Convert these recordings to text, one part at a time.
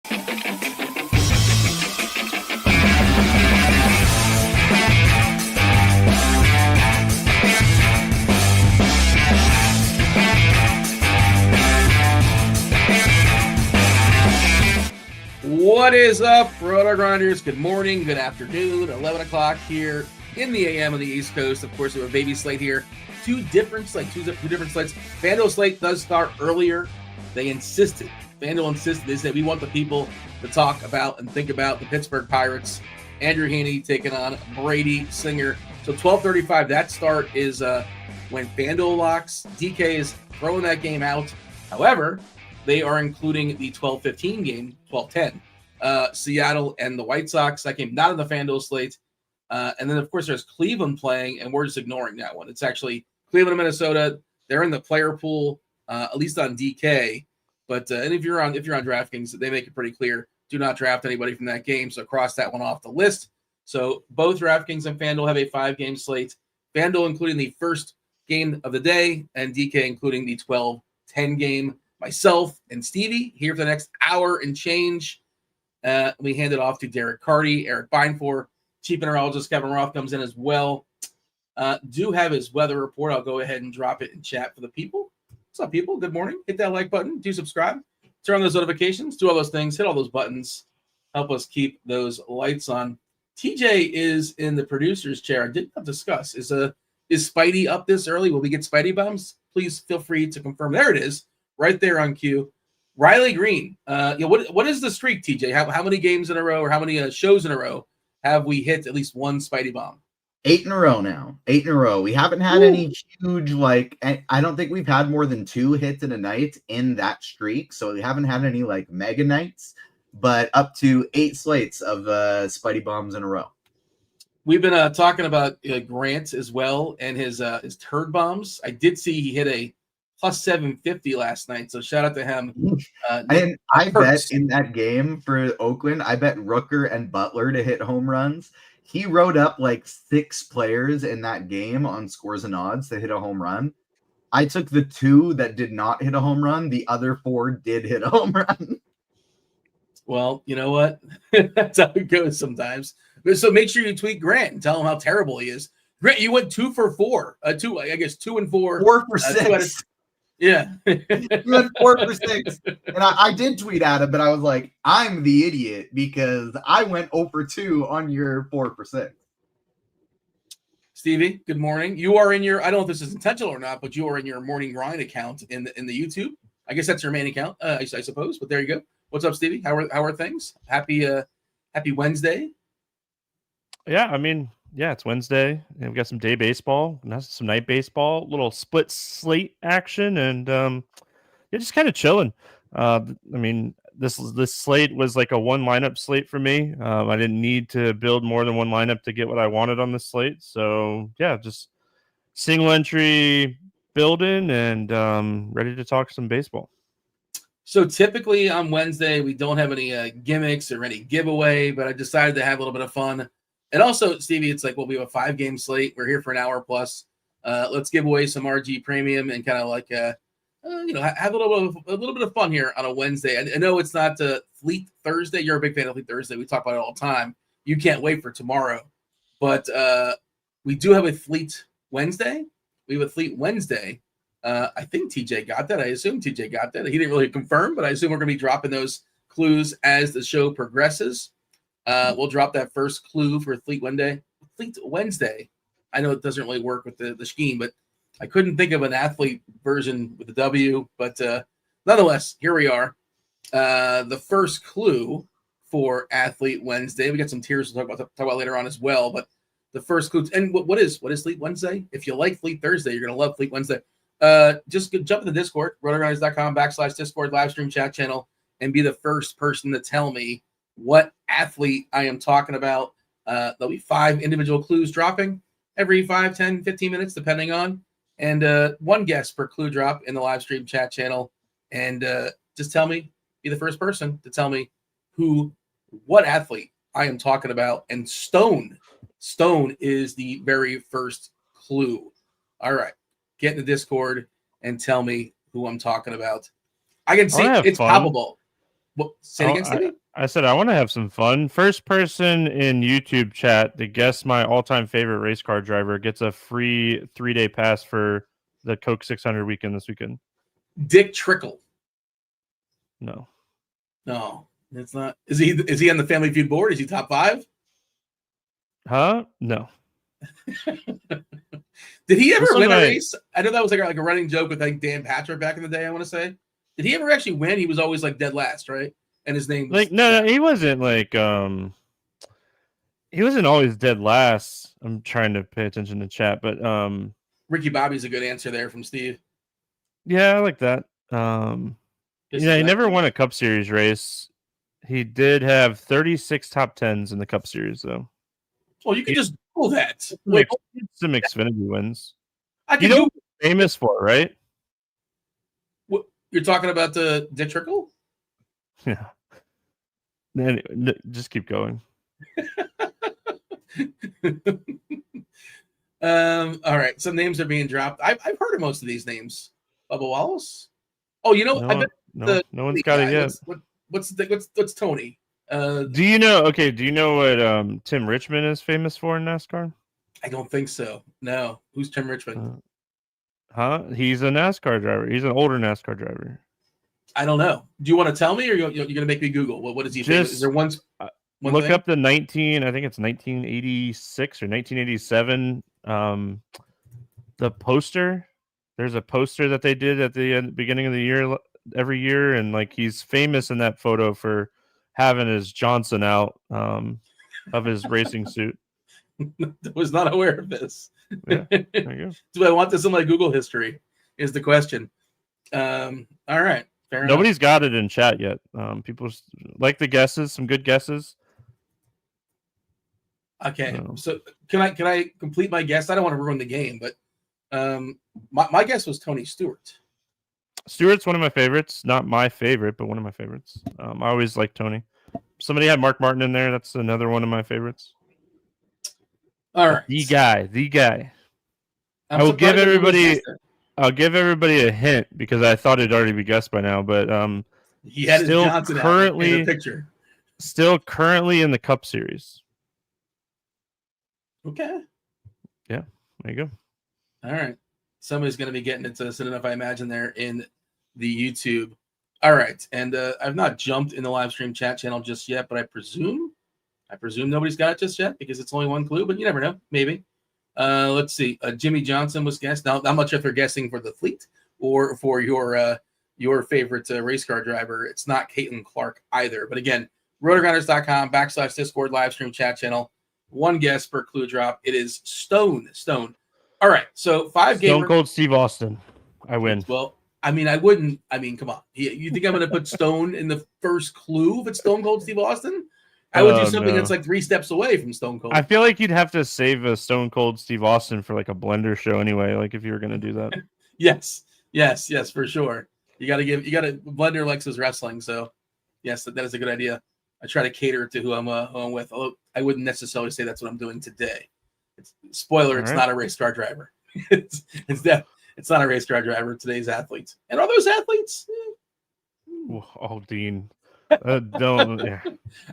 What is up, RotoGrinders? Good morning, good afternoon, 11 o'clock here in the AM on the East Coast. Of course, we have a baby slate here. Two different slates. FanDuel slate does start earlier. They insisted. FanDuel insisted. They said, we want the people to talk about and think about the Pittsburgh Pirates. Andrew Heaney taking on Brady Singer. So 12:35, that start is when FanDuel locks. DK is throwing that game out. However, they are including the 12:15 game, 12:10. Seattle and the White Sox. That game not on the FanDuel slate. And then, of course, there's Cleveland playing, and we're just ignoring that one. It's actually Cleveland and Minnesota. They're in the player pool, at least on DK. But and if you're on DraftKings, they make it pretty clear: do not draft anybody from that game. So cross that one off the list. So both DraftKings and FanDuel have a 5-game slate. FanDuel including the first game of the day, and DK including the 12:10 game. Myself and Stevie here for the next hour and change. We hand it off to Derek Carty, Erik Beimfohr, Chief Mineralogist Kevin Roth comes in as well. Do have his weather report. I'll go ahead and drop it in chat for the people. What's up, people? Good morning. Hit that like button. Do subscribe. Turn on those notifications. Do all those things. Hit all those buttons. Help us keep those lights on. TJ is in the producer's chair. I did not discuss. Is Spidey up this early? Will we get Spidey bumps? Please feel free to confirm. There it is. Right there on cue. Riley Green. What is the streak, TJ? How many games in a row or how many shows in a row have we hit at least one Spidey bomb? 8 in a row now. 8 in a row. We haven't had any huge, I don't think we've had more than 2 hits in a night in that streak. So we haven't had any mega nights, but up to 8 slates of Spidey bombs in a row. We've been talking about Grant as well and his turd bombs. I did see he hit a plus 750 last night, so shout out to him. And I bet in that game for Oakland, I bet Rooker and Butler to hit home runs. He wrote up 6 players in that game on Scores and Odds to hit a home run. I took the 2 that did not hit a home run. The other 4 did hit a home run. Well, you know what? That's how it goes sometimes. So make sure you tweet Grant and tell him how terrible he is. Grant, you went 2 for 4. 2 and 4. 4 for 6. Yeah. You went 4 for 6. And I did tweet at him, but I was like, I'm the idiot because I went 0 for 2 on your 4 for 6. Stevie, good morning. You are in your, I don't know if this is intentional or not, but you are in your morning grind account in the YouTube. I guess that's your main account, I suppose, but there you go. What's up, Stevie? How are things? Happy Wednesday. Yeah, it's Wednesday, and we got some day baseball, and that's some night baseball, little split slate action, and just kind of chilling. This slate was like a one lineup slate for me. I didn't need to build more than one lineup to get what I wanted on the slate, so yeah, just single entry building and ready to talk some baseball. So typically on Wednesday we don't have any gimmicks or any giveaway, but I decided to have a little bit of fun. And also, Stevie, it's we have a 5-game slate. We're here for an hour plus. Let's give away some RG Premium and kind of have a little bit of fun here on a Wednesday. I know it's not Fleet Thursday. You're a big fan of Fleet Thursday. We talk about it all the time. You can't wait for tomorrow. But we do have a Fleet Wednesday. We have a Fleet Wednesday. I think TJ got that. I assume TJ got that. He didn't really confirm, but I assume we're going to be dropping those clues as the show progresses. We'll drop that first clue for Fleet Wednesday. Fleet Wednesday. I know it doesn't really work with the scheme, but I couldn't think of an athlete version with the W. But nonetheless, here we are. The first clue for Athlete Wednesday. We got some tiers to talk about later on as well. But the first clue. And what is Fleet Wednesday? If you like Fleet Thursday, you're going to love Fleet Wednesday. Just jump in the Discord, RotoGrinders.com/Discord live stream chat channel, and be the first person to tell me what athlete I am talking about. There'll be 5 individual clues dropping every 5, 10, 15 minutes, depending on, and 1 guess per clue drop in the live stream chat channel. And just tell me, be the first person to tell me what athlete I am talking about. And Stone is the very first clue. All right, get in the Discord and tell me who I'm talking about. I can see it's fun. probable. What? Say it again, Stevie? I said I want to have some fun. First person in YouTube chat to guess my all-time favorite race car driver gets a free 3-day pass for the Coke 600 weekend this weekend. Dick Trickle. No, it's not. Is he on the Family Feud board? Is he top 5? Huh? No. Did he ever win a race? I know that was like a running joke with like Dan Patrick back in the day. I want to say, did he ever actually win? He was always like dead last, right? And his name was like no, he wasn't like he wasn't always dead last. I'm trying to pay attention to chat, but Ricky Bobby's a good answer there from Steve. Yeah, I like that. He never won a Cup Series race. He did have 36 top 10s in the Cup Series, though. Well, you can just Google that. Wait, some Xfinity wins. You know what he's famous for, right? What, you're talking about the Dick Trickle? Yeah. Just keep going. All right. Some names are being dropped. I've heard of most of these names. Bubba Wallace. Oh, you know, no one's got it yet. What's Tony? Do you know what Tim Richmond is famous for in NASCAR? I don't think so. No. Who's Tim Richmond? He's a NASCAR driver. He's an older NASCAR driver. I don't know. Do you want to tell me, or you're going to make me Google? What is he famous? Is there one look thing? Up the 1986 or 1987 the poster. There's a poster that they did at the beginning of the year every year, and like he's famous in that photo for having his Johnson out of his racing suit. I was not aware of this. Yeah, there you go. Do I want this in my Google history? Is the question. All right. Fair Nobody's got it in chat yet. People like the guesses, some good guesses. Okay, so can I complete my guess? I don't want to ruin the game, but my guess was Tony Stewart. Stewart's one of my favorites. Not my favorite, but one of my favorites. I always like Tony. Somebody had Mark Martin in there. That's another one of my favorites. All right, the guy. I'll give everybody a hint because I thought it'd already be guessed by now, but he had still his Johnson currently in the picture. Still currently in the Cup Series. Okay. Yeah, there you go. All right. Somebody's going to be getting it soon enough, I imagine, there in the YouTube. All right. And I've not jumped in the live stream chat channel just yet, but I presume nobody's got it just yet because it's only one clue, but you never know. Maybe. Let's see. Jimmy Johnson was guessed. Now, not much if they're guessing for the fleet or for your favorite race car driver. It's not Caitlin Clark either. But again, RotoGrinders.com/Discord live stream chat channel. One guess per clue drop. It is Stone. All right. So 5 games. Stone Cold Steve Austin. I win. Well, I mean, I wouldn't. I mean, come on. You think I'm going to put Stone in the first clue if it's Stone Cold Steve Austin? I would do something that's like 3 steps away from Stone Cold. I feel like you'd have to save a Stone Cold Steve Austin for like a blender show anyway. Like if you were going to do that. Yes, for sure. Blender likes his wrestling, so yes, that is a good idea. I try to cater to who I'm with. Although I wouldn't necessarily say that's what I'm doing today. Spoiler: it's not a race car driver. it's not a race car driver. Today's athletes, and are those athletes? Oh, Dean, don't. Yeah.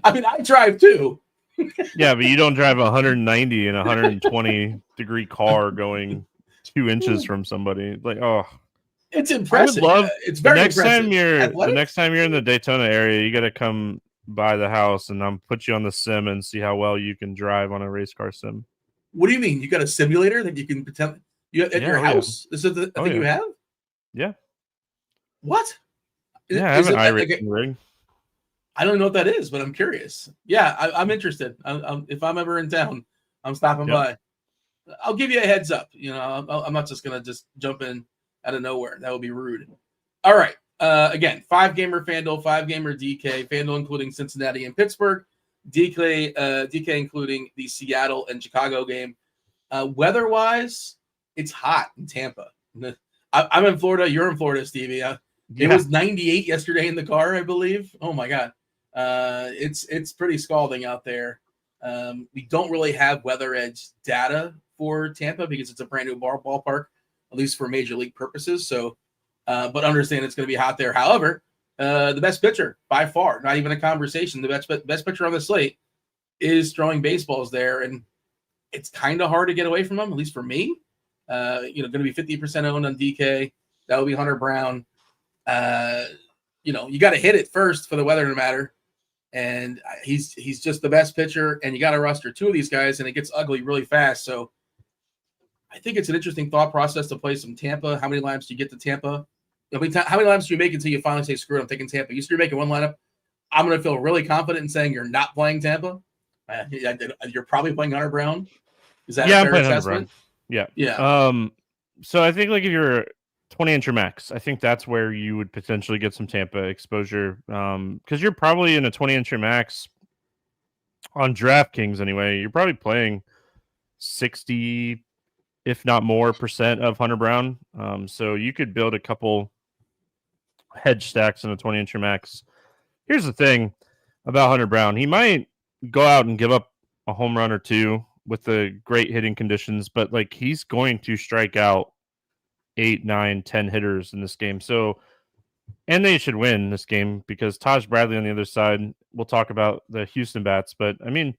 I mean, I drive too. Yeah, but you don't drive 190 in a 120 degree car going 2 inches from somebody. Like, oh, it's impressive. It's very impressive. The next time you're in the Daytona area, you got to come by the house and I'm put you on the sim and see how well you can drive on a race car sim. What do you mean? You got a simulator that you can pretend at your house? Yeah. This is the thing you have? Yeah. What? Yeah, I have an iRacing rig. I don't know what that is, but I'm curious. Yeah, I'm interested. If I'm ever in town, I'm stopping by. I'll give you a heads up. You know, I'm not just gonna just jump in out of nowhere. That would be rude. All right. Again, 5-gamer FanDuel, 5-gamer DK, FanDuel including Cincinnati and Pittsburgh, DK including the Seattle and Chicago game. Weather-wise, it's hot in Tampa. I'm in Florida. You're in Florida, Stevie. It was 98 yesterday in the car, I believe. Oh my God. It's pretty scalding out there. We don't really have Weather Edge data for Tampa because it's a brand new ballpark, at least for major league purposes. So, but understand it's going to be hot there. However, the best pitcher by far, not even a conversation. The best pitcher on the slate is throwing baseballs there, and it's kind of hard to get away from him, at least for me. Going to be 50% owned on DK. That would be Hunter Brown. You got to hit it first for the weather to matter. And he's just the best pitcher, and you got to roster two of these guys, and it gets ugly really fast. So I think it's an interesting thought process to play some Tampa. How many lineups do you get to Tampa? How many lineups do you make until you finally say, screw it, I'm taking Tampa? You start making one lineup. I'm going to feel really confident in saying you're not playing Tampa. You're probably playing Hunter Brown. Is that a fair assessment? Yeah. So I think like if you're 20-inch or max, I think that's where you would potentially get some Tampa exposure. Because you're probably in a 20-inch or max on DraftKings anyway. You're probably playing 60, if not more, % of Hunter Brown. So you could build a couple hedge stacks in a 20-inch or max. Here's the thing about Hunter Brown. He might go out and give up a home run or two with the great hitting conditions, but like he's going to strike out 8, 9, 10 hitters in this game. So, and they should win this game because Taj Bradley on the other side, we'll talk about the Houston bats, but I mean,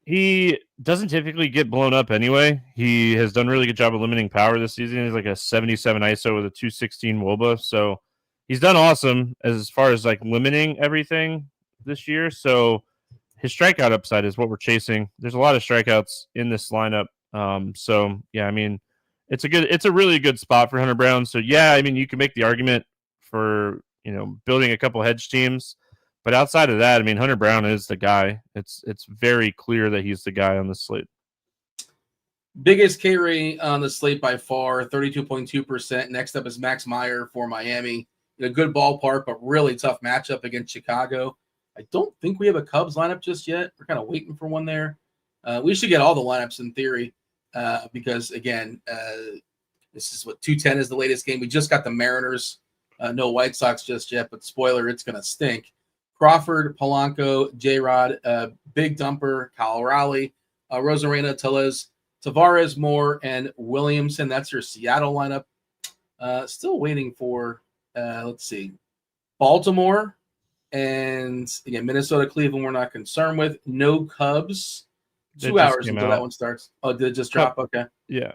he doesn't typically get blown up anyway. He has done a really good job of limiting power this season. He's like a 77 ISO with a 216 WOBA. So he's done awesome as far as like limiting everything this year. So his strikeout upside is what we're chasing. There's a lot of strikeouts in this lineup. So yeah, I mean, it's a really good spot for Hunter Brown. So yeah, I mean, you can make the argument for, building a couple hedge teams, but outside of that, I mean, Hunter Brown is the guy. It's very clear that he's the guy on the slate. Biggest K rate on the slate by far, 32.2%. Next up is Max Meyer for Miami. In a good ballpark, but really tough matchup against Chicago. I don't think we have a Cubs lineup just yet. We're kind of waiting for one there. We should get all the lineups in theory because, again, this is what 210 is the latest game. We just got the Mariners. No White Sox just yet, but spoiler, it's going to stink. Crawford, Polanco, J-Rod, Big Dumper, Kyle Raleigh, Rosarena, Tavares, Moore, and Williamson. That's your Seattle lineup. Still waiting for, let's see, Baltimore. And again, Minnesota, Cleveland, we're not concerned with. No Cubs. 2 hours until that one starts. Oh, did it just drop? Okay. Yeah.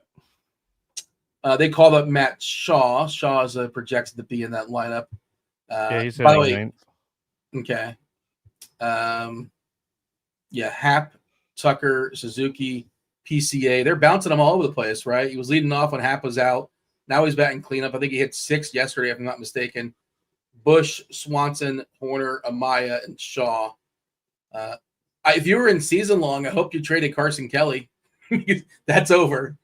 They called up Matt Shaw. Shaw is projected to be in that lineup. Yeah, he's by the way, ninth. Okay. Happ, Tucker, Suzuki, PCA. They're bouncing them all over the place, right? He was leading off when Happ was out. Now he's batting cleanup. I think he hit 6 yesterday, if I'm not mistaken. Bush, Swanson, Horner, Amaya, and Shaw. If you were in season long, I hope you traded Carson Kelly. That's over.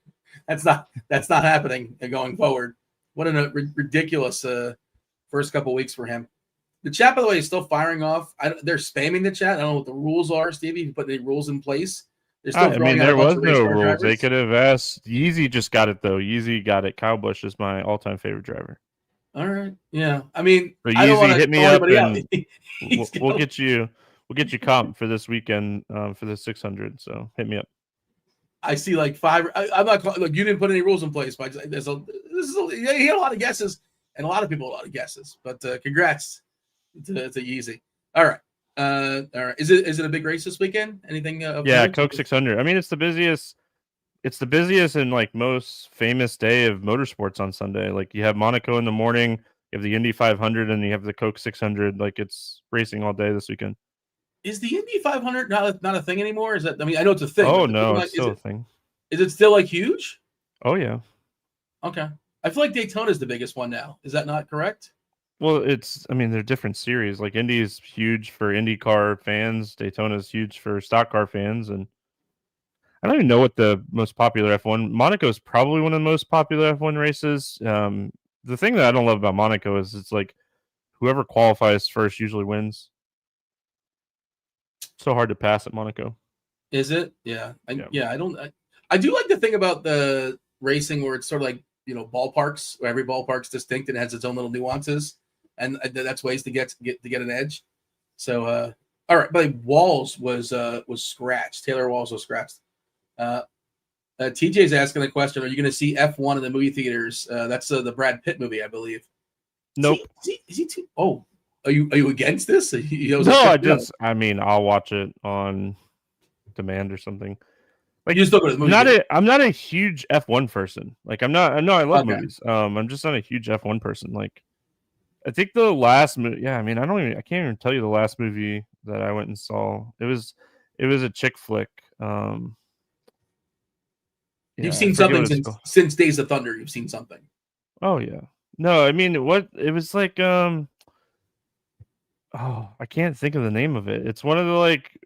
That's not happening going forward. What a ridiculous first couple weeks for him. The chat, by the way, is still firing off. They're spamming the chat. I don't know what the rules are, Stevie. If you put any rules in place. There was no rules. Drivers. They could have asked. Yeezy just got it though. Yeezy got it. Kyle Busch is my all-time favorite driver. All right. Yeah. I mean, but I don't want to hit me up and we'll get you comp for this weekend for the 600. So hit me up. I see like 5. I'm not look. You didn't put any rules in place, but he had a lot of guesses, and a lot of people a lot of guesses. But congrats to Yeezy. All right. All right. Is it a big race this weekend? Anything? Yeah, Coke 600. I mean, it's the busiest. It's the busiest and like most famous day of motorsports on Sunday. Like you have Monaco in the morning, you have the Indy 500, and you have the Coke 600. Like it's racing all day this weekend. Is the Indy 500 not a thing anymore? Is that? I mean, I know it's a thing. Oh no, it's still a thing. Is it still like huge? Oh yeah. Okay, I feel like Daytona is the biggest one now. Is that not correct? Well, they're different series. Like Indy is huge for IndyCar fans. Daytona is huge for stock car fans, and I don't even know what the most popular F1. Monaco is probably one of the most popular F1 races. The thing that I don't love about Monaco is it's like whoever qualifies first usually wins. So hard to pass at Monaco. Is it? Yeah. I do like the thing about the racing where it's sort of like, ballparks, where every ballpark's distinct and has its own little nuances. And that's ways to get an edge. So, all right. But Walls was scratched. Taylor Walls was scratched. TJ's asking the question, are you going to see F1 in the movie theaters? That's the Brad Pitt movie, I believe. Nope. Is he too? Oh, Are you against this? I mean, I'll watch it on demand or something. Like, you just don't go to the movie. I'm not a huge F1 person. Like, I'm not. I know I love movies. I'm just not a huge F1 person. Like, I think the last movie. Yeah, I mean, I can't even tell you the last movie that I went and saw. It was a chick flick. You've seen something since Days of Thunder. You've seen something. Oh yeah. No, I mean, what it was like. I can't think of the name of it. It's one of the like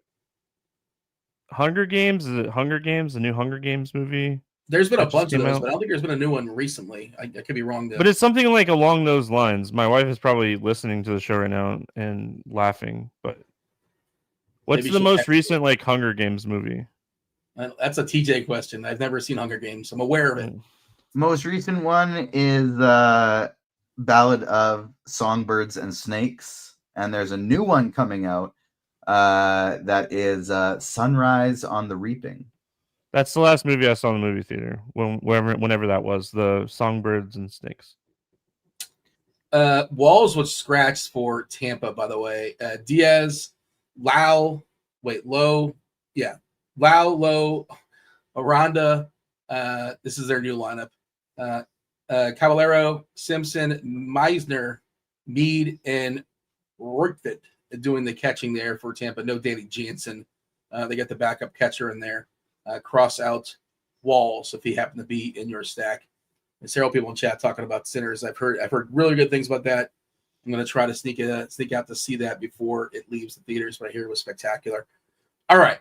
Hunger Games. Is it Hunger Games? The new Hunger Games movie? There's been a bunch of those, but I don't think there's been a new one recently. I could be wrong though. But it's something like along those lines. My wife is probably listening to the show right now and laughing. But what's the most recent like Hunger Games movie? That's a TJ question. I've never seen Hunger Games. I'm aware of it. Most recent one is Ballad of Songbirds and Snakes, and there's a new one coming out that is Sunrise on the Reaping. That's the last movie I saw in the movie theater. Whenever that was, the Songbirds and Snakes. Walls was scratched for Tampa, by the way. Diaz, Lowe, Aranda. This is their new lineup. Caballero, Simpson, Meisner, Mead, and Rortvedt doing the catching there for Tampa. No Danny Jansen. They got the backup catcher in there. Cross out Walls if he happened to be in your stack. There's several people in chat talking about Sinners. I've heard really good things about that. I'm going to try to sneak out to see that before it leaves the theaters, but I hear it was spectacular. All right.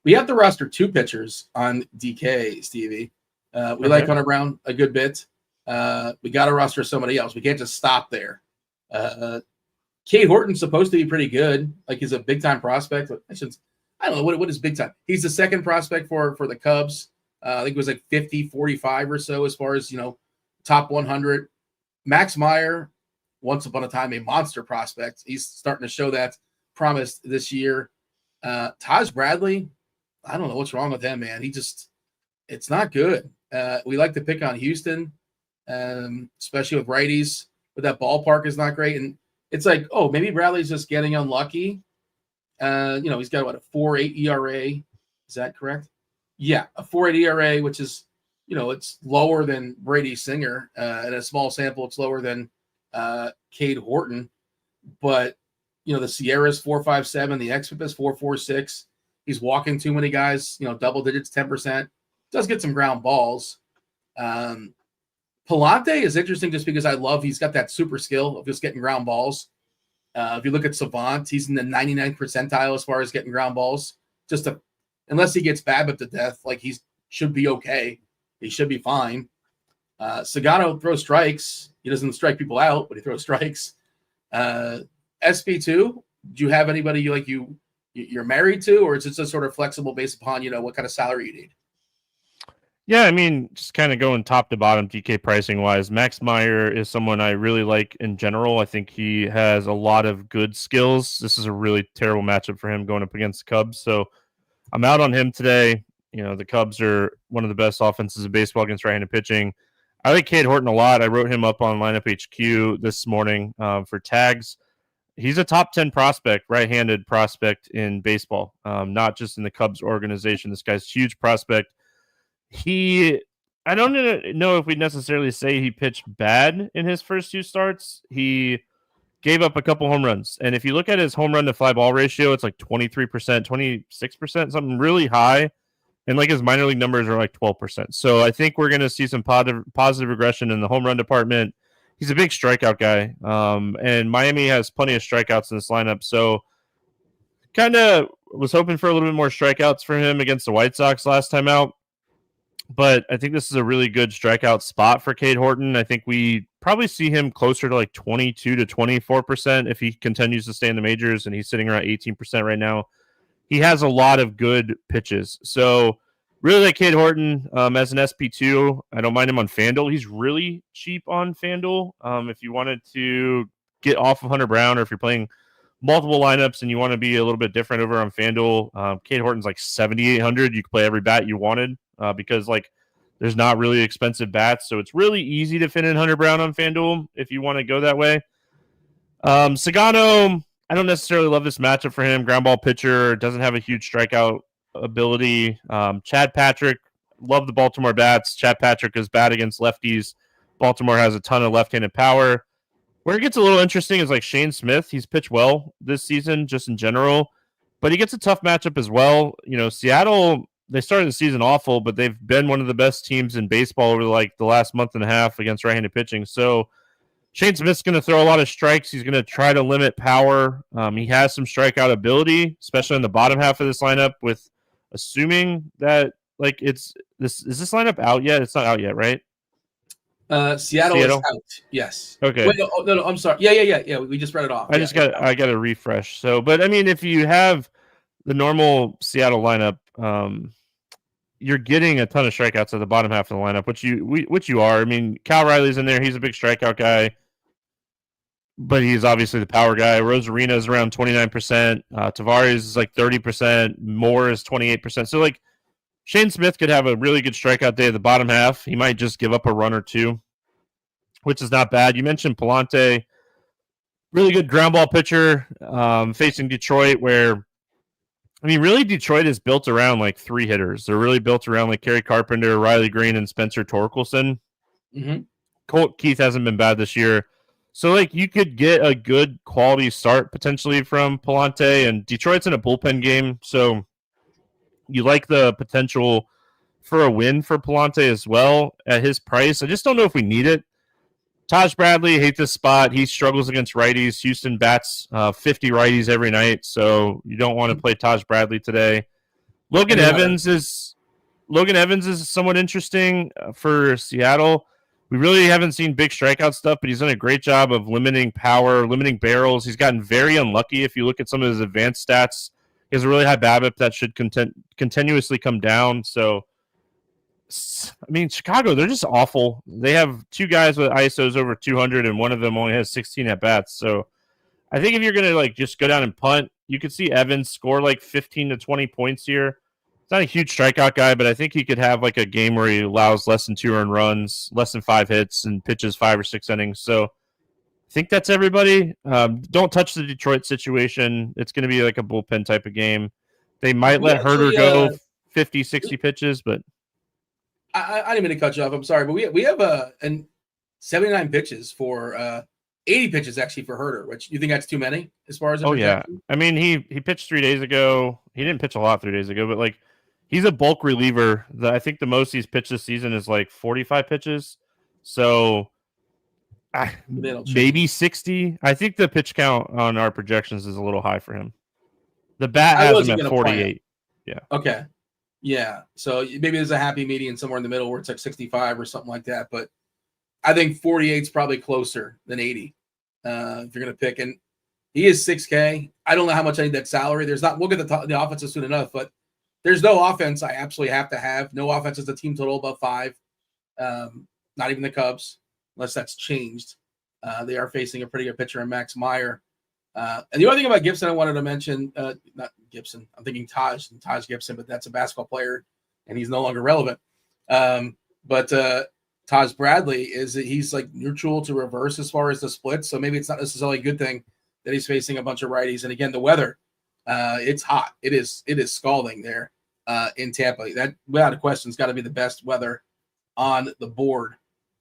We have to roster 2 pitchers on DK, Stevie. We like Hunter Brown a good bit. We got to roster somebody else. We can't just stop there. Cade Horton's supposed to be pretty good. Like, he's a big-time prospect. I don't know what is big time. He's the second prospect for the Cubs. I think it was like 50, 45 or so as far as, top 100. Max Meyer, once upon a time, a monster prospect. He's starting to show that promise this year. Taj Bradley, I don't know what's wrong with him, man. It's not good. We like to pick on Houston, especially with righties, but that ballpark is not great. And it's like, oh, maybe Bradley's just getting unlucky. He's got a 4.8 ERA. Is that correct? Yeah, a 4.8 ERA, which is, it's lower than Brady Singer. In a small sample, it's lower than Cade Horton. But, the Sierra's 4.57, the xFIP is 4.46. He's walking too many guys, double digits, 10%. Does get some ground balls. Palante is interesting just because he's got that super skill of just getting ground balls. If you look at Savant, he's in the 99th percentile as far as getting ground balls. Unless he gets BABIP to death, like he should be okay. He should be fine. Sagano throws strikes. He doesn't strike people out, but he throws strikes. SP2, do you have anybody you're married to, or is it just sort of flexible based upon what kind of salary you need? Yeah, I mean, just kind of going top to bottom DK pricing wise, Max Meyer is someone I really like in general. I think he has a lot of good skills. This is a really terrible matchup for him going up against the Cubs. So I'm out on him today. The Cubs are one of the best offenses in baseball against right-handed pitching. I like Cade Horton a lot. I wrote him up on Lineup HQ this morning for tags. He's a top 10 prospect, right-handed prospect in baseball, not just in the Cubs organization. This guy's a huge prospect. I don't know if we'd necessarily say he pitched bad in his first 2 starts. He gave up a couple home runs. And if you look at his home run to fly ball ratio, it's like 23%, 26%, something really high. And like his minor league numbers are like 12%. So I think we're going to see some positive regression in the home run department. He's a big strikeout guy. And Miami has plenty of strikeouts in this lineup. So kind of was hoping for a little bit more strikeouts for him against the White Sox last time out. But I think this is a really good strikeout spot for Cade Horton. I think we probably see him closer to like 22 to 24% if he continues to stay in the majors, and he's sitting around 18% right now. He has a lot of good pitches. So really like Cade Horton as an SP2. I don't mind him on FanDuel. He's really cheap on FanDuel. If you wanted to get off of Hunter Brown, or if you're playing multiple lineups and you want to be a little bit different over on FanDuel, Cade Horton's like 7,800. You can play every bat you wanted. Because there's not really expensive bats, so it's really easy to fit in Hunter Brown on FanDuel if you want to go that way. Sagano, I don't necessarily love this matchup for him. Ground ball pitcher, doesn't have a huge strikeout ability. Chad Patrick, love the Baltimore bats. Chad Patrick is bad against lefties. Baltimore has a ton of left-handed power. Where it gets a little interesting is like Shane Smith. He's pitched well this season, just in general, but he gets a tough matchup as well. Seattle, they started the season awful, but they've been one of the best teams in baseball over like the last month and a half against right-handed pitching. So Shane Smith's going to throw a lot of strikes. He's going to try to limit power. He has some strikeout ability, especially in the bottom half of this lineup. With assuming that is this lineup out yet? It's not out yet, right? Seattle is out. Yes. Okay. Wait, no. I'm sorry. Yeah. We just read it off. I got to refresh. So, but I mean, if you have the normal Seattle lineup, you're getting a ton of strikeouts at the bottom half of the lineup, which you are. I mean, Cal Riley's in there. He's a big strikeout guy, but he's obviously the power guy. Rosarina is around 29%. Tavares is like 30%. Moore is 28%. So, like, Shane Smith could have a really good strikeout day at the bottom half. He might just give up a run or two, which is not bad. You mentioned Palante, really good ground ball pitcher, facing Detroit, where, I mean, really Detroit is built around like three hitters. They're really built around like Kerry Carpenter, Riley Green, and Spencer Torkelson. Mm-hmm. Colt Keith hasn't been bad this year. So, like, you could get a good quality start potentially from Palante, and Detroit's in a bullpen game, so you like the potential for a win for Palante as well at his price. I just don't know if we need it. Taj Bradley, hate this spot. He struggles against righties. Houston bats 50 righties every night, so you don't want to play Taj Bradley today. Logan Evans is somewhat interesting for Seattle. We really haven't seen big strikeout stuff, but he's done a great job of limiting power, limiting barrels. He's gotten very unlucky. If you look at some of his advanced stats, he has a really high BABIP that should continuously come down. So, I mean, Chicago, they're just awful. They have two guys with ISOs over 200, and one of them only has 16 at-bats. So, I think if you're going to like just go down and punt, you could see Evans score like 15 to 20 points here. He's not a huge strikeout guy, but I think he could have like a game where he allows less than 2 earned runs, less than 5 hits, and pitches 5 or 6 innings. So, I think that's everybody. Don't touch the Detroit situation. It's going to be like a bullpen type of game. They might let Herter go 50, 60 pitches, but I didn't mean to cut you off. I'm sorry, but we have 79 pitches for 80 pitches actually for Herter, which you think that's too many as far as projection? I mean, he pitched 3 days ago. He didn't pitch a lot 3 days ago, but like he's a bulk reliever. I think the most he's pitched this season is like 45 pitches. So maybe 60. I think the pitch count on our projections is a little high for him. The bat has him at 48. Yeah. Okay. Yeah. So maybe there's a happy median somewhere in the middle where it's like 65 or something like that. But I think 48 is probably closer than 80 if you're going to pick. And he is 6K. I don't know how much I need that salary. We'll get the offenses soon enough, but there's no offense I absolutely have to have. No offense is the team total above 5. Not even the Cubs, unless that's changed. They are facing a pretty good pitcher in Max Meyer. And the other thing about Gibson I wanted to mention, not Gibson, I'm thinking Taj Gibson, but that's a basketball player, and he's no longer relevant. But Taj Bradley he's like neutral to reverse as far as the splits, so maybe it's not necessarily a good thing that he's facing a bunch of righties. And again, the weather, it's hot. It is scalding there in Tampa. That, without a question, has got to be the best weather on the board.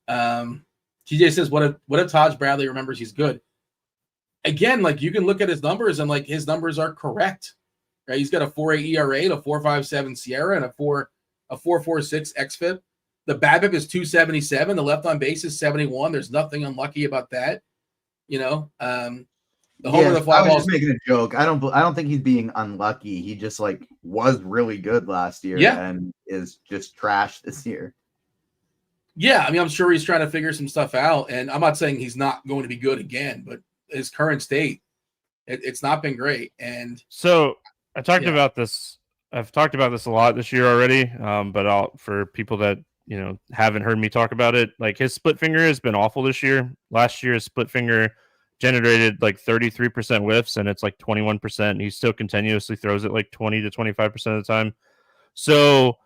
TJ says, what if Taj Bradley remembers he's good? Again, like you can look at his numbers and like his numbers are correct, right? He's got a 4.8 ERA, and a 4.57 Sierra, and a 4.46 xFIP. The BABIP is 277. The left on base is 71. There's nothing unlucky about that, you know. The homer, the fly I was ball. Just making a joke. I don't think he's being unlucky. He just like was really good last year, and is just trash this year. Yeah, I mean, I'm sure he's trying to figure some stuff out, and I'm not saying he's not going to be good again, but his current state, it's not been great. And so I've talked about this a lot this year already, but for people that haven't heard me talk about it, like his split finger has been awful this year. Last year, his split finger generated like 33% whiffs, and it's like 21%. He still continuously throws it like 20 to 25% of the time. So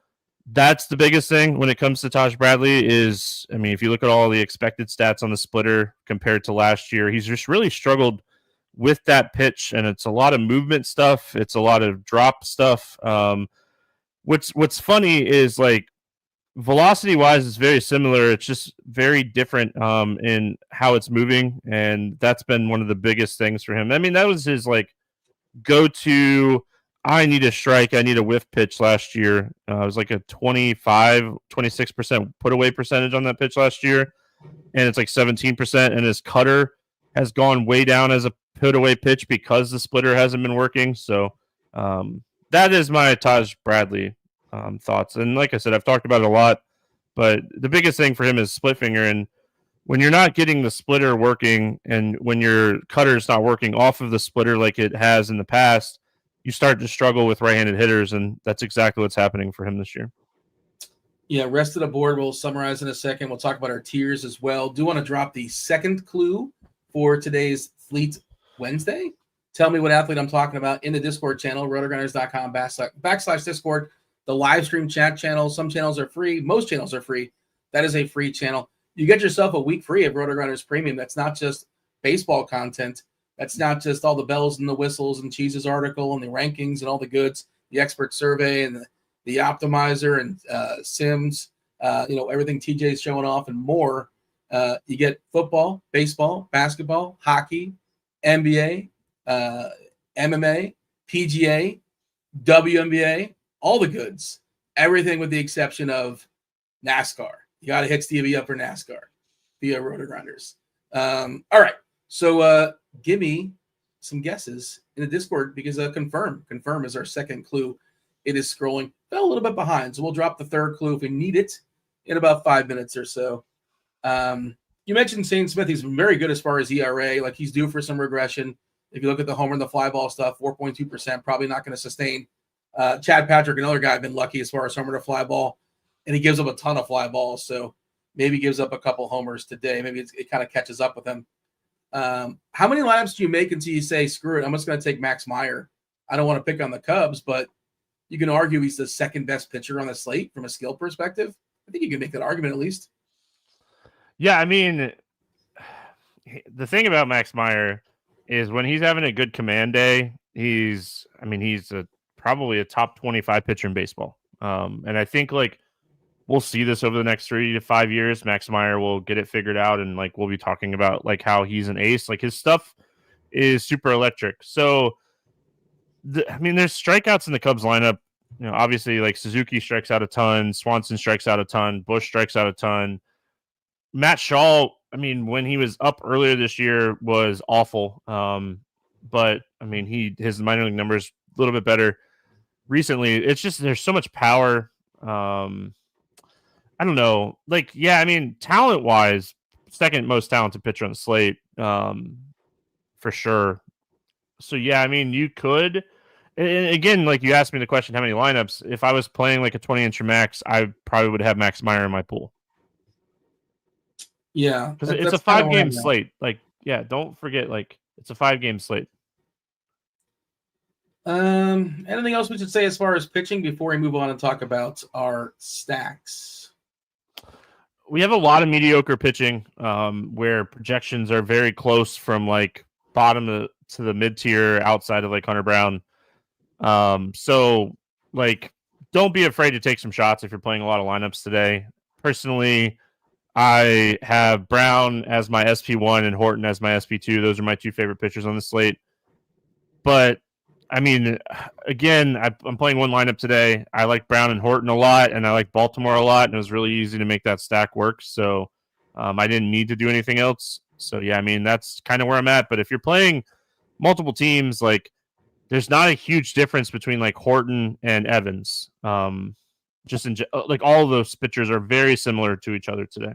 That's the biggest thing when it comes to Taj Bradley is, I mean, if you look at all the expected stats on the splitter compared to last year, he's just really struggled with that pitch, and it's a lot of movement stuff. It's a lot of drop stuff. What's funny is like velocity wise, it's very similar. It's just very different in how it's moving, and that's been one of the biggest things for him. I mean, that was his like go-to. I need a strike. I need a whiff pitch last year. It was like a 26% put away percentage on that pitch last year. And it's like 17%. And his cutter has gone way down as a put away pitch because the splitter hasn't been working. So that is my Taj Bradley thoughts. And like I said, I've talked about it a lot, but the biggest thing for him is split finger. And when you're not getting the splitter working and when your cutter is not working off of the splitter like it has in the past, you start to struggle with right-handed hitters, and that's exactly what's happening for him this year. Yeah, rest of the board we'll summarize in a second. We'll talk about our tiers as well. Do want to drop the second clue for today's Fleet Wednesday. Tell me what athlete I'm talking about in the Discord channel, rotogrinders.com/Discord. The live stream chat channel. Some channels are free. Most channels are free. That is a free channel. You get yourself a week free of RotoGrinders Premium. That's not just baseball content. That's not just all the bells and the whistles and Cheese's article and the rankings and all the goods, the expert survey and the optimizer and Sims, everything TJ's showing off and more. You get football, baseball, basketball, hockey, NBA, MMA, PGA, WNBA, all the goods, everything with the exception of NASCAR. You got to hit Stevie up for NASCAR via RotoGrinders. All right. So give me some guesses in the Discord because confirm is our second clue. It is scrolling. Fell a little bit behind, so we'll drop the third clue if we need it in about 5 minutes or so. You mentioned Shane Smith. He's been very good as far as ERA. Like he's due for some regression. If you look at the homer and the fly ball stuff, 4.2%, probably not going to sustain. Chad Patrick, another guy, I've been lucky as far as homer to fly ball, and he gives up a ton of fly balls. So maybe gives up a couple homers today. Maybe it kind of catches up with him. How many lineups do you make until you say, screw it, I'm just going to take Max Meyer? I don't want to pick on the Cubs, but you can argue he's the second best pitcher on the slate from a skill perspective. I think you can make that argument at least. Yeah, I mean, the thing about Max Meyer is when he's having a good command day, he's probably a top 25 pitcher in baseball. And I think like we'll see this over the next 3 to 5 years. Max Meyer will get it figured out, and like we'll be talking about like how he's an ace. Like his stuff is super electric. So, there's strikeouts in the Cubs lineup. Obviously, like Suzuki strikes out a ton, Swanson strikes out a ton, Bush strikes out a ton. Matt Shaw, when he was up earlier this year, was awful. But his minor league numbers a little bit better recently. It's just there's so much power. I don't know. Talent wise, second most talented pitcher on the slate, for sure. So yeah, you could. And again, like you asked me the question, how many lineups? If I was playing like a 20-incher max, I probably would have Max Meyer in my pool. Yeah, because it's a 5-game slate. Like, yeah, don't forget, like it's a 5-game slate. Anything else we should say as far as pitching before we move on and talk about our stacks? We have a lot of mediocre pitching, where projections are very close from like bottom to the mid tier outside of like Hunter Brown. So like, don't be afraid to take some shots if you're playing a lot of lineups today. Personally, I have Brown as my SP1 and Horton as my SP2. Those are my two favorite pitchers on the slate. But again, I'm playing one lineup today. I like Brown and Horton a lot, and I like Baltimore a lot, and it was really easy to make that stack work. So I didn't need to do anything else. So yeah, that's kind of where I'm at. But if you're playing multiple teams, like there's not a huge difference between like Horton and Evans. Like all of those pitchers are very similar to each other today.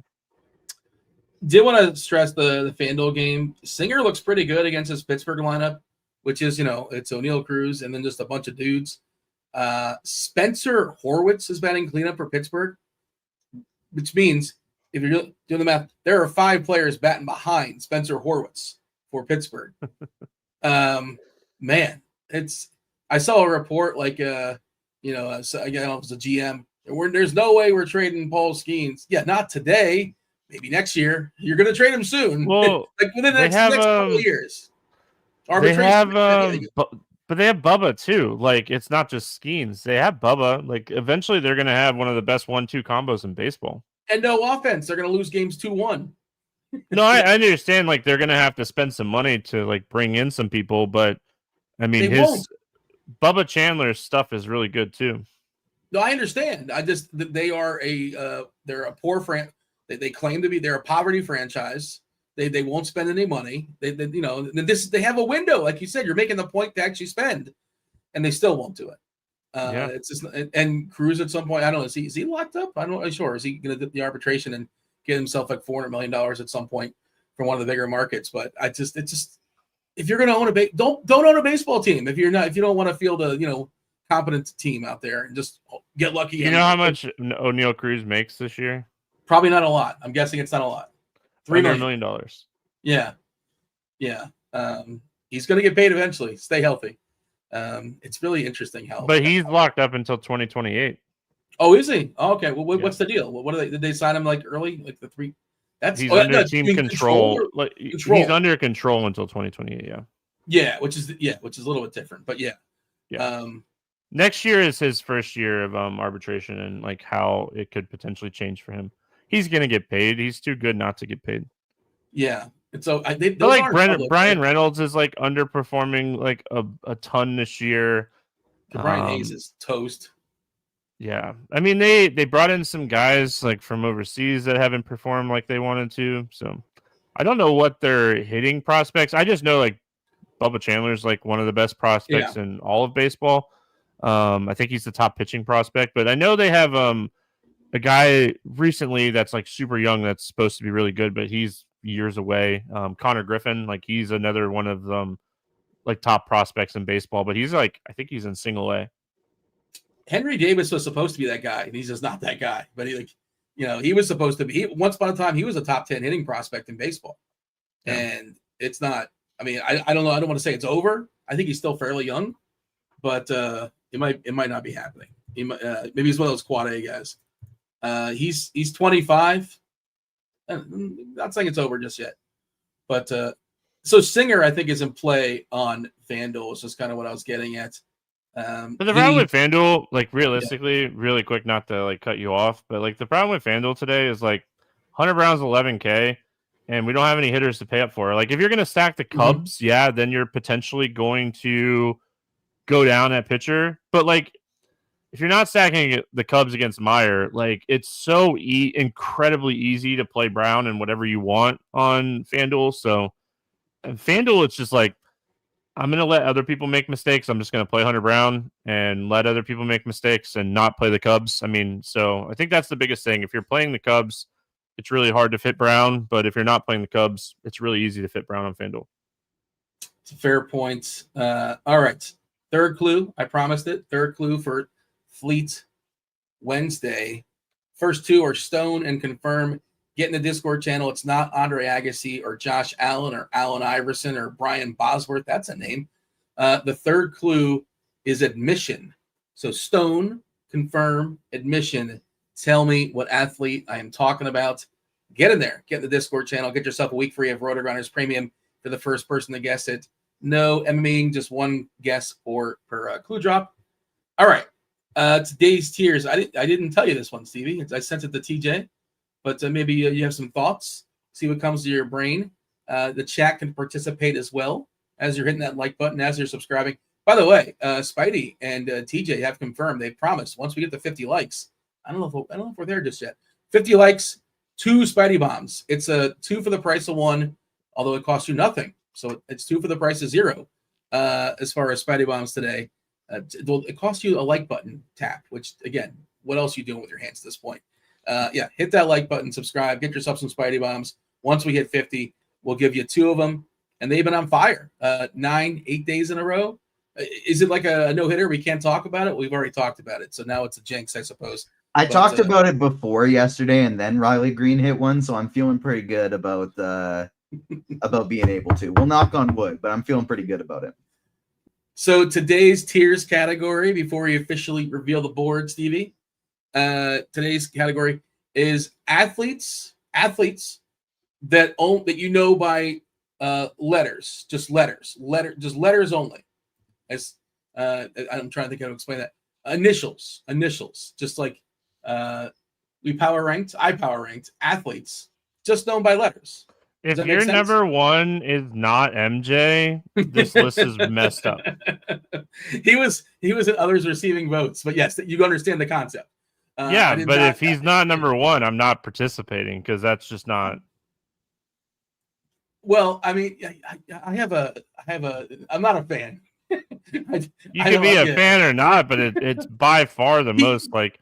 Did want to stress the FanDuel game. Singer looks pretty good against his Pittsburgh lineup, which is, it's O'Neal Cruz and then just a bunch of dudes. Spencer Horwitz is batting cleanup for Pittsburgh, which means if you're doing the math, there are 5 players batting behind Spencer Horwitz for Pittsburgh. Man, I saw a report like, I don't know if it was a GM There's no way we're trading Paul Skeens. Yeah, not today. Maybe next year. You're going to trade him soon. Well, like within the next couple of years. They have, but they have Bubba too. Like, it's not just Skeens. They have Bubba. Like, eventually they're going to have one of the best 1-2 combos in baseball. And no offense. They're going to lose games 2-1. No, I understand. Like, they're going to have to spend some money to like bring in some people, but I mean, Bubba Chandler's stuff is really good too. No, I understand. They are they're a poor They claim to be, they're a poverty franchise. They won't spend any money. They have a window, like you said. You're making the point to actually spend, and they still won't do it. It's just, and Cruz at some point, I don't know. Is he locked up? I'm not sure. Is he going to do the arbitration and get himself like $400 million at some point from one of the bigger markets? But it's just if you're going to own don't own a baseball team if you don't want to field a competent team out there and just get lucky. You know how much O'Neal Cruz makes this year? Probably not a lot. I'm guessing it's not a lot. $3 million. Yeah. He's going to get paid eventually. Stay healthy. It's really interesting how. But he's locked up until 2028. Oh, is he? Oh, okay. Well, what's the deal? What are they? Did they sign him like early, like the 3? He's under team control. Control. He's under control until 2028. Yeah. Yeah, which is a little bit different, but yeah. Next year is his first year of arbitration and like how it could potentially change for him. He's gonna get paid. He's too good not to get paid. Yeah, and so Brian Reynolds is like underperforming like a ton this year. Brian Hayes is toast. Yeah, I mean they brought in some guys like from overseas that haven't performed like they wanted to. So I don't know what their hitting prospects. I just know like Bubba Chandler's like one of the best prospects in all of baseball. I think he's the top pitching prospect, but I know they have a guy recently that's like super young that's supposed to be really good, but he's years away. Connor Griffin, like he's another one of them like top prospects in baseball, but he's like I think he's in single A. Henry Davis was supposed to be that guy, and he's just not that guy. But he was supposed to be. Once upon a time, he was a top 10 hitting prospect in baseball, and it's not. I mean, I don't know. I don't want to say it's over. I think he's still fairly young, but it might not be happening. Maybe he's one of those quad A guys. He's 25. I'm not saying it's over just yet, but so Singer I think is in play on FanDuel. Is just kind of what I was getting at. But the problem with FanDuel, like realistically, really quick, not to like cut you off, but like the problem with FanDuel today is like Hunter Brown's 11K, and we don't have any hitters to pay up for. Like if you're going to stack the Cubs, then you're potentially going to go down at pitcher. But like if you're not stacking the Cubs against Meyer, like it's so incredibly easy to play Brown and whatever you want on FanDuel. So FanDuel, it's just like I'm going to let other people make mistakes. I'm just going to play Hunter Brown and let other people make mistakes and not play the Cubs. I mean, so I think that's the biggest thing. If you're playing the Cubs, it's really hard to fit Brown. But if you're not playing the Cubs, it's really easy to fit Brown on FanDuel. It's a fair point. All right. Third clue. I promised it. Third clue for Fleet Wednesday. First two are Stone and Confirm. Get in the Discord channel. It's not Andre Agassi or Josh Allen or Allen Iverson or Brian Bosworth. That's a name. The third clue is admission. So Stone, Confirm, admission. Tell me what athlete I am talking about. Get in there. Get in the Discord channel. Get yourself a week free of RotoGrinders Premium for the first person to guess it. No MMEing, just one guess per clue drop. All right. Today's tiers. I didn't tell you this one, Stevie. I sent it to TJ. But maybe you have some thoughts, see what comes to your brain. The chat can participate as well as you're hitting that like button, as you're subscribing. By the way, Spidey and TJ have confirmed. They promised once we get to 50 likes. I don't know if we're there just yet. 50 likes, 2 Spidey bombs. It's a 2 for the price of 1, although it costs you nothing. So it's 2 for the price of 0 as far as Spidey bombs today. It costs you a like button tap, which, again, what else are you doing with your hands at this point? Hit that like button, subscribe, get yourself some Spidey bombs. Once we hit 50, we'll give you 2 of them. And they've been on fire 8 days in a row. Is it like a no-hitter? We can't talk about it? We've already talked about it. So now it's a jinx, I suppose. I talked about it before yesterday, and then Riley Green hit one, so I'm feeling pretty good about being able to. We'll knock on wood, but I'm feeling pretty good about it. So today's tiers category, before we officially reveal the board, Stevie, today's category is athletes that you know by letters, just letters only. As I'm trying to think how to explain that. Initials, just like I power ranked athletes just known by letters. If your number one is not MJ, this list is messed up. He was in others receiving votes, but yes, you understand the concept. Yeah, but if he's not number one, I'm not participating because that's just not. Well, I mean, I'm not a fan. You can be a fan or not, but it's by far the most like.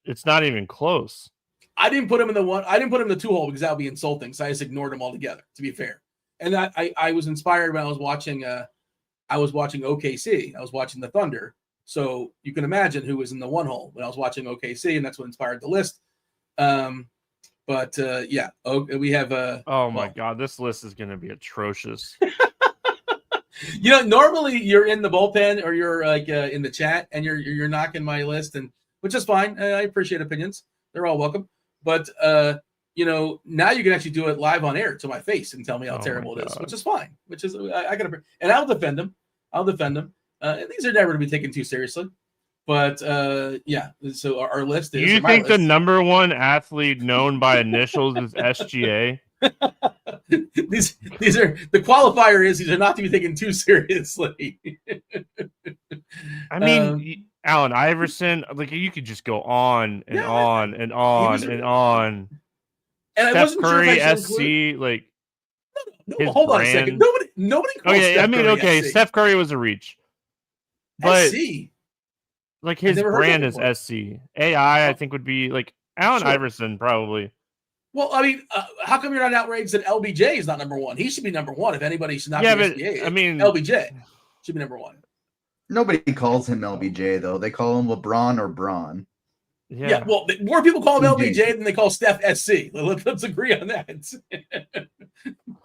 It's not even close. I didn't put him in the one. I didn't put him in the 2 hole because that would be insulting. So I just ignored him altogether. To be fair, and I was inspired when I was watching. I was watching OKC. I was watching the Thunder. So you can imagine who was in the 1 hole when I was watching OKC, and that's what inspired the list. But yeah, we have. Oh my God, this list is going to be atrocious. You know, normally you're in the bullpen or you're like in the chat, and you're knocking my list, and which is fine. I appreciate opinions; they're all welcome. But you know, now you can actually do it live on air to my face and tell me how terrible it is, which is fine. Which is I gotta, and I'll defend them. And these are never to be taken too seriously. But yeah, so our list is. Do you think the number one athlete known by initials is SGA? These are the qualifier is these are not to be taken too seriously. I mean, Allen Iverson, like you could just go on and on and on and on. And Steph Curry, SC, like. No, hold on a second. Nobody. Okay, I mean, okay, SC. Steph Curry was a reach, but SC. Like his brand is SC. AI, I think, would be like Allen Iverson, probably. Well, I mean, how come you're not outraged that LBJ is not number one? He should be number one. If anybody should not be SBA, I mean, LBJ should be number one. Nobody calls him LBJ, though. They call him LeBron or Braun. Yeah, well, more people call him LBJ than they call Steph SC. Let's agree on that.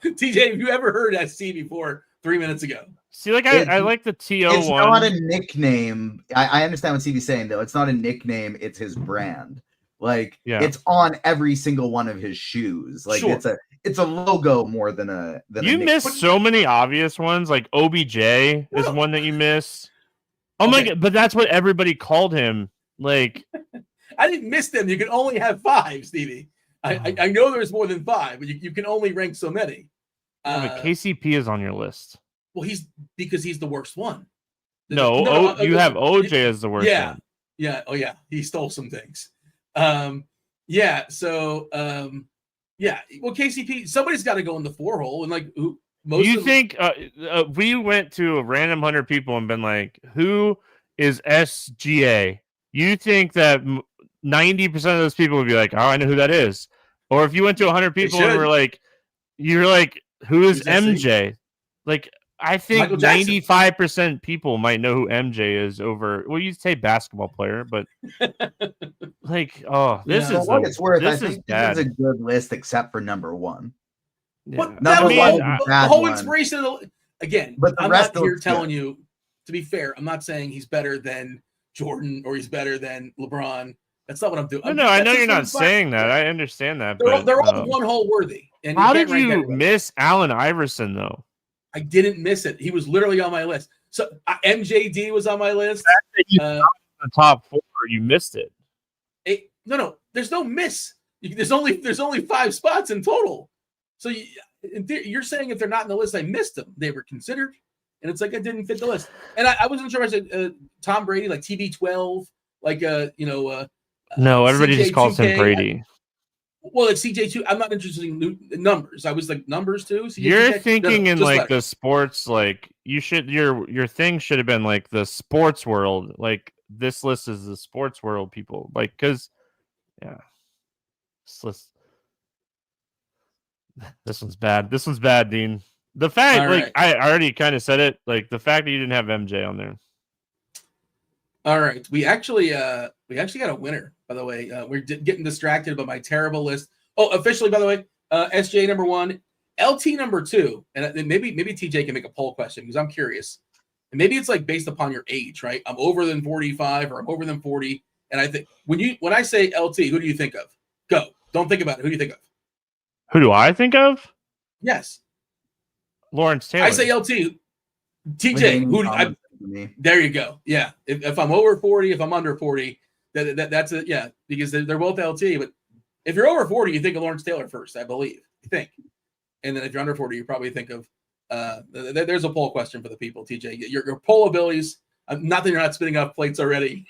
TJ, have you ever heard SC before 3 minutes ago? See, like I like the TO1. It's not a nickname. I understand what CB's saying, though. It's not a nickname. It's his brand. Like, it's on every single one of his shoes. Like, it's a logo more than a. You miss so many obvious ones. Like OBJ is one that you miss. Oh my God! But that's what everybody called him. Like, I didn't miss them. You can only have 5, Stevie. I know there's more than 5, but you can only rank so many. But KCP is on your list. Well, because he's the worst one. No, you have OJ as the worst one. Yeah. Oh, yeah. He stole some things. Yeah. So, yeah. Well, KCP, somebody's got to go in the 4 hole, and like who? Think we went to a random 100 people and been like, who is SGA? You think that 90% of those people would be like, oh, I know who that is. Or if you went to 100 people and were like, you're like, who is MJ? Like, I think 95% people might know who MJ is over. Well, you say basketball player, but like, oh, this is what it's worth. I think this is a good list, except for number 1. Yeah. The whole inspiration of again. But I'm not here telling you. To be fair, I'm not saying he's better than Jordan or he's better than LeBron. That's not what I'm doing. No, I know you're not saying that. I understand that. They're all 1 hole worthy. And how did you miss Allen Iverson though? I didn't miss it. He was literally on my list. So MJD was on my list. The top 4, you missed it. No. There's no miss. There's only 5 spots in total. So you're saying if they're not in the list, I missed them. They were considered, and it's like I didn't fit the list. And I wasn't sure. I said Tom Brady, like TB12, like no, everybody just calls him Brady. Well, it's CJ2. I'm not interested in numbers. I was like numbers too. You're thinking in like the sports, like you should. Your thing should have been like the sports world. Like this list is the sports world people. Like because, this list. This one's bad. This one's bad, Dean. The fact, like I already kind of said it. Like the fact that you didn't have MJ on there. All right, we actually got a winner. By the way, we're getting distracted by my terrible list. Oh, officially, by the way, SJ number 1, LT number 2, and maybe TJ can make a poll question because I'm curious. And maybe it's like based upon your age, right? I'm over than 45 or I'm over than 40. And I think when I say LT, who do you think of? Go. Don't think about it. Who do you think of? Who do I think of? Yes. Lawrence Taylor. I say LT. TJ, there you go. Yeah. If I'm over 40, if I'm under 40, that's it. Yeah, because they're both LT. But if you're over 40, you think of Lawrence Taylor first, I believe. You think. And then if you're under 40, you probably think of there's a poll question for the people, TJ. Your poll abilities, not that you're not spinning off plates already,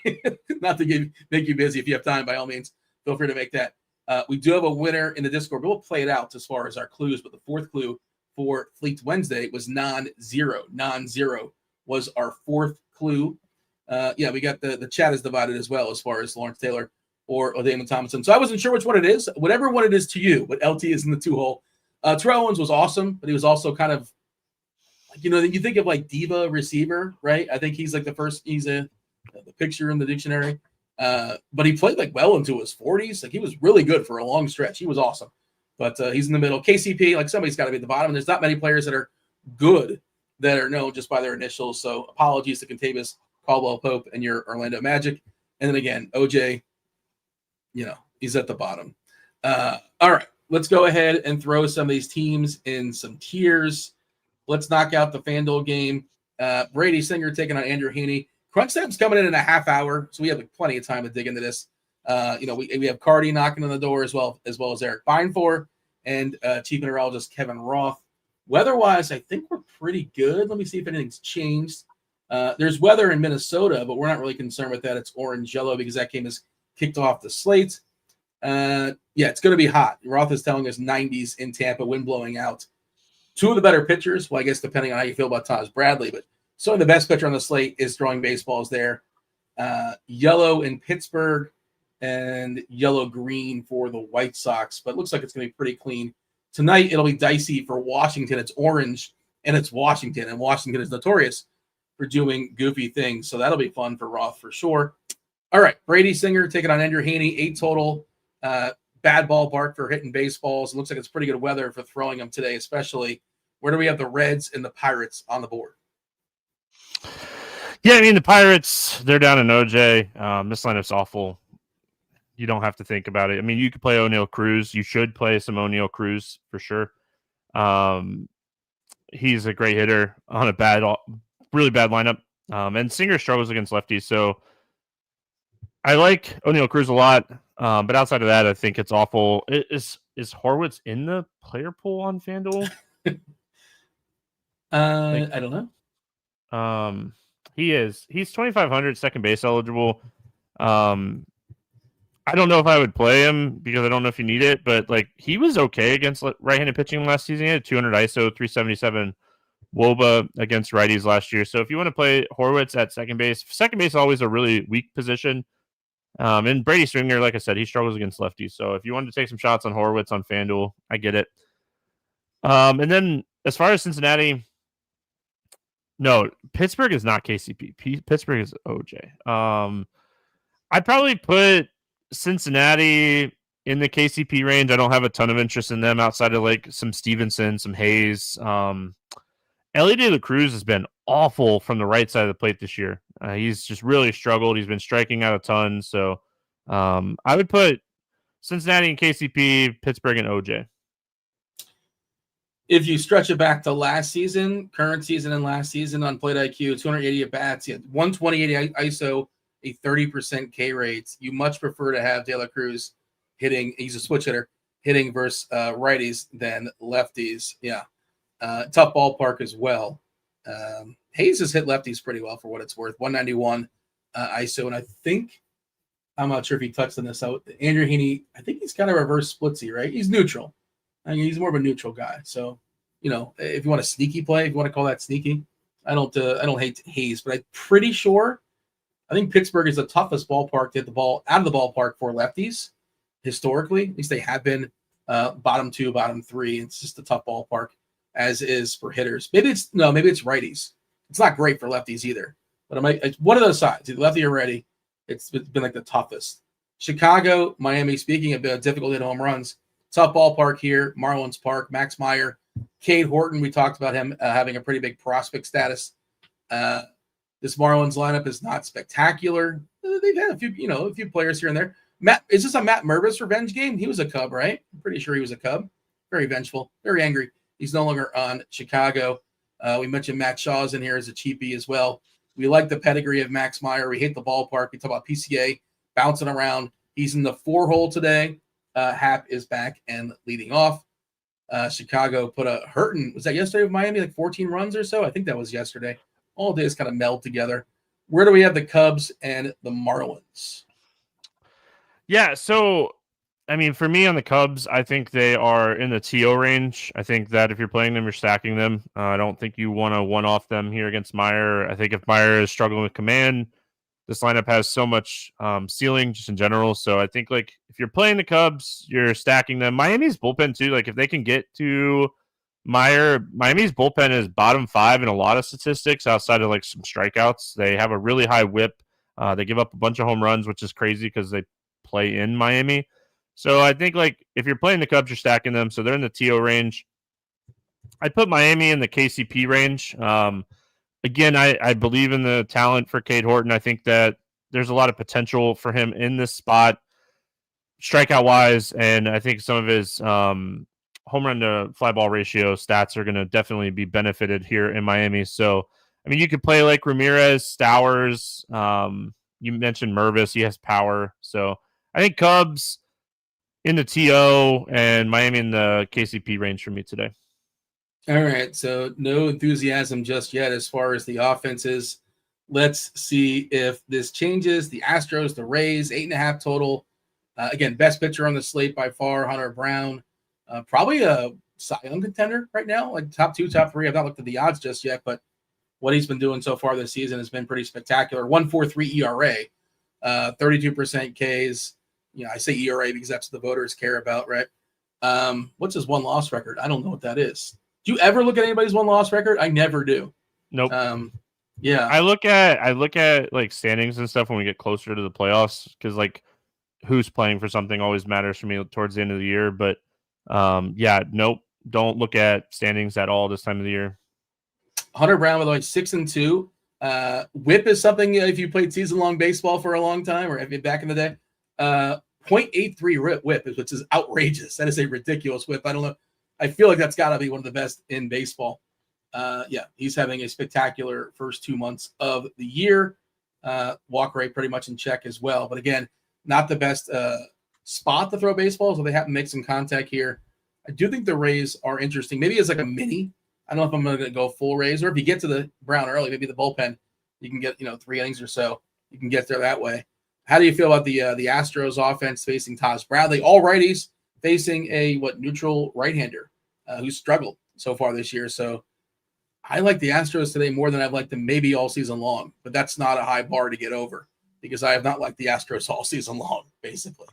not to make you busy. If you have time, by all means, feel free to make that. We do have a winner in the Discord. We'll play it out as far as our clues, but the fourth clue for Fleet Wednesday was non-zero. Non-zero was our fourth clue. Yeah, we got the chat is divided as well as far as Lawrence Taylor or Damon Thompson. So I wasn't sure which one it is. Whatever one it is to you, but LT is in the 2-hole. Terrell Owens was awesome, but he was also kind of, you think of like diva receiver, right? I think he's like he's the picture in the dictionary. But he played like well into his 40s. Like he was really good for a long stretch. He was awesome. But he's in the middle. KCP, like somebody's got to be at the bottom. And there's not many players that are good that are known just by their initials. So apologies to Contavious, Caldwell Pope, and your Orlando Magic. And then again, OJ, he's at the bottom. All right, let's go ahead and throw some of these teams in some tiers. Let's knock out the FanDuel game. Brady Singer taking on Andrew Heaney. Crunch Time's coming in a half hour, so we have plenty of time to dig into this. We have Carty knocking on the door as well as Erik Beimfohr and Chief Meteorologist Kevin Roth. Weather-wise, I think we're pretty good. Let me see if anything's changed. There's weather in Minnesota, but we're not really concerned with that. It's orange-yellow because that game is kicked off the slate. Yeah, it's going to be hot. Roth is telling us 90s in Tampa, wind blowing out. Two of the better pitchers, well, I guess depending on how you feel about Taj Bradley, but certainly the best pitcher on the slate is throwing baseballs there. Yellow in Pittsburgh and yellow-green for the White Sox, but it looks like it's going to be pretty clean. Tonight, it'll be dicey for Washington. It's orange, and it's Washington, and Washington is notorious for doing goofy things, so that'll be fun for Roth for sure. All right, Brady Singer taking on Andrew Heaney, 8 total. Bad ballpark for hitting baseballs. It looks like it's pretty good weather for throwing them today, especially. Where do we have the Reds and the Pirates on the board? Yeah, I mean, the Pirates, they're down in OJ. This lineup's awful. You don't have to think about it. I mean, you could play O'Neal Cruz. You should play some O'Neal Cruz for sure. He's a great hitter on a really bad lineup. And Singer struggles against lefties, so I like O'Neal Cruz a lot. But outside of that, I think it's awful. Is Horwitz in the player pool on FanDuel? I don't know. He is. He's 2,500 second base eligible. I don't know if I would play him because I don't know if you need it, but like he was okay against right-handed pitching last season. He had 200 ISO, 377 WOBA against righties last year. So if you want to play Horwitz at second base is always a really weak position. And Brady Stringer, like I said, he struggles against lefties. So if you wanted to take some shots on Horwitz on FanDuel, I get it. And then as far as Cincinnati, no, Pittsburgh is not KCP. Pittsburgh is OJ. I'd probably put Cincinnati in the KCP range. I don't have a ton of interest in them outside of like some Stevenson, some Hayes. Ellie De La Cruz has been awful from the right side of the plate this year. He's just really struggled. He's been striking out a ton. So I would put Cincinnati and KCP, Pittsburgh and OJ. If you stretch it back to last season, current season and last season on plate IQ, 280 at bats, he had 128 ISO, a 30% K rate. You much prefer to have De La Cruz hitting, he's a switch hitter, hitting versus righties than lefties. Yeah. Tough ballpark as well. Hayes has hit lefties pretty well for what it's worth. 191 ISO. And I think, I'm not sure if he touched on this out. Andrew Heaney, I think he's kind of reverse splitsy, right? He's neutral. I mean, he's more of a neutral guy. So, if you want a sneaky play, if you want to call that sneaky, I don't hate Hayes, but I'm pretty sure, I think Pittsburgh is the toughest ballpark to hit the ball out of the ballpark for lefties historically. At least they have been bottom 2, bottom 3. It's just a tough ballpark, as is for hitters. Maybe it's righties. It's not great for lefties either. But it's one of those sides, either lefty or righty. It's been like the toughest. Chicago, Miami, speaking of difficult hit home runs, tough ballpark here. Marlins Park, Max Meyer, Cade Horton. We talked about him having a pretty big prospect status. This Marlins lineup is not spectacular. They've had a few players here and there. Is this a Matt Mervis revenge game? He was a Cub, right? I'm pretty sure he was a Cub. Very vengeful, very angry. He's no longer on Chicago. We mentioned Matt Shaw's in here as a cheapie as well. We like the pedigree of Max Meyer. We hate the ballpark. We talk about PCA bouncing around. He's in the 4-hole today. Hap is back and leading off. Chicago put a hurting. Was that yesterday with Miami? Like 14 runs or so? I think that was yesterday. All days kind of meld together. Where do we have the Cubs and the Marlins? Yeah, so I mean, for me on the Cubs, I think they are in the TO range. I think that if you're playing them, you're stacking them. I don't think you want to one-off them here against Meyer. I think if Meyer is struggling with command, this lineup has so much ceiling just in general. So I think like if you're playing the Cubs, you're stacking them. Miami's bullpen too. Like if they can get to Meyer, Miami's bullpen is bottom 5 in a lot of statistics outside of like some strikeouts. They have a really high whip. They give up a bunch of home runs, which is crazy because they play in Miami. So I think like if you're playing the Cubs, you're stacking them. So they're in the TO range. I'd put Miami in the KCP range. Again, I believe in the talent for Cade Horton. I think that there's a lot of potential for him in this spot, strikeout wise, and I think some of his home run to fly ball ratio stats are going to definitely be benefited here in Miami. So I mean, you could play like Ramirez, Stowers. You mentioned Mervis; he has power. So I think Cubs in the TO and Miami in the KCP range for me today. All right, so no enthusiasm just yet as far as the offenses. Let's see if this changes. The Astros, the Rays, 8.5 total. Again, best pitcher on the slate by far, Hunter Brown. Probably a Cy Young contender right now, like top 2, top 3. I've not looked at the odds just yet, but what he's been doing so far this season has been pretty spectacular. 1.43 ERA, 32% Ks. I say ERA because that's what the voters care about, right? What's his one-loss record? I don't know what that is. Do you ever look at anybody's one-loss record? I never do. Nope. Yeah. I look at like standings and stuff when we get closer to the playoffs because like who's playing for something always matters for me towards the end of the year. But nope. Don't look at standings at all this time of the year. Hunter Brown, by the way, 6-2. Whip is something if you played season-long baseball for a long time or back in the day. 0.83 whip, which is outrageous. That is a ridiculous whip. I don't know. I feel like that's got to be one of the best in baseball. He's having a spectacular first 2 months of the year. Walk rate pretty much in check as well. But again, not the best spot to throw baseballs, so they have to make some contact here. I do think the Rays are interesting. Maybe it's like a mini. I don't know if I'm going to go full Rays, or if you get to the Brown early, maybe the bullpen, you can get 3 innings or so. You can get there that way. How do you feel about the Astros offense facing Taj Bradley? All righties facing a neutral right-hander who's struggled so far this year. So I like the Astros today more than I've liked them maybe all season long, but that's not a high bar to get over because I have not liked the Astros all season long, basically.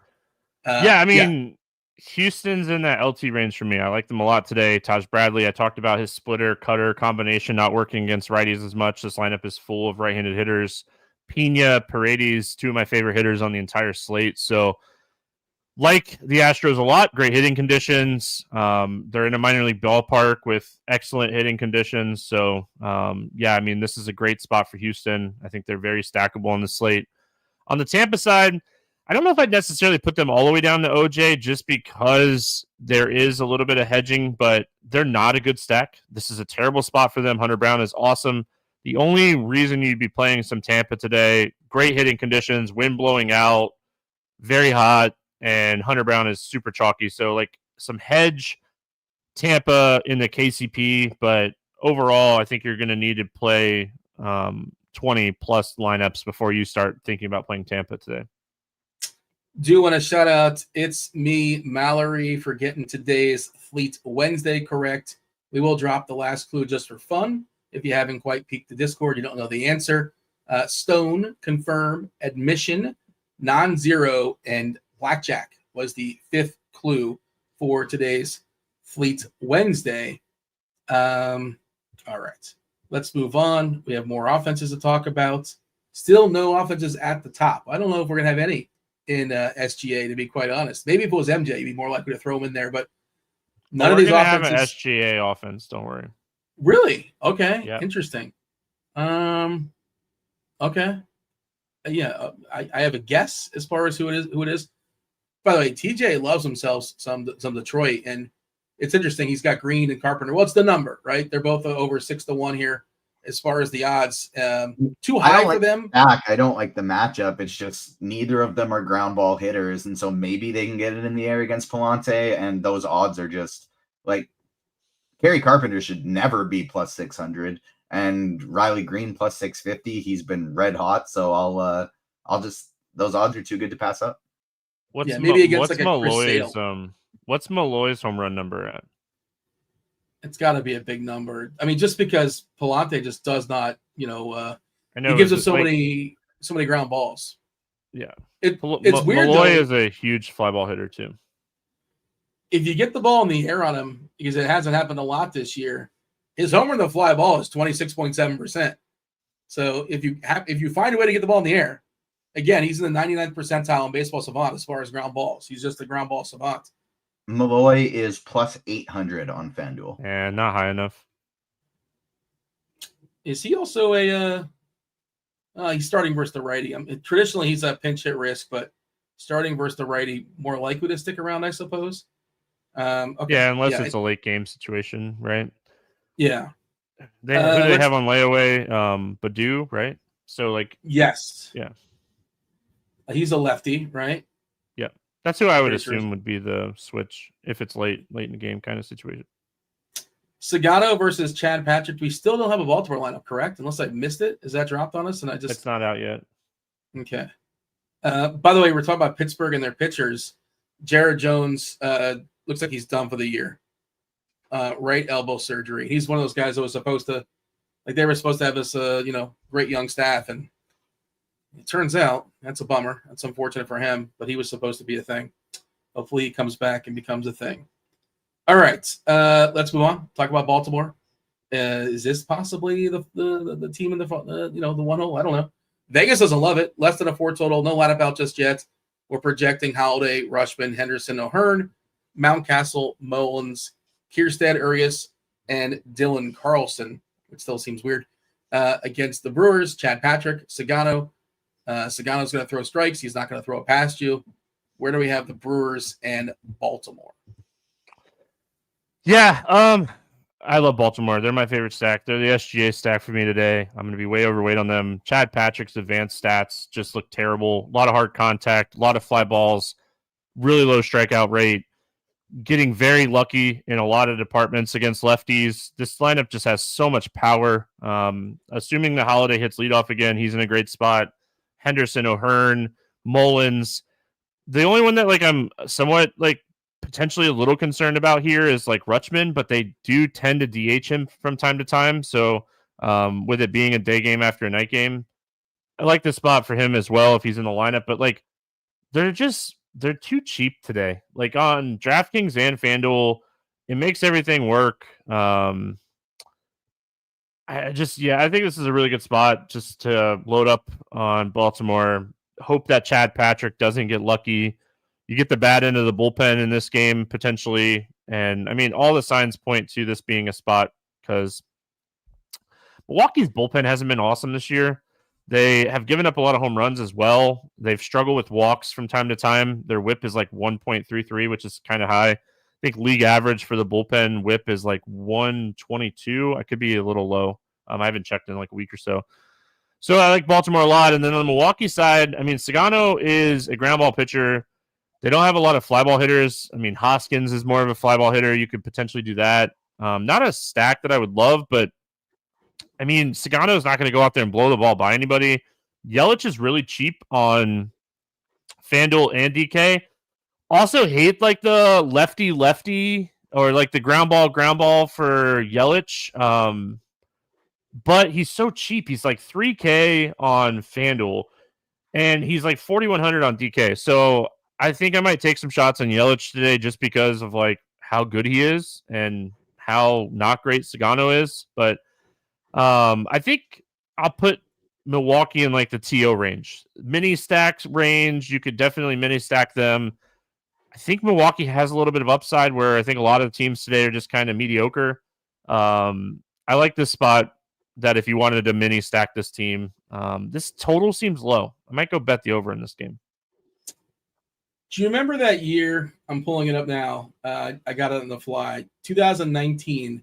Houston's in that LT range for me. I like them a lot today. Taj Bradley, I talked about his splitter cutter combination not working against righties as much. This lineup is full of right-handed hitters. Pena, Paredes, 2 of my favorite hitters on the entire slate. So like the Astros a lot, great hitting conditions. They're in a minor league ballpark with excellent hitting conditions. So, this is a great spot for Houston. I think they're very stackable on the slate. On the Tampa side, I don't know if I'd necessarily put them all the way down to OJ just because there is a little bit of hedging, but they're not a good stack. This is a terrible spot for them. Hunter Brown is awesome. The only reason you'd be playing some Tampa today, great hitting conditions, wind blowing out, very hot, and Hunter Brown is super chalky. So, like, some hedge Tampa in the KCP, but overall, I think you're going to need to play 20-plus lineups before you start thinking about playing Tampa today. Do want to shout out It's Me, Mallory, for getting today's Fleet Wednesday correct. We will drop the last clue just for fun. If you haven't quite peeked the Discord, you don't know the answer. Stone, confirm, admission, non-zero, and blackjack was the 5th clue for today's Fleet Wednesday. All right, let's move on. We have more offenses to talk about. Still no offenses at the top. I don't know if we're going to have any in SGA, to be quite honest. Maybe if it was MJ, you'd be more likely to throw him in there, but none of these offenses have an SGA offense, don't worry. Really? Okay. Yep. Interesting. Okay. Yeah, I have a guess as far as who it is. By the way, TJ loves himself some Detroit, and it's interesting. He's got Green and Carpenter. What's the number, right? They're both over 6-1 here as far as the odds. Too high for them. I don't like the matchup. It's just neither of them are ground ball hitters, and so maybe they can get it in the air against Palante, and those odds are just like Kerry Carpenter should never be plus 600, and Riley Green plus 650. He's been red hot, so I'll just those odds are too good to pass up. Maybe against like a Chris Sale. What's Malloy's home run number at? It's got to be a big number. I mean, just because Palante just does not, I know he gives us so many ground balls. Yeah, it's weird. Malloy is a huge fly ball hitter too. If you get the ball in the air on him, because it hasn't happened a lot this year, his homer to fly ball is 26.7%. So if you find a way to get the ball in the air, again, he's in the 99th percentile in Baseball Savant as far as ground balls. He's just a ground ball savant. Malloy is plus 800 on FanDuel. And not high enough. Is he also he's starting versus the righty? Traditionally, he's a pinch hit risk, but starting versus the righty, more likely to stick around, I suppose. Okay. Yeah, unless it's a late game situation, right? Yeah. Who do they have on layaway? Badu, right? So yes. Yeah. He's a lefty, right? Yeah. That's who I would assume would be the switch if it's late in the game kind of situation. Sagano versus Chad Patrick. We still don't have a Baltimore lineup, correct? Unless I missed it. Is that dropped on us? And it's not out yet. Okay. By the way, we're talking about Pittsburgh and their pitchers. Jared Jones looks like he's done for the year. Right elbow surgery. He's one of those guys that was supposed to, they were supposed to have this, great young staff, and it turns out that's a bummer. That's unfortunate for him, but he was supposed to be a thing. Hopefully, he comes back and becomes a thing. All right, let's move on. Talk about Baltimore. Is this possibly the team in the the 1 hole? I don't know. Vegas doesn't love it. Less than a 4 total. No line out just yet. We're projecting Holiday, Rushman, Henderson, O'Hearn, Mountcastle, Mullins, Kierstead, Urias, and Dylan Carlson, which still seems weird. Against the Brewers, Chad Patrick, Sagano. Sagano's going to throw strikes. He's not going to throw it past you. Where do we have the Brewers and Baltimore? Yeah, I love Baltimore. They're my favorite stack. They're the SGA stack for me today. I'm going to be way overweight on them. Chad Patrick's advanced stats just look terrible. A lot of hard contact, a lot of fly balls, really low strikeout rate. Getting very lucky in a lot of departments against lefties. This lineup just has so much power. Assuming the Holiday hits leadoff again, he's in a great spot. Henderson, O'Hearn, Mullins. The only one that I'm somewhat potentially a little concerned about here is Rutschman, but they do tend to DH him from time to time. So with it being a day game after a night game, I like this spot for him as well if he's in the lineup. But they're too cheap today. On DraftKings and FanDuel, it makes everything work. I think this is a really good spot just to load up on Baltimore. Hope that Chad Patrick doesn't get lucky. You get the bad end of the bullpen in this game potentially. And I mean, all the signs point to this being a spot because Milwaukee's bullpen hasn't been awesome this year. They have given up a lot of home runs as well. They've struggled with walks from time to time. Their whip is 1.33, which is kind of high. I think league average for the bullpen whip is 122. I could be a little low. I haven't checked in a week or so. So I like Baltimore a lot. And then on the Milwaukee side, I mean, Sagano is a ground ball pitcher. They don't have a lot of fly ball hitters. I mean, Hoskins is more of a fly ball hitter. You could potentially do that. Not a stack that I would love, but I mean, Sagano is not going to go out there and blow the ball by anybody. Yelich is really cheap on FanDuel and DK. Also hate the lefty or the ground ball for Yelich. But he's so cheap. He's $3K on FanDuel and he's 4,100 on DK. So I think I might take some shots on Yelich today just because of how good he is and how not great Sagano is. But I think I'll put Milwaukee in the TO range. Mini stacks range, you could definitely mini stack them. I think Milwaukee has a little bit of upside where I think a lot of the teams today are just kind of mediocre. I like this spot. that if you wanted to mini stack this team, this total seems low. I might go bet the over in this game. Do you remember that year? I'm pulling it up now. I got it on the fly. 2019,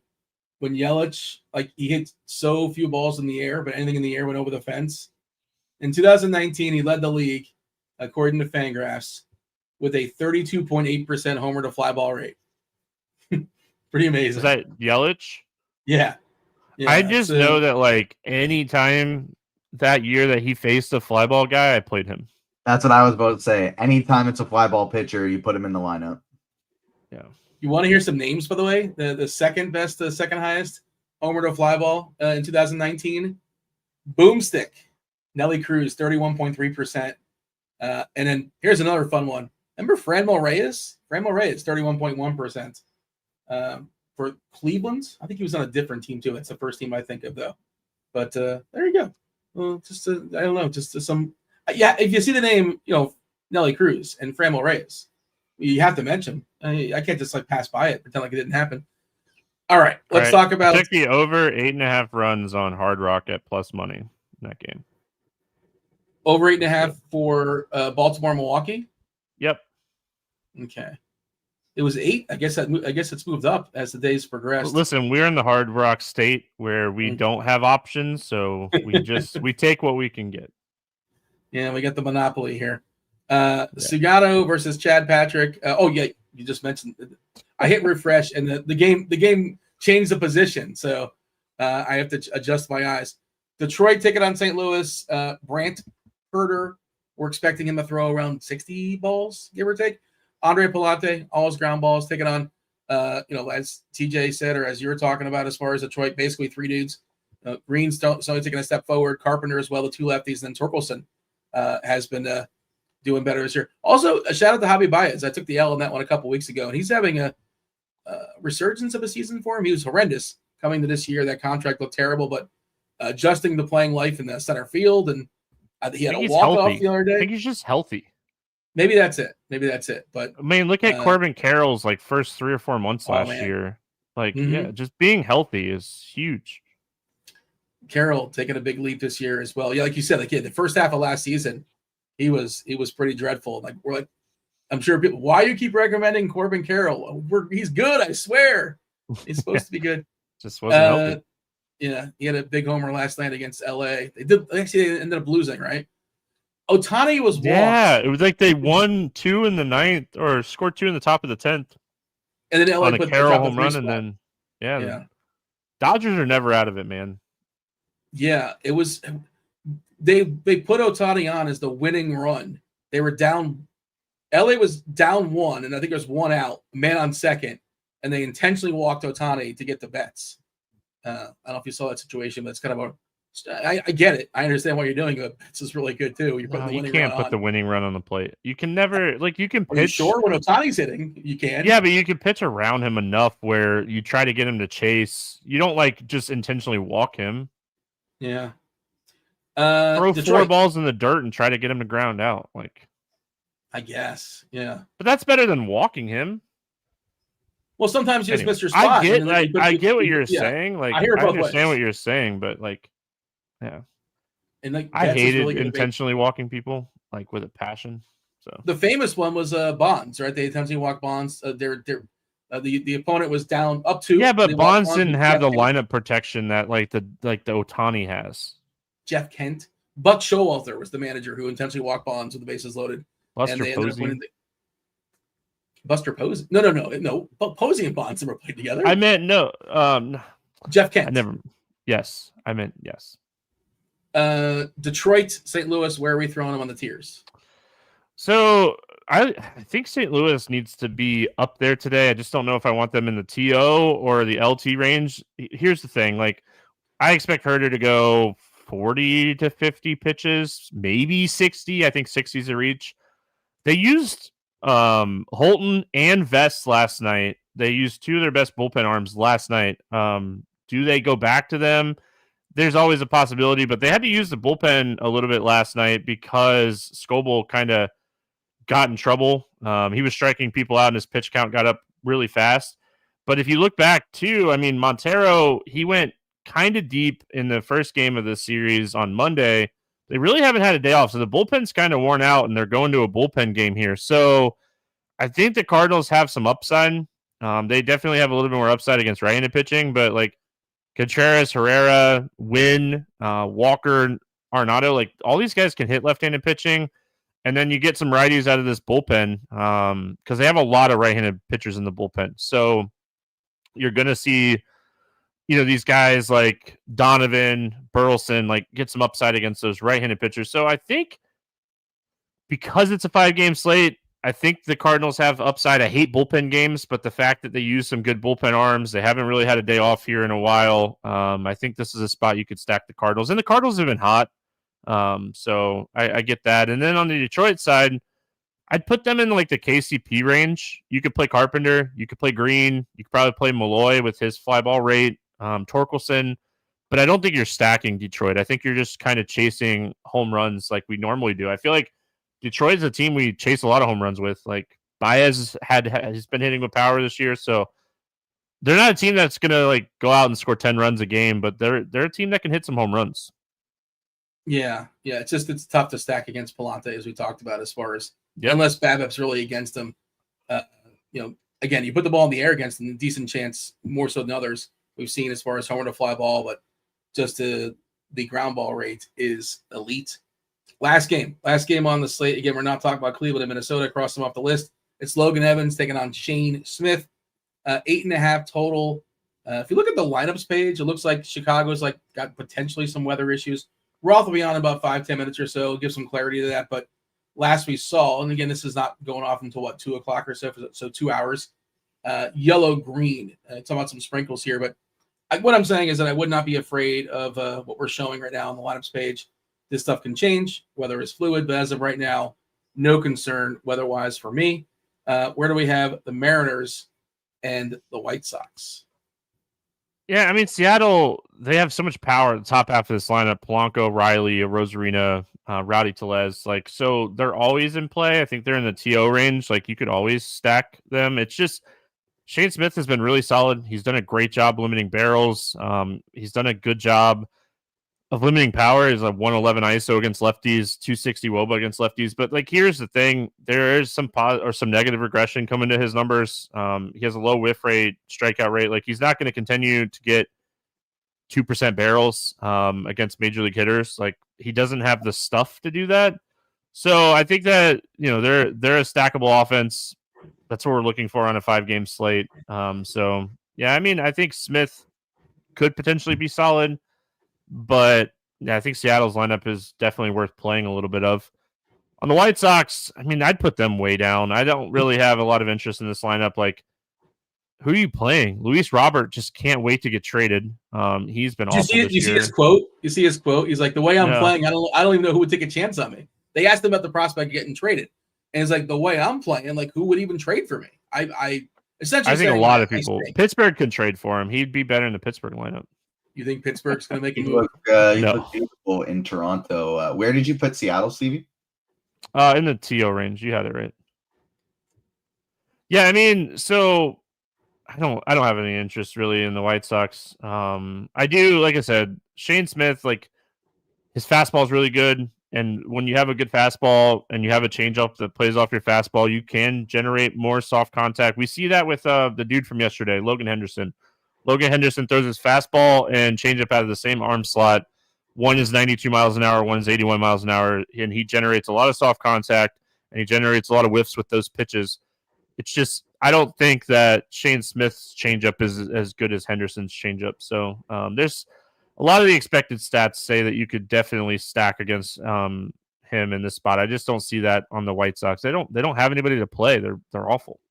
when Yelich, like, he hit so few balls in the air, but anything in the air went over the fence. In 2019, he led the league, according to Fangraphs, with a 32.8% homer to fly ball rate. Pretty amazing. Is that Yelich? Yeah. I just know that, like, any time that year that he faced a fly ball guy, I played him. That's what I was about to say. Anytime it's a fly ball pitcher, you put him in the lineup. Yeah. You want to hear some names, by the way? The second best, the second highest homer to fly ball in 2019? Boomstick. Nelly Cruz, 31.3%. And then here's another fun one. Remember Franmil Reyes? Franmil Reyes, 31.1%. For Cleveland, I think he was on a different team too. That's the first team I think of, though. But there you go. Well, I don't know, just some. Yeah, if you see the name, Nelly Cruz and Franmil Reyes, you have to mention. I can't just pass by it, pretend like it didn't happen. All right, let's talk about. Check the over 8.5 runs on Hard Rock at plus money in that game. Over 8.5 for Baltimore, Milwaukee. Yep. Okay. It was 8. I guess it's moved up as the days progressed. Listen, we're in the Hard Rock state where we don't have options, so we take what we can get. Yeah, we got the monopoly here. Sugano versus Chad Patrick. You just mentioned. I hit refresh, and the game changed the position, so I have to adjust my eyes. Detroit taking on St. Louis. Brant Herter. We're expecting him to throw around 60 balls, give or take. Andre Palate, all his ground balls, taking on, as TJ said, or as you were talking about, as far as Detroit, basically 3 dudes. Green's only taking a step forward. Carpenter as well, the 2 lefties, and then Torkelson has been doing better this year. Also, a shout out to Javi Baez. I took the L on that one a couple weeks ago, and he's having a resurgence of a season for him. He was horrendous coming to this year. That contract looked terrible, but adjusting to playing life in the center field, and he had a walk-off the other day. I think he's just healthy. Maybe that's it. But I mean, look at Corbin Carroll's first 3 or 4 months last year. Yeah, just being healthy is huge. Carroll taking a big leap this year as well. Yeah, like you said, the first half of last season, he was pretty dreadful. I'm sure people, why you keep recommending Corbin Carroll? He's good, I swear. He's supposed to be good. Just wasn't healthy. Yeah, he had a big homer last night against LA. They ended up losing, right? Ohtani was walked. Yeah, it was like they won 2 in the 9th or scored 2 in the top of the 10th. And then LA on a Carroll home run, and then yeah. Dodgers are never out of it, man. Yeah, it was. They put Ohtani on as the winning run. They were down. LA was down 1, and I think there was 1 out, man on second, and they intentionally walked Ohtani to get the bets. I don't know if you saw that situation, but it's kind of I get it. I understand what you're doing, but this is really good too. You can't put the winning run on the plate. You can never you can pitch. Are you sure when Ohtani's hitting, you can. Yeah, but you can pitch around him enough where you try to get him to chase. You don't just intentionally walk him. Yeah. Throw Detroit. 4 balls in the dirt and try to get him to ground out. I guess, yeah. But that's better than walking him. Well, sometimes you just miss your spot. I get what you're saying. I understand what you're saying, but yeah. And I hated really intentionally walking people with a passion. So the famous one was Bonds, right? They intentionally walked Bonds. The opponent was down up 2. Yeah, but Bonds didn't have the lineup protection that the Ohtani has. Jeff Kent, Buck Showalter was the manager who intentionally walked Bonds with the bases loaded. Buster Posey. Buster Posey? No. Posey and Bonds never played together. I meant no. Jeff Kent. Yes, I meant yes. Detroit, St. Louis. Where are we throwing them on the tiers? So I think St. Louis needs to be up there today. I just don't know if I want them in the TO or the LT range. Here's the thing: I expect Herter to go 40 to 50 pitches, maybe 60. I think 60 is a reach. They used Holton and Vest last night. They used 2 of their best bullpen arms last night. Do they go back to them? There's always a possibility, but they had to use the bullpen a little bit last night because Scoble kind of got in trouble. He was striking people out and his pitch count got up really fast. But if you look back too, I mean, Montero, he went kind of deep in the first game of the series on Monday. They really haven't had a day off, so the bullpen's kind of worn out, and they're going to a bullpen game here. So I think the Cardinals have some upside. They definitely have a little bit more upside against right-handed pitching, but like Contreras, Herrera, Wynn, Walker, Arenado, like all these guys can hit left-handed pitching, and then you get some righties out of this bullpen because they have a lot of right-handed pitchers in the bullpen. So you're going to see, these guys like Donovan, Burleson, like get some upside against those right-handed pitchers. So I think because it's a 5-game slate, I think the Cardinals have upside. I hate bullpen games, but the fact that they use some good bullpen arms, they haven't really had a day off here in a while. I think this is a spot you could stack the Cardinals. And the Cardinals have been hot. So I get that. And then on the Detroit side, I'd put them in like the KCP range. You could play Carpenter. You could play Green. You could probably play Malloy with his fly ball rate. Torkelson. But I don't think you're stacking Detroit. I think you're just kind of chasing home runs like we normally do. I feel like Detroit is a team we chase a lot of home runs with. Like Baez has been hitting with power this year, so they're not a team that's gonna like go out and score 10 runs a game, but they're a team that can hit some home runs. Yeah. It's tough to stack against Palante, as we talked about, as far as unless BABIP's really against them. Again, you put the ball in the air against them, a decent chance, more so than others we've seen as far as homer to fly ball, but just the ground ball rate is elite. Last game on the slate. Again, we're not talking about Cleveland and Minnesota. Cross them off the list. It's Logan Evans taking on Shane Smith. 8.5 total. If you look at the lineups page, it looks like Chicago's like got potentially some weather issues. Roth will be on in about 5-10 minutes or so, give some clarity to that. But last we saw, and again, this is not going off until 2 o'clock or so 2 hours. Yellow green. Talking about some sprinkles here, but what I'm saying is that I would not be afraid of what we're showing right now on the lineups page. This stuff can change. Weather is fluid, but as of right now, no concern weather-wise for me. Where do we have the Mariners and the White Sox? Yeah, I mean, Seattle, they have so much power at the top half of this lineup. Polanco, Riley, Rosarina, Rowdy Tellez. So they're always in play. I think they're in the TO range. Like, you could always stack them. It's just Shane Smith has been really solid. He's done a great job limiting barrels. He's done a good job of limiting power. Is a 111 ISO against lefties, 260 WOBA against lefties. But like, here's the thing: there is some some negative regression coming to his numbers. He has a low whiff rate, strikeout rate. Like, he's not going to continue to get 2% barrels against major league hitters. Like, he doesn't have the stuff to do that. So I think that they're a stackable offense. That's what we're looking for on a 5-game slate. So yeah, I mean, I think Smith could potentially be solid. But yeah, I think Seattle's lineup is definitely worth playing a little bit of. On the White Sox, I mean, I'd put them way down. I don't really have a lot of interest in this lineup. Like, who are you playing? Luis Robert just can't wait to get traded. He's been awful this year. You see his quote? You see his quote? He's like, the way I'm playing, I don't even know who would take a chance on me. They asked him about the prospect of getting traded. And it's like, the way I'm playing, like, who would even trade for me? I essentially think a lot of people. Pittsburgh can trade for him. He'd be better in the Pittsburgh lineup. You think Pittsburgh's going to make a He move? looked beautiful in Toronto. Where did you put Seattle, Stevie? In the TO range. You had it right. Yeah, I mean, so I don't have any interest really in the White Sox. I do, like I said, Shane Smith, like, his fastball is really good. And when you have a good fastball and you have a changeup that plays off your fastball, you can generate more soft contact. We see that with the dude from yesterday, Logan Henderson. Logan Henderson throws his fastball and changeup out of the same arm slot. One is 92 miles an hour, one is 81 miles an hour, and he generates a lot of soft contact, and he generates a lot of whiffs with those pitches. It's just, I don't think that Shane Smith's changeup is as good as Henderson's changeup. So there's a lot of the expected stats say that you could definitely stack against him in this spot. I just don't see that on the White Sox. They don't have anybody to play. They're awful.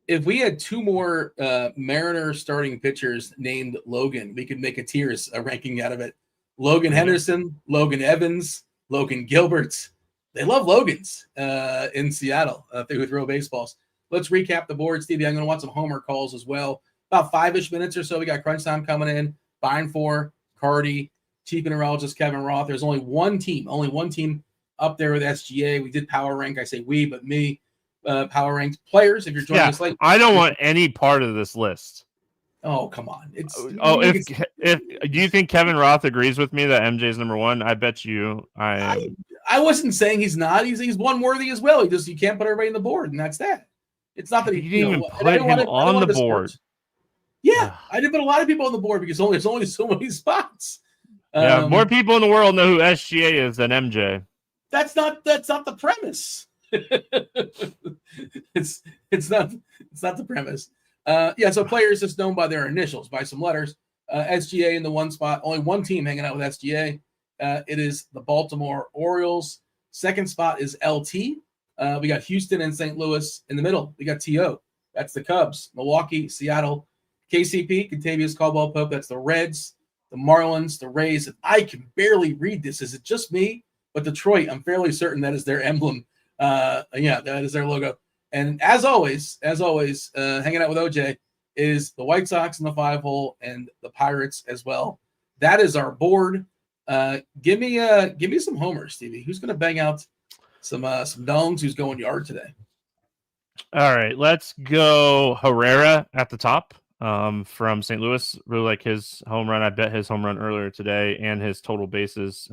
If we had 2 more Mariner starting pitchers named Logan, we could make a tiers ranking out of it. Logan Henderson, Logan Evans, Logan Gilbert. They love Logans in Seattle if they would throw baseballs. Let's recap the board, Stevie. I'm going to want some homer calls as well. About 5-ish minutes or so. We got crunch time coming in. Beimfohr, Carty, chief mineralogist Kevin Roth. There's only one team up there with SGA. We did power rank. I say we, but me. Power ranked players. If you're joining us late, I don't want any part of this list. Oh, come on. If do you think Kevin Roth agrees with me that MJ is number one? I bet you I am. I wasn't saying he's not. He's one worthy as well. You can't put everybody on the board, and that's that. It's not that You didn't even put him on the board. Yeah, I did put a lot of people on the board because there's only so many spots. Yeah, more people in the world know who SGA is than MJ. That's not the premise. it's not the premise. So players just known by their initials, by some letters. SGA in the one spot. Only one team hanging out with SGA. It is the Baltimore Orioles. Second spot is LT. We got Houston and St. Louis in the middle. We got TO. That's the Cubs. Milwaukee, Seattle, KCP, Contavious Caldwell Pope. That's the Reds, the Marlins, the Rays. I can barely read this. Is it just me? But Detroit, I'm fairly certain that is their emblem. That is their logo. And as always, hanging out with OJ is the White Sox in the 5-hole and the Pirates as well. That is our board. Give me some homers, Stevie. Who's going to bang out some dongs? Who's going yard today? All right, let's go Herrera at the top from St. Louis. Really like his home run. I bet his home run earlier today and his total bases.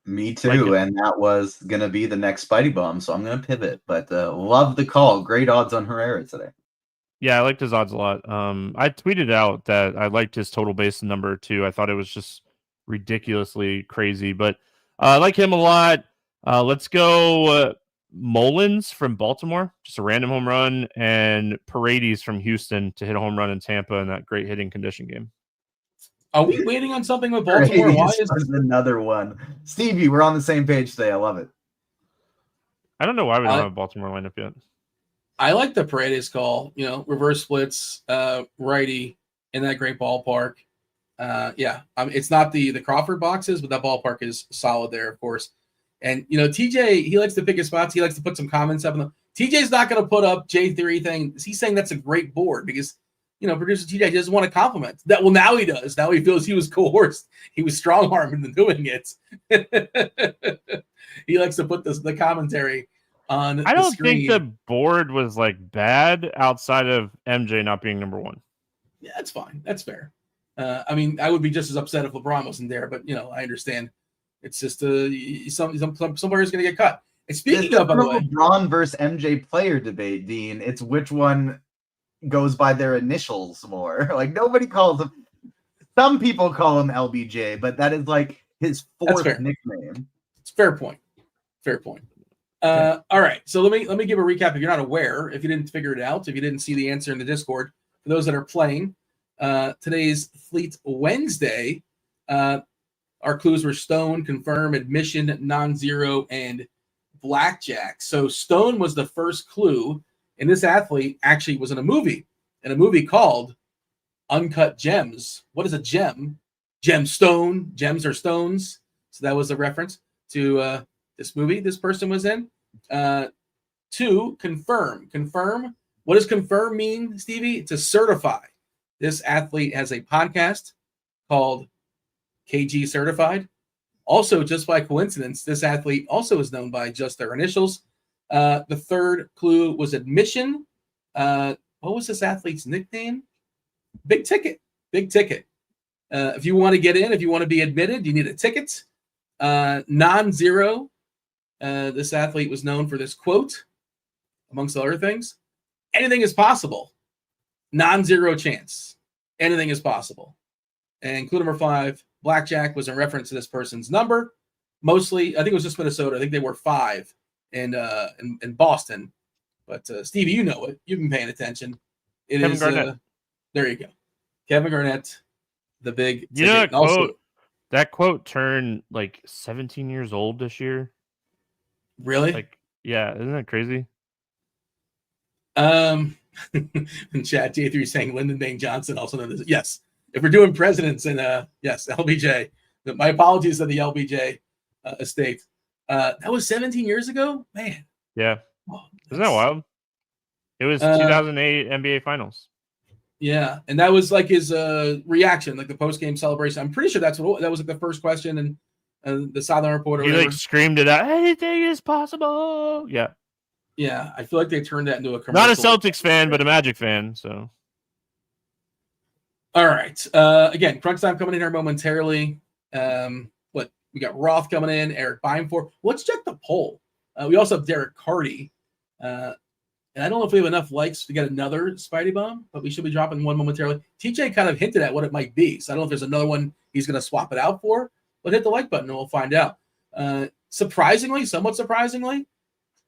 Me too, and that was going to be the next Spidey Bomb, so I'm going to pivot. But love the call. Great odds on Herrera today. Yeah, I liked his odds a lot. I tweeted out that I liked his total base number too. I thought it was just ridiculously crazy, but I like him a lot. Let's go Mullins from Baltimore, just a random home run, and Paredes from Houston to hit a home run in Tampa in that great hitting condition game. Are we waiting on something with Baltimore? Why is another one? Stevie, we're on the same page today. I love it. I don't know why we don't have a Baltimore lineup yet. I like the Paredes call. Reverse splits, righty in that great ballpark. It's not the Crawford boxes, but that ballpark is solid there, of course. And TJ, he likes to pick his spots. He likes to put some comments up in them. TJ's not going to put up J3 thing. He's saying that's a great board because producer TJ doesn't want to compliment that. Well, now he does. Now he feels he was coerced. He was strong-armed into doing it. He likes to put the commentary on. I don't think the board was bad outside of MJ not being number one. Yeah, that's fine. That's fair. I would be just as upset if LeBron wasn't there, but I understand. It's just some players going to get cut. And speaking of, by the way, LeBron versus MJ player debate, Dean, it's which one goes by their initials more. Nobody calls him. Some people call him LBJ, but that is his fourth nickname. It's fair point. All right, so let me give a recap. If you're not aware, if you didn't figure it out, if you didn't see the answer in the Discord, for those that are playing, today's Fleet Wednesday. Our clues were Stone, Confirm, Admission, Non-Zero, and Blackjack. So Stone was the first clue. And this athlete actually was in a movie called Uncut Gems. What is a gem? Gemstone. Gems are stones. So that was a reference to this movie this person was in. 2, Confirm. Confirm. What does confirm mean, Stevie? To certify. This athlete has a podcast called KG Certified. Also, just by coincidence, this athlete also is known by just their initials. The third clue was Admission. What was this athlete's nickname? Big Ticket. Big Ticket. If you want to get in, if you want to be admitted, you need a ticket. Non-zero. This athlete was known for this quote, amongst other things. Anything is possible. Non-zero chance. Anything is possible. And clue number 5, Blackjack, was in reference to this person's number. Mostly, I think it was just Minnesota. I think they were 5 in Boston. But Stevie, you know it. You've been paying attention. Kevin Garnett. There you go. Kevin Garnett, the big. You know that quote turned 17 years old this year. Really? Yeah, isn't that crazy? In chat, J3 saying Lyndon Baines Johnson also known as yes. If we're doing presidents and yes, LBJ. My apologies to the LBJ estate. That was 17 years ago, man. Yeah, isn't that wild? It was 2008 NBA Finals. Yeah, and that was his reaction, the post-game celebration. I'm pretty sure that was the first question, and the sideline reporter. He screamed it out. Anything is possible. Yeah. Yeah, I feel like they turned that into a commercial. Not a Celtics fan, but a Magic fan. So. All right. Again, crunch time coming in here momentarily. We got Roth coming in, Erik Beimfohr. Let's check the poll. We also have Derek Carty. And I don't know if we have enough likes to get another Spidey Bomb, but we should be dropping one momentarily. TJ kind of hinted at what it might be. So I don't know if there's another one he's going to swap it out for, but hit the like button and we'll find out. Surprisingly, somewhat surprisingly,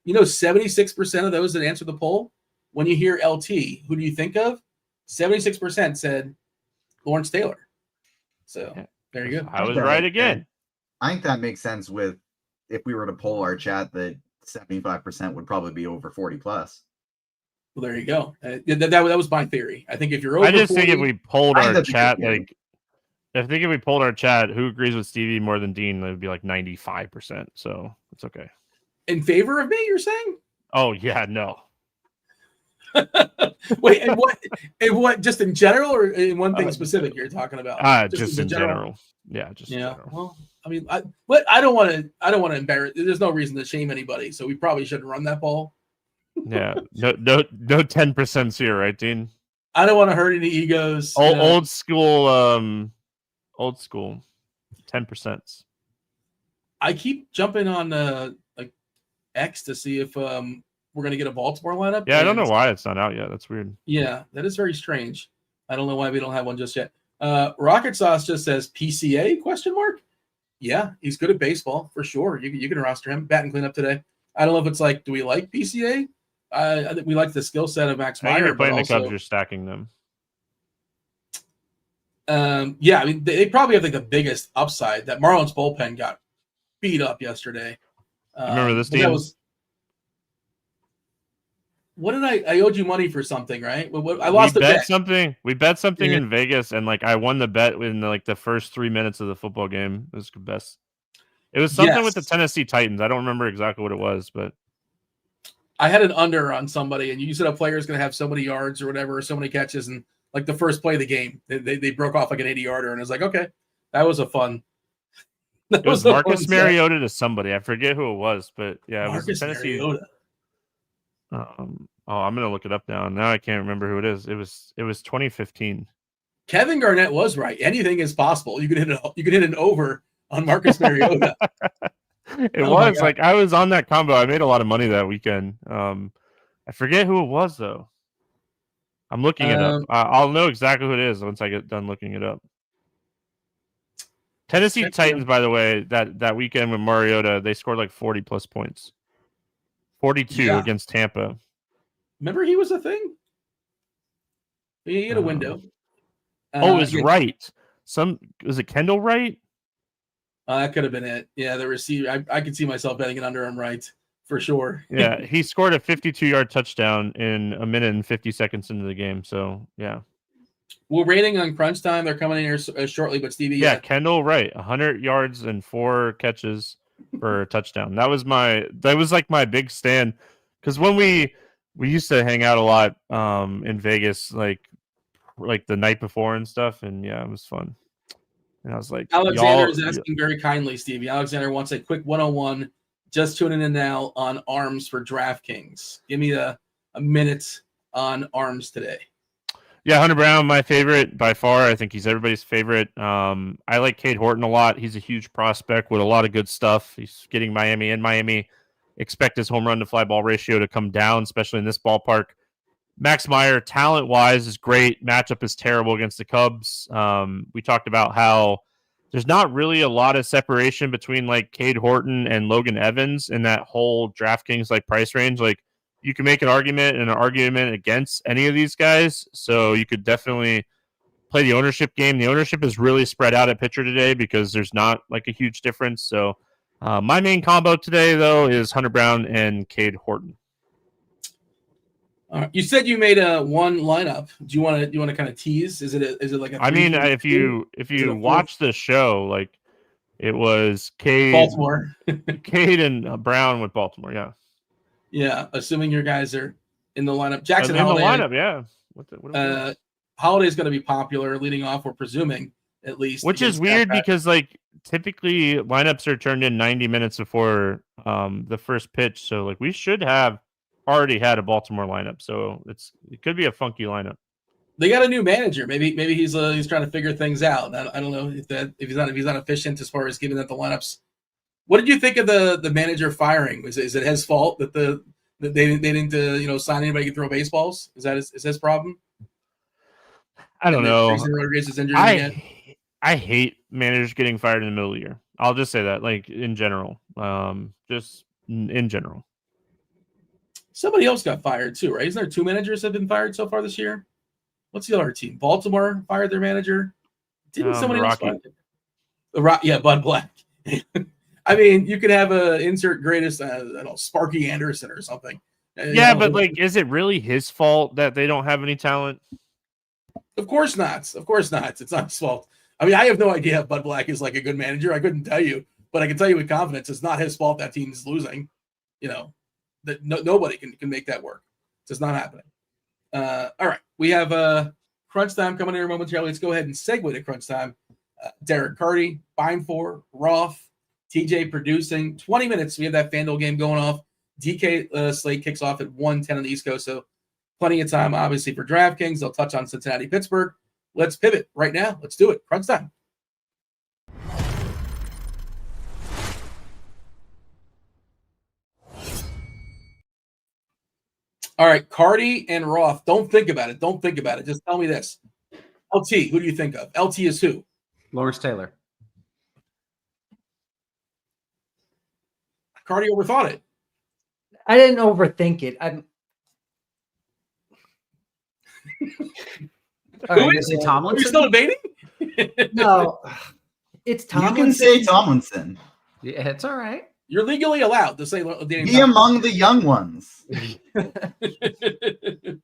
76% of those that answered the poll, when you hear LT, who do you think of? 76% said Lawrence Taylor. So there you go. I was right again. I think that makes sense with if we were to poll our chat that 75% would probably be over 40 plus. Well, there you go. That was my theory. I think if you're over I just 40, think if we polled our chat, if we polled our chat, who agrees with Stevie more than Dean, it would be like 95%. So it's okay. In favor of me, you're saying? Oh yeah, no. Wait, and what? Just in general, or in one thing specific you're talking about? Just in general. Yeah, just in general. Well, I mean, I don't want to embarrass. There's no reason to shame anybody, so we probably shouldn't run that poll. Yeah, no 10% here, right, Dean? I don't want to hurt any egos. Old school 10%. I keep jumping on like X to see if we're gonna get a Baltimore lineup. Yeah, I don't know why it's not out yet. That's weird. Yeah, that is very strange. I don't know why we don't have one just yet. Rocket Sauce just says PCA ? Yeah, he's good at baseball for sure. You can roster him. Bat and cleanup today. I don't know if it's like, do we like PCA? I think we like the skill set of Max Meyer. You're playing the Cubs, you're stacking them. Yeah, I mean they probably have like the biggest upside. That Marlins bullpen got beat up yesterday. Remember this team? What did I owed you money for something, right? I lost we a bet. We bet something in Vegas, and like I won the bet in the first 3 minutes of the football game. It was the best. It was something with the Tennessee Titans. I don't remember exactly what it was, but I had an under on somebody, and you said a player is going to have so many yards or whatever, or so many catches, and like the first play of the game, they broke off like an 80-yarder, and I was like, okay, that was a fun. It was Marcus Mariota to somebody. I forget who it was, but yeah, it was Tennessee. Mariota. I'm gonna look it up now. Now I can't remember who it is. It was 2015. Kevin Garnett was right. Anything is possible. You could hit an over on Marcus Mariota. It was like I was on that combo. I made a lot of money that weekend. I forget who it was though. I'm looking it up. I'll know exactly who it is once I get done looking it up. Tennessee Titans, by the way, that weekend with Mariota, they scored like 40 plus points. 42 against Tampa. Remember he was a thing? He had a window. It was Wright. Was it Kendall Wright? That could have been it. Yeah, the receiver. I could see myself betting it under him right for sure. Yeah, he scored a 52-yard touchdown in a minute and 50 seconds into the game. So yeah. We're rating on crunch time. They're coming in here shortly, but Stevie. Yeah, Kendall Wright, 100 yards and 4 catches for a touchdown. That was like my big stand, because when we used to hang out a lot in Vegas, like the night before and stuff, and yeah, it was fun. And I was like, Alexander is asking very kindly, Stevie. Alexander wants a quick 101. Just tuning in now on ARMS for DraftKings. Give me a minute on ARMS today. Yeah, Hunter Brown, my favorite by far. I think he's everybody's favorite. I like Cade Horton a lot. He's a huge prospect with a lot of good stuff. He's getting Miami, and Miami expect his home run to fly ball ratio to come down, especially in this ballpark. Max Meyer, talent-wise, is great. Matchup is terrible against the Cubs. We talked about how there's not really a lot of separation between like Cade Horton and Logan Evans in that whole DraftKings like price range. Like, you can make an argument against any of these guys. So you could definitely play the ownership game. The ownership is really spread out at pitcher today because there's not like a huge difference. So my main combo today, though, is Hunter Brown and Cade Horton. You said you made one lineup. Do you want to kind of tease? Is it like a? I mean, if you watch the show, like it was Cade, Baltimore, Cade and Brown with Baltimore. Yeah. Yeah, assuming your guys are in the lineup. Jackson in Holiday. The lineup, yeah. Holiday's going to be popular leading off, we're presuming, at least. Which is weird because, like, typically lineups are turned in 90 minutes before the first pitch. So, like, we should have already had a Baltimore lineup. So it could be a funky lineup. They got a new manager. Maybe he's trying to figure things out. I don't know if he's not efficient as far as giving out the lineups. What did you think of the manager firing? Is it his fault that they didn't sign anybody who can throw baseballs? Is that his problem? I don't know. Rodriguez is injured again. I hate managers getting fired in the middle of the year. I'll just say that, like, in general. Just in general. Somebody else got fired too, right? Isn't there 2 managers have been fired so far this year? What's the other team? Baltimore fired their manager. Didn't somebody else fire them? Bud Black. I mean, you could have a insert greatest, I don't know, Sparky Anderson or something. Yeah, but like, is it really his fault that they don't have any talent? Of course not. Of course not. It's not his fault. I mean, I have no idea if Bud Black is like a good manager. I couldn't tell you, but I can tell you with confidence, it's not his fault that team is losing. That nobody can make that work. It's just not happening. All right, we have crunch time coming here momentarily. Let's go ahead and segue to crunch time. Derek Carty, Beimfohr, Roth, TJ producing 20 minutes. We have that FanDuel game going off. DK slate kicks off at 1:10 on the East Coast, so plenty of time, obviously, for DraftKings. They'll touch on Cincinnati, Pittsburgh. Let's pivot right now. Let's do it. Crunch time. All right, Carty and Roth. Don't think about it. Don't think about it. Just tell me this. LT, who do you think of? LT is who? Lawrence Taylor. Carty overthought it. I didn't overthink it. I'm. Who is it? Tomlinson? Are you still debating? No, it's Tomlinson. You can say Tomlinson. Yeah, it's all right. You're legally allowed to say Be among the young ones.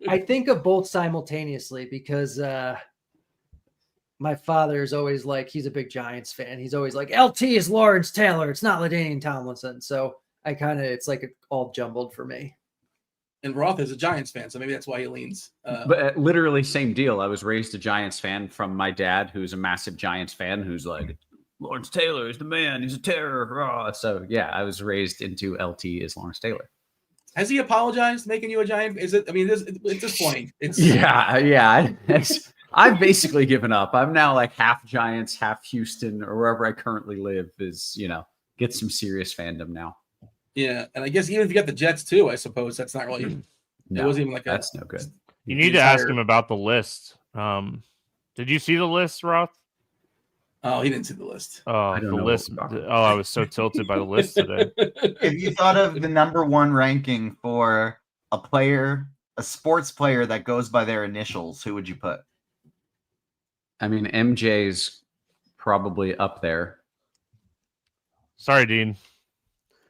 I think of both simultaneously because my father is always like, he's a big Giants fan. He's always like, LT is Lawrence Taylor. It's not LaDainian Tomlinson. So it's like all jumbled for me. And Roth is a Giants fan, so maybe that's why he leans. But literally same deal. I was raised a Giants fan from my dad, who's a massive Giants fan, who's like, Lawrence Taylor is the man. He's a terror. So, yeah, I was raised into LT as Lawrence Taylor. Has he apologized making you a Giant? Is it? I mean, at this point, it's I've basically given up. I'm now like half Giants, half Houston, or wherever I currently live is, get some serious fandom now. Yeah, and I guess even if you got the Jets too, I suppose that's not really. No, it wasn't even like that's no good. You need to ask him about the list. Did you see the list, Roth? Oh, he didn't see the list. Oh, I don't the know list. what we're talking I was so tilted by the list today. If you thought of the number one ranking for a sports player that goes by their initials, who would you put? I mean, MJ's probably up there. Sorry, Dean.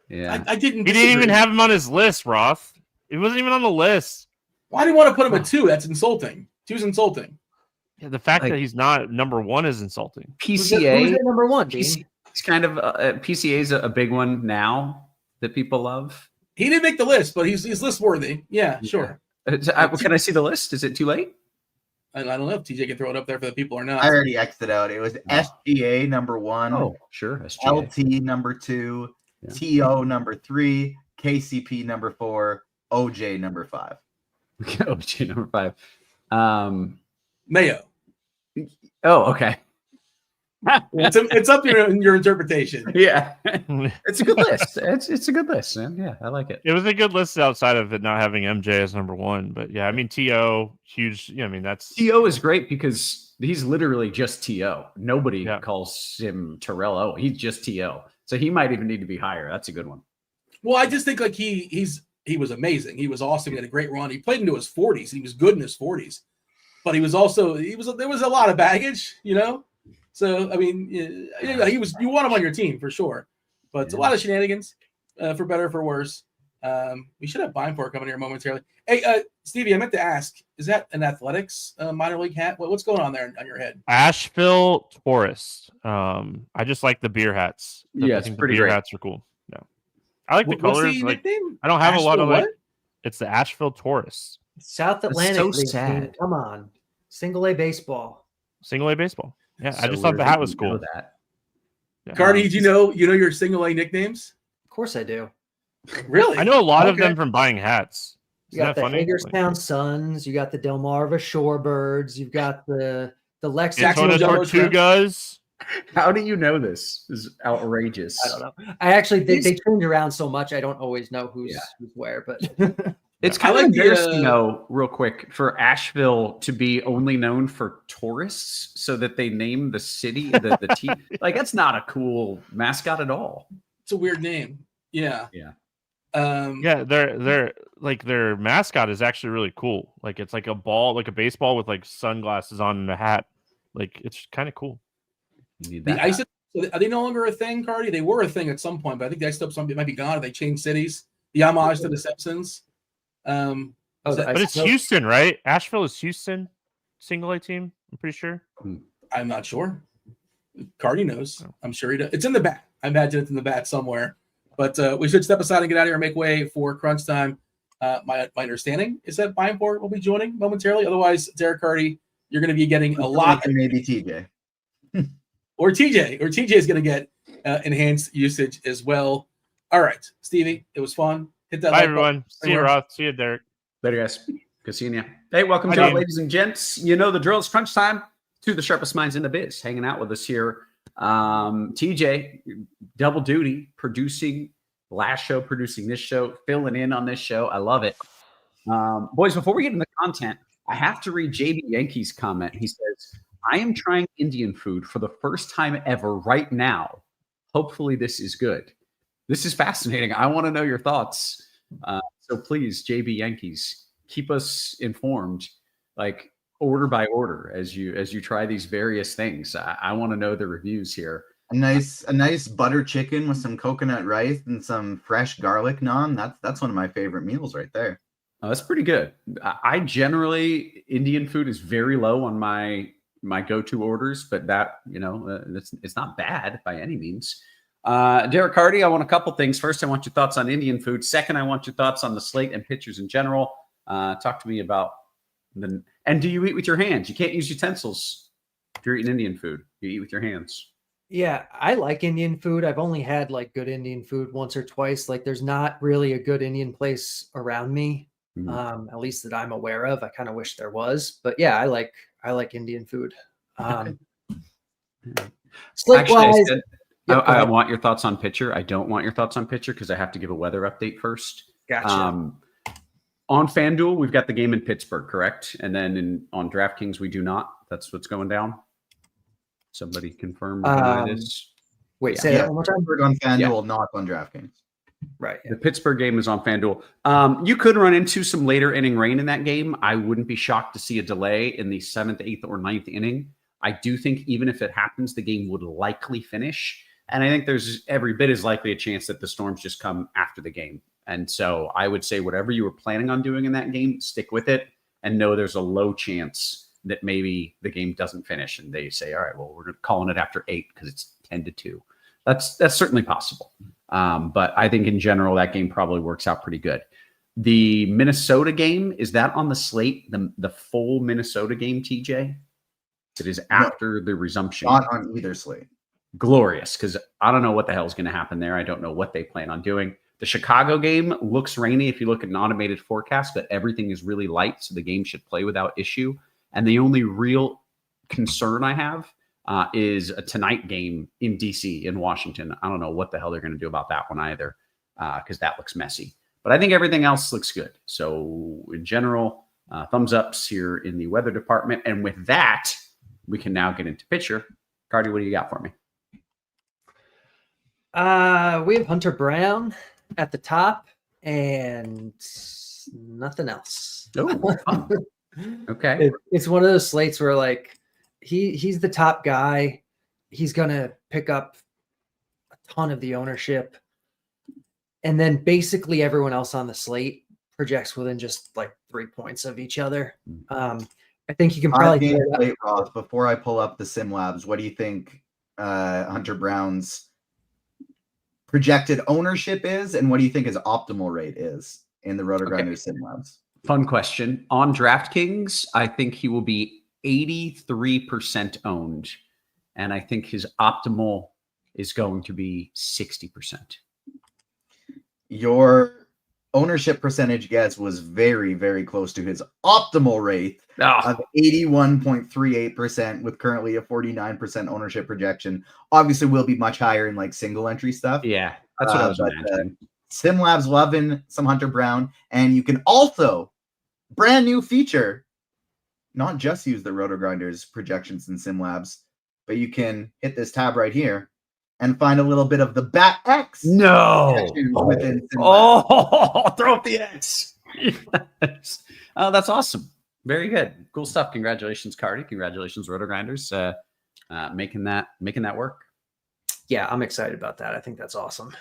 Yeah, I didn't. He didn't even have him on his list, Roth. He wasn't even on the list. Why do you want to put him at 2? That's insulting. 2's insulting. Yeah, the fact that he's not number 1 is insulting. PCA. Who's at number 1, Dean? He's kind of PCA is a big one now that people love. He didn't make the list, but he's list worthy. Yeah, sure. Can I see the list? Is it too late? I don't know if TJ can throw it up there for the people or not. I already X'd it out. It was SGA number 1. Oh, sure. SGA. LT number 2. Yeah. TO number 3. KCP number 4. OJ number 5. OJ number 5. Mayo. Oh, okay. It's up to your interpretation. Yeah, it's a good list. It's a good list, man. Yeah, I like it. It was a good list outside of it not having MJ as number 1, but yeah, I mean TO huge. Yeah, I mean that's TO is great because he's literally just TO. Nobody calls him Terrell O. He's just TO, so he might even need to be higher. That's a good one. Well, I just think like he was amazing. He was awesome. He had a great run. He played into his 40s. He was good in his 40s, but there was a lot of baggage, So, I mean, you want him on your team for sure, but it's a lot of shenanigans, for better or for worse. We should have Beimfohr coming here momentarily. Hey, Stevie, I meant to ask, is that an athletics minor league hat? What's going on there on your head? Asheville Tourist. I just like the beer hats. Yeah, I think the beer hats are cool. Yeah, I like the colors. The like, nickname? I don't have Asheville a lot of what? It's the Asheville Tourist. South Atlantic. so League sad. team. Come on. Single A baseball. Single A baseball. Yeah, So I just thought the hat was cool. That. Yeah. Carty, do you know your single A nicknames? Of course I do. Really? I know a lot of them from buying hats. You got the funny? Hagerstown Suns. You got the Delmarva Shorebirds. You've got the Daytona Lexington. Tortugas. How do you know this? This is outrageous. I don't know. I actually they change around so much. I don't always know who's where, but It's I kind like of the, embarrassing, though, real quick, for Asheville to be only known for tourists, so that they name the city the team. Like, that's not a cool mascot at all. It's a weird name. Yeah. Yeah. Yeah, they're like their mascot is actually really cool. Like it's like a ball, like a baseball with like sunglasses on and a hat. Like it's kind of cool. You need The that. ice, are they no longer a thing, Carty? They were a thing at some point, but I think the ice it might be gone. Or they changed cities. The homage to the Simpsons. But it's Houston, right? Asheville is Houston single A team. I'm pretty sure. I'm not sure. Carty knows. I'm sure he does. It's in the bat. I imagine it's in the bat somewhere. But we should step aside and get out of here and make way for crunch time. My understanding is that Beimfohr will be joining momentarily. Otherwise, Derek Carty, you're going to be getting a lot. And maybe TJ. Or TJ. Or TJ is going to get enhanced usage as well. All right, Stevie, it was fun. Hit that Bye, like everyone. button. See you, Roth. See you, Derek. Later, guys. Good seeing you. Hey, welcome Hi, to it, Dean. ladies and gents. You know the drill. It's crunch time. Two of the sharpest minds in the biz hanging out with us here. TJ, double duty, producing last show, producing this show, filling in on this show. I love it. Boys, before we get into the content, I have to read JB Yankee's comment. He says, I am trying Indian food for the first time ever right now. Hopefully this is good. This is fascinating. I want to know your thoughts. So please, JB Yankees, keep us informed, like order by order as you try these various things. I want to know the reviews here. A nice butter chicken with some coconut rice and some fresh garlic naan. That's one of my favorite meals right there. Oh, that's pretty good. I generally, Indian food is very low on my go-to orders, but that, it's not bad by any means. Derek Carty, I want a couple things. First, I want your thoughts on Indian food. Second, I want your thoughts on the slate and pitchers in general. Talk to me about and do you eat with your hands? You can't use utensils if you're eating Indian food. You eat with your hands. yeah, I like Indian food. I've only had like good Indian food once or twice. Like there's not really a good Indian place around me, at least that I'm aware of. I kind of wish there was, but yeah, I like Indian food. Slate-wise, I want your thoughts on pitcher. I don't want your thoughts on pitcher because I have to give a weather update first. Gotcha. On FanDuel, we've got the game in Pittsburgh, correct? And then on DraftKings, we do not. That's what's going down. Somebody confirm this. Wait, say that one more time. Pittsburgh on FanDuel, not on DraftKings. Right. The Pittsburgh game is on FanDuel. You could run into some later inning rain in that game. I wouldn't be shocked to see a delay in the 7th, 8th, or 9th inning. I do think even if it happens, the game would likely finish. And I think there's every bit as likely a chance that the storms just come after the game. And so I would say whatever you were planning on doing in that game, stick with it and know there's a low chance that maybe the game doesn't finish. And they say, all right, well, we're calling it after 8 because it's 10-2. That's certainly possible. But I think in general, that game probably works out pretty good. The Minnesota game, is that on the slate? The full Minnesota game, TJ? It is after the resumption. Not on either slate. Glorious, because I don't know what the hell is going to happen there. I don't know what they plan on doing. The Chicago game looks rainy if you look at an automated forecast, but everything is really light, so the game should play without issue. And the only real concern I have is a tonight game in D.C., in Washington. I don't know what the hell they're going to do about that one either, because that looks messy. But I think everything else looks good. So in general, thumbs ups here in the weather department. And with that, we can now get into pitcher. Carty, what do you got for me? We have Hunter Brown at the top and nothing else. Oh, fun. Okay. It's one of those slates where like he's the top guy. He's gonna pick up a ton of the ownership, and then basically everyone else on the slate projects within just like 3 points of each other. I think you can probably wait, Roth, before I pull up the SimLabs, what do you think Hunter Brown's projected ownership is, and what do you think his optimal rate is in the RotoGrinders SimLabs? Fun question. On DraftKings, I think he will be 83% owned, and I think his optimal is going to be 60%. Your ownership percentage guess was very, very close to his optimal rate Oh, of 81.38% with currently a 49% ownership projection. Obviously, will be much higher in like single entry stuff. yeah, that's what I was But imagining. SimLabs loving some Hunter Brown. And you can also, brand new feature, not just use the RotoGrinders projections in SimLabs, but you can hit this tab right here and find a little bit of the Bat X No. within SimLabs. Oh, throw up the X. Yes. Oh, that's awesome. Very good. Cool stuff. Congratulations, Carty. Congratulations, RotoGrinders. Making that work. Yeah, I'm excited about that. I think that's awesome.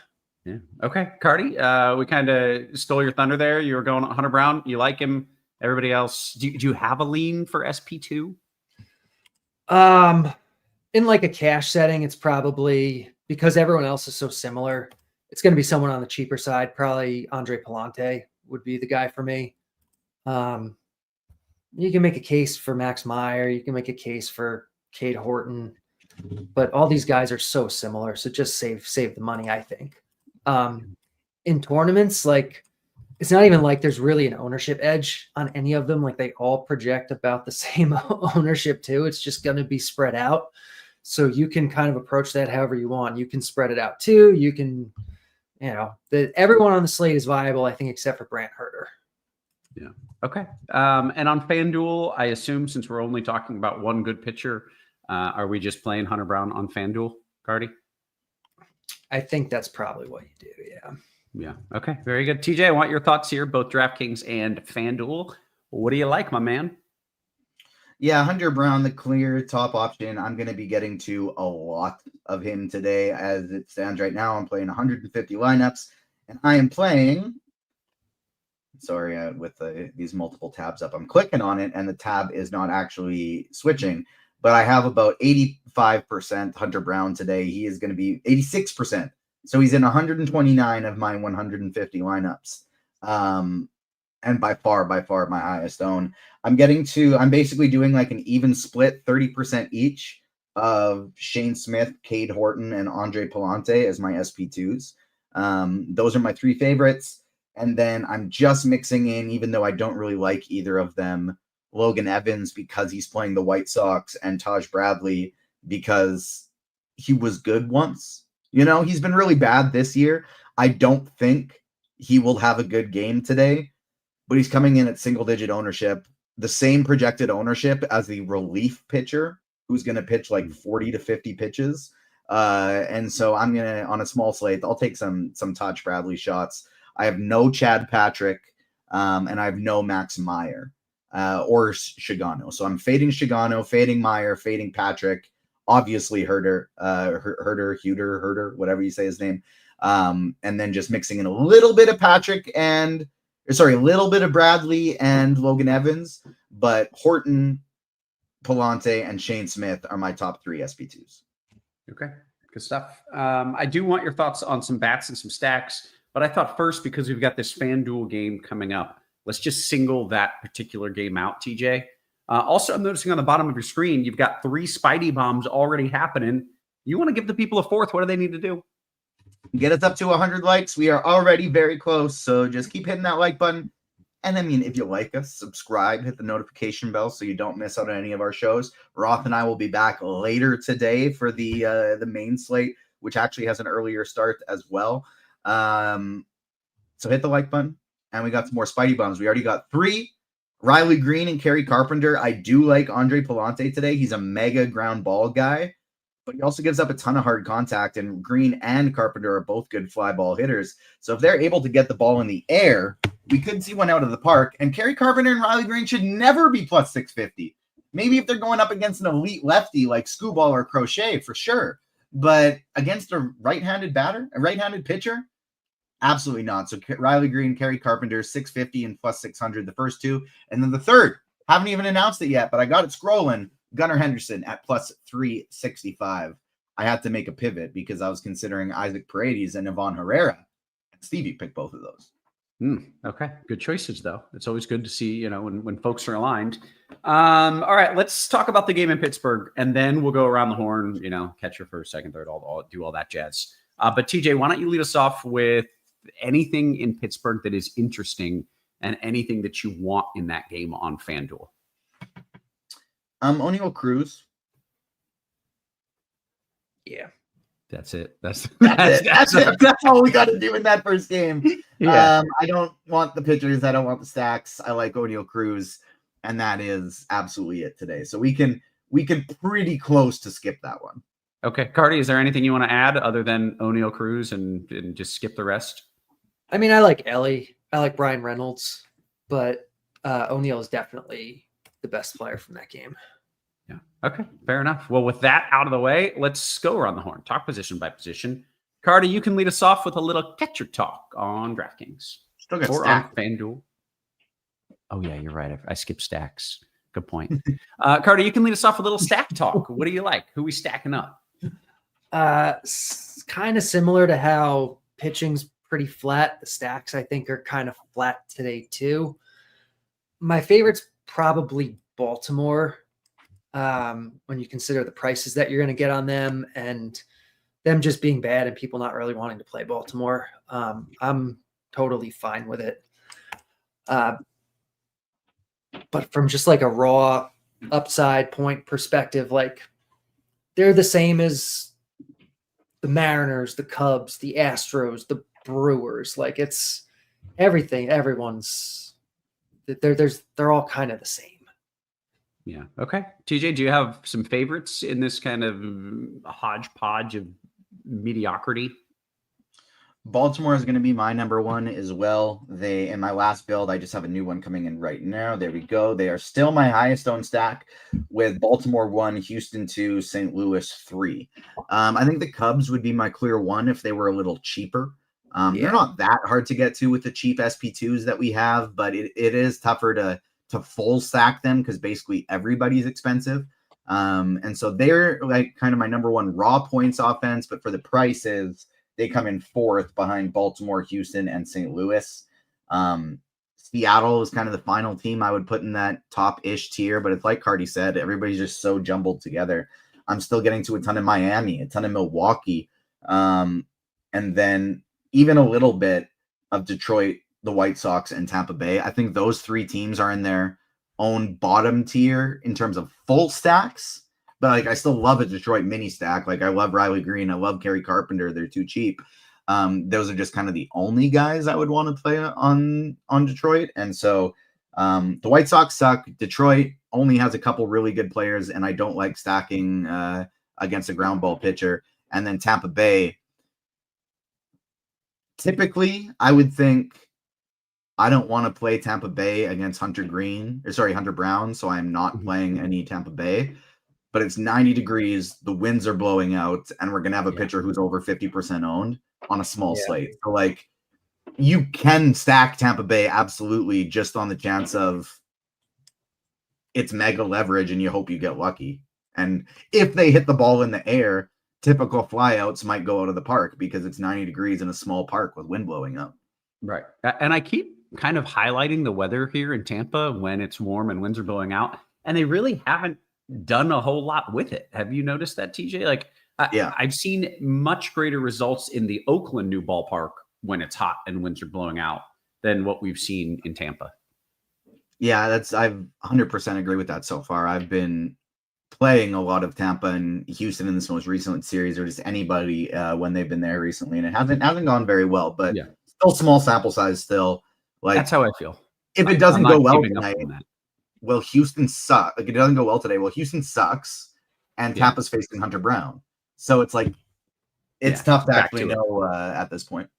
Yeah. Okay, Carty. We kind of stole your thunder there. You were going Hunter Brown. You like him. Everybody else. Do you have a lean for SP2? In like a cash setting, it's probably, because everyone else is so similar, it's going to be someone on the cheaper side. Probably Andre Palante would be the guy for me. You can make a case for Max Meyer. You can make a case for Cade Horton, but all these guys are so similar. So just save the money, I think. In tournaments, like, it's not even like there's really an ownership edge on any of them. Like, they all project about the same ownership too. It's just going to be spread out. So you can kind of approach that however you want. You can spread it out too. You can, everyone on the slate is viable, I think, except for Brant Herter. Yeah. Okay. And on FanDuel, I assume since we're only talking about one good pitcher, are we just playing Hunter Brown on FanDuel, Carty? I think that's probably what you do. Yeah. Yeah. Okay. Very good. TJ, I want your thoughts here, both DraftKings and FanDuel. What do you like, my man? Yeah, Hunter Brown, the clear top option. I'm going to be getting to a lot of him today as it stands right now. I'm playing 150 lineups, and I am playing. Sorry, with these multiple tabs up, I'm clicking on it, and the tab is not actually switching. But I have about 85% Hunter Brown today. He is going to be 86%. So he's in 129 of my 150 lineups. And by far my highest own. I'm basically doing like an even split, 30% each of Shane Smith, Cade Horton, and Andre Palante as my SP2s. Those are my three favorites. And then I'm just mixing in, even though I don't really like either of them, Logan Evans because he's playing the White Sox, and Taj Bradley because he was good once. He's been really bad this year. I don't think he will have a good game today, but he's coming in at single-digit ownership, the same projected ownership as the relief pitcher who's going to pitch like 40 to 50 pitches. And so I'm going to, on a small slate, I'll take some Taj Bradley shots. I have no Chad Patrick, and I have no Max Meyer or Shigano. So I'm fading Shigano, fading Meyer, fading Patrick, obviously Herter, whatever you say his name. And then just mixing in a little bit of a little bit of Bradley and Logan Evans, but Horton, Palante, and Shane Smith are my top three SP2s. Okay, good stuff. I do want your thoughts on some bats and some stacks, but I thought first, because we've got this FanDuel game coming up, let's just single that particular game out, TJ. Also, I'm noticing on the bottom of your screen, you've got 3 Spidey bombs already happening. You want to give the people a fourth. What do they need to do? Get us up to 100 likes. We are already very close, so just keep hitting that like button. And I mean, if you like us, subscribe, hit the notification bell so you don't miss out on any of our shows. Roth and I will be back later today for the main slate, which actually has an earlier start as well. So hit the like button, and we got some more Spidey bombs. We already got 3. Riley Green and Kerry Carpenter. I do like Andre Palante today. He's a mega ground ball guy, but he also gives up a ton of hard contact, and Green and Carpenter are both good fly ball hitters. So if they're able to get the ball in the air, we could see one out of the park. And Kerry Carpenter and Riley Green should never be plus 650. Maybe if they're going up against an elite lefty like Skubal or Crochet, for sure. But against a right-handed pitcher, absolutely not. So Riley Green, Kerry Carpenter, 650 and plus 600, the first 2. And then the third, haven't even announced it yet, but I got it scrolling. Gunnar Henderson at plus 365. I had to make a pivot because I was considering Isaac Paredes and Ivan Herrera. And Stevie picked both of those. Okay. Good choices, though. It's always good to see, when folks are aligned. All right, let's talk about the game in Pittsburgh, and then we'll go around the horn, catcher first, second, third, all do all that jazz. But TJ, why don't you lead us off with anything in Pittsburgh that is interesting and anything that you want in that game on FanDuel? O'Neal Cruz. Yeah. That's it. That's it. That's all we got to do in that first game. Yeah. I don't want the pitchers. I don't want the stacks. I like O'Neal Cruz, and that is absolutely it today. So we can pretty close to skip that one. Okay, Carty, is there anything you want to add other than O'Neal Cruz and just skip the rest? I mean, I like Ellie. I like Brian Reynolds, but O'Neal is definitely the best player from that game. Yeah. Okay. Fair enough. Well, with that out of the way, let's go around the horn. Talk position by position. Carty, you can lead us off with a little catcher talk on DraftKings. Still got or stack. on FanDuel. Oh, yeah, you're right. I skipped stacks. Good point. Carty, you can lead us off with a little stack talk. What do you like? Who we stacking up? Kind of similar to how pitching's pretty flat. The stacks, I think, are kind of flat today, too. My favorite's probably Baltimore. When you consider the prices that you're going to get on them and them just being bad and people not really wanting to play Baltimore. I'm totally fine with it. But from just like a raw upside point perspective, like they're the same as the Mariners, the Cubs, the Astros, the Brewers. Like it's everything. They're all kind of the same. Yeah. Okay. TJ, do you have some favorites in this kind of hodgepodge of mediocrity? Baltimore is going to be my number one as well. In my last build, I just have a new one coming in right now. There we go. They are still my highest owned stack with Baltimore 1, Houston 2, St. Louis 3. I think the Cubs would be my clear one if they were a little cheaper. They're not that hard to get to with the cheap SP2s that we have, but it is tougher to full stack them because basically everybody's expensive. And so they're like kind of my number one raw points offense, but for the prices, they come in fourth behind Baltimore, Houston, and St. Louis. Seattle is kind of the final team I would put in that top-ish tier, but it's like Carty said, everybody's just so jumbled together. I'm still getting to a ton of Miami, a ton of Milwaukee, and then even a little bit of Detroit, the White Sox, and Tampa Bay. I think those three teams are in their own bottom tier in terms of full stacks. But like I still love a Detroit mini stack. Like I love Riley Green. I love Kerry Carpenter. They're too cheap. Those are just kind of the only guys I would want to play on Detroit. And so the White Sox suck. Detroit only has a couple really good players, and I don't like stacking against a ground ball pitcher. And then Tampa Bay. Typically, I would think I don't want to play Tampa Bay against Hunter Brown, so I'm not playing any Tampa Bay. But it's 90 degrees, the winds are blowing out, and we're going to have a pitcher who's over 50% owned on a small slate. So, like, you can stack Tampa Bay absolutely just on the chance of it's mega leverage and you hope you get lucky. And if they hit the ball in the air, typical flyouts might go out of the park because it's 90 degrees in a small park with wind blowing up. Right. And I keep kind of highlighting the weather here in Tampa when it's warm and winds are blowing out, and they really haven't done a whole lot with it. Have you noticed that, TJ? Like, I've seen much greater results in the Oakland new ballpark when it's hot and winds are blowing out than what we've seen in Tampa. Yeah, I've 100% agree with that so far. I've been playing a lot of Tampa and Houston in this most recent series, or just anybody when they've been there recently, and it hasn't gone very well. But still small sample size. Still, like that's how I feel. If it doesn't go well tonight, well, Houston sucks. Like it doesn't go well today. Well, Houston sucks, and Tampa's facing Hunter Brown. So it's like it's tough to actually know at this point.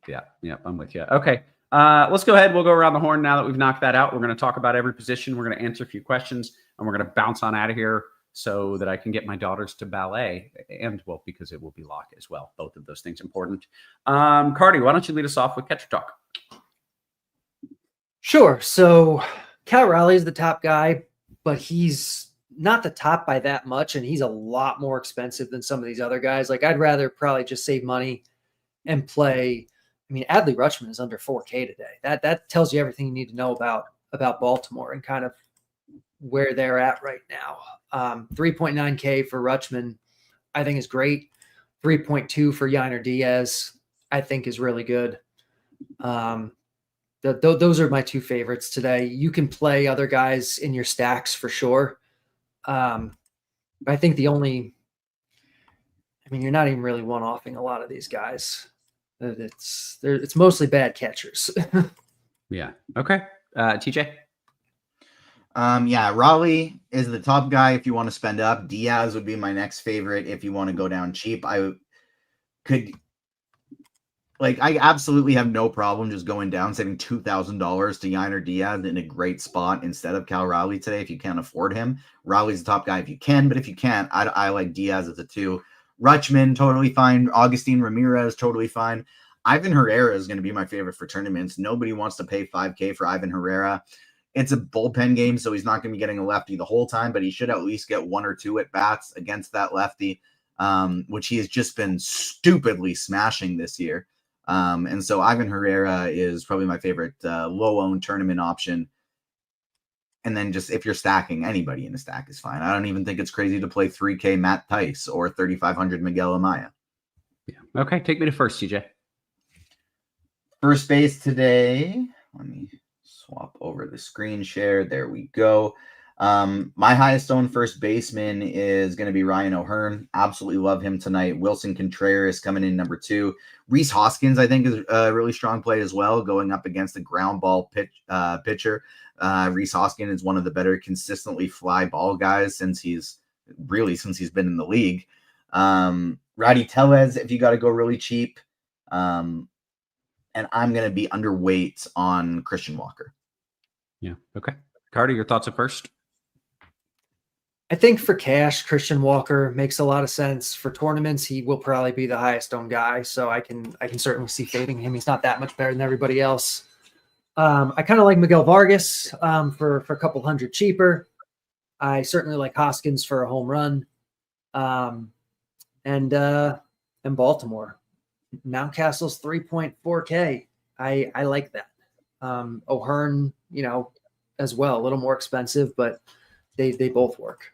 Yeah, I'm with you. Okay, let's go ahead. We'll go around the horn now that we've knocked that out. We're going to talk about every position. We're going to answer a few questions, and we're going to bounce on out of here so that I can get my daughters to ballet, and well, because it will be lock as well. Both of those things important. Carty, why don't you lead us off with catcher talk? Sure. So Cal Raleigh is the top guy, but he's not the top by that much, and he's a lot more expensive than some of these other guys. Like I'd rather probably just save money and play. I mean, Adley Rutschman is under 4K today. That tells you everything you need to know about Baltimore and kind of where they're at right now. 3.9K for Rutschman, I think is great. 3.2 for Yainer Diaz, I think is really good. Those are my two favorites today. You can play other guys in your stacks for sure. I think you're not even really one-offing a lot of these guys. It's mostly bad catchers. Yeah. Okay. TJ. Yeah, Raleigh is the top guy if you want to spend up. Diaz would be my next favorite if you want to go down cheap. I absolutely have no problem just going down, saving $2,000 to Yainer Diaz in a great spot instead of Cal Raleigh today if you can't afford him. Raleigh's the top guy if you can, but if you can't, I like Diaz as a 2. Rutschman, totally fine. Augustine Ramirez, totally fine. Ivan Herrera is going to be my favorite for tournaments. Nobody wants to pay $5K for Ivan Herrera. It's a bullpen game, so he's not going to be getting a lefty the whole time, but he should at least get 1 or 2 at bats against that lefty, which he has just been stupidly smashing this year. And so Ivan Herrera is probably my favorite low-owned tournament option. And then just if you're stacking, anybody in a stack is fine. I don't even think it's crazy to play 3K Matt Tice or 3,500 Miguel Amaya. Yeah. Okay, take me to first, TJ. First base today. Let me swap over the screen share. There we go. My highest owned first baseman is going to be Ryan O'Hearn. Absolutely love him tonight. Wilson Contreras coming in number 2. Rhys Hoskins, I think, is a really strong play as well, going up against the ground ball pitcher. Rhys Hoskins is one of the better consistently fly ball guys since he's been in the league. Rowdy Tellez, if you got to go really cheap. And I'm going to be underweight on Christian Walker. Yeah. Okay. Carty, your thoughts at first? I think for cash, Christian Walker makes a lot of sense. For tournaments, he will probably be the highest owned guy, so I can certainly see fading him. He's not that much better than everybody else. I kind of like Miguel Vargas for a couple hundred cheaper. I certainly like Hoskins for a home run, and Baltimore. Mountcastle's 3.4K. I like that. O'Hearn, as well, a little more expensive, but they both work.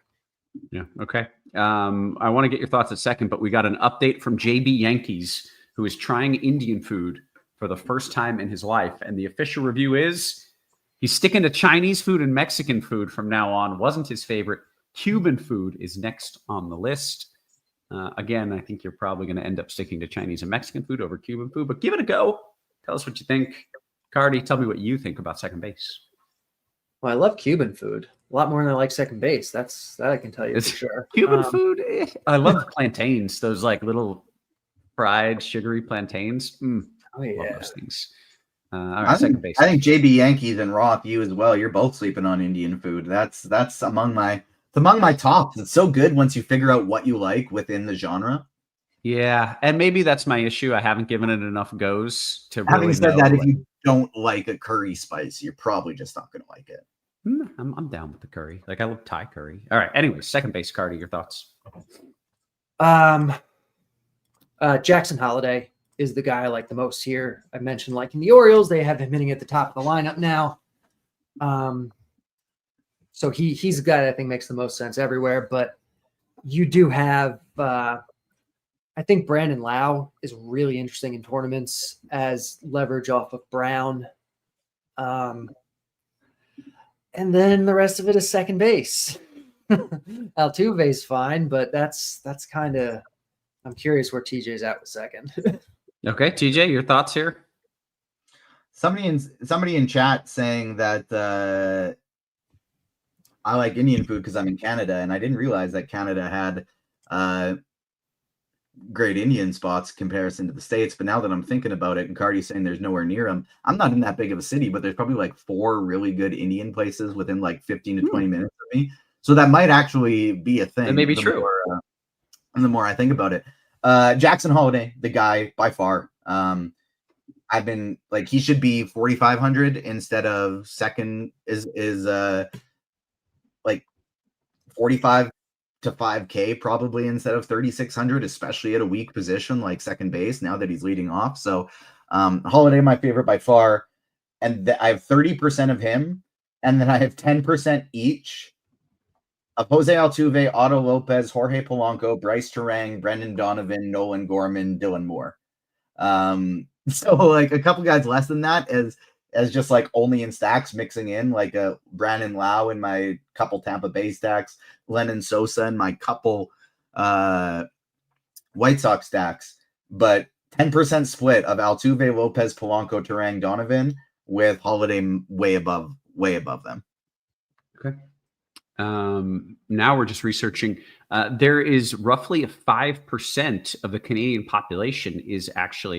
Yeah. Okay. I want to get your thoughts at second, but we got an update from JB Yankees, who is trying Indian food for the first time in his life. And the official review is he's sticking to Chinese food and Mexican food from now on. Wasn't his favorite. Cuban food is next on the list. Again, I think you're probably going to end up sticking to Chinese and Mexican food over Cuban food, but give it a go. Tell us what you think. Carty, tell me what you think about second base. Well, I love Cuban food a lot more than I like second base. That I can tell you for sure. Cuban food. I love plantains. Those like little fried sugary plantains. Oh yeah, love those things. All right, second base. I think JB Yankees and Roth, you as well. You're both sleeping on Indian food. That's among my tops. It's so good once you figure out what you like within the genre. Yeah, and maybe that's my issue. I haven't given it enough goes to Having really said know, that, if you don't like a curry spice, you're probably just not going to like it. I'm down with the curry. Like I love Thai curry. All right. Anyway, second base, Carty, your thoughts? Jackson Holiday is the guy I like the most here. I mentioned liking the Orioles. They have him hitting at the top of the lineup now. So he's a guy that I think makes the most sense everywhere. But you do have, I think Brandon Lau is really interesting in tournaments as leverage off of Brown. And then the rest of it is second base. Altuve is fine, but that's kind of, I'm curious where TJ's at with second. Okay, TJ, your thoughts here? Somebody in chat saying that I like Indian food because I'm in Canada, and I didn't realize that Canada had great Indian spots in comparison to the States. But now that I'm thinking about it, and Carty's saying there's nowhere near them, I'm not in that big of a city, but there's probably like 4 really good Indian places within like 15 to 20 minutes of me. So that might actually be a thing. It may be true. The more I think about it. Jackson Holiday, the guy by far. I've been like, he should be 4,500 instead of second is like 45 to 5K probably instead of 3,600, especially at a weak position like second base now that he's leading off. So Holiday, my favorite by far. And I have 30% of him. And then I have 10% each of Jose Altuve, Otto Lopez, Jorge Polanco, Bryce Terang, Brendan Donovan, Nolan Gorman, Dylan Moore. So like a couple guys less than that as just like only in stacks mixing in, like a Brandon Lau in my couple Tampa Bay stacks, Lennon Sosa in my couple White Sox stacks, but 10% split of Altuve, Lopez, Polanco, Turang, Donovan with Holiday way above them. Okay. Now we're just researching. There is roughly 5% of the Canadian population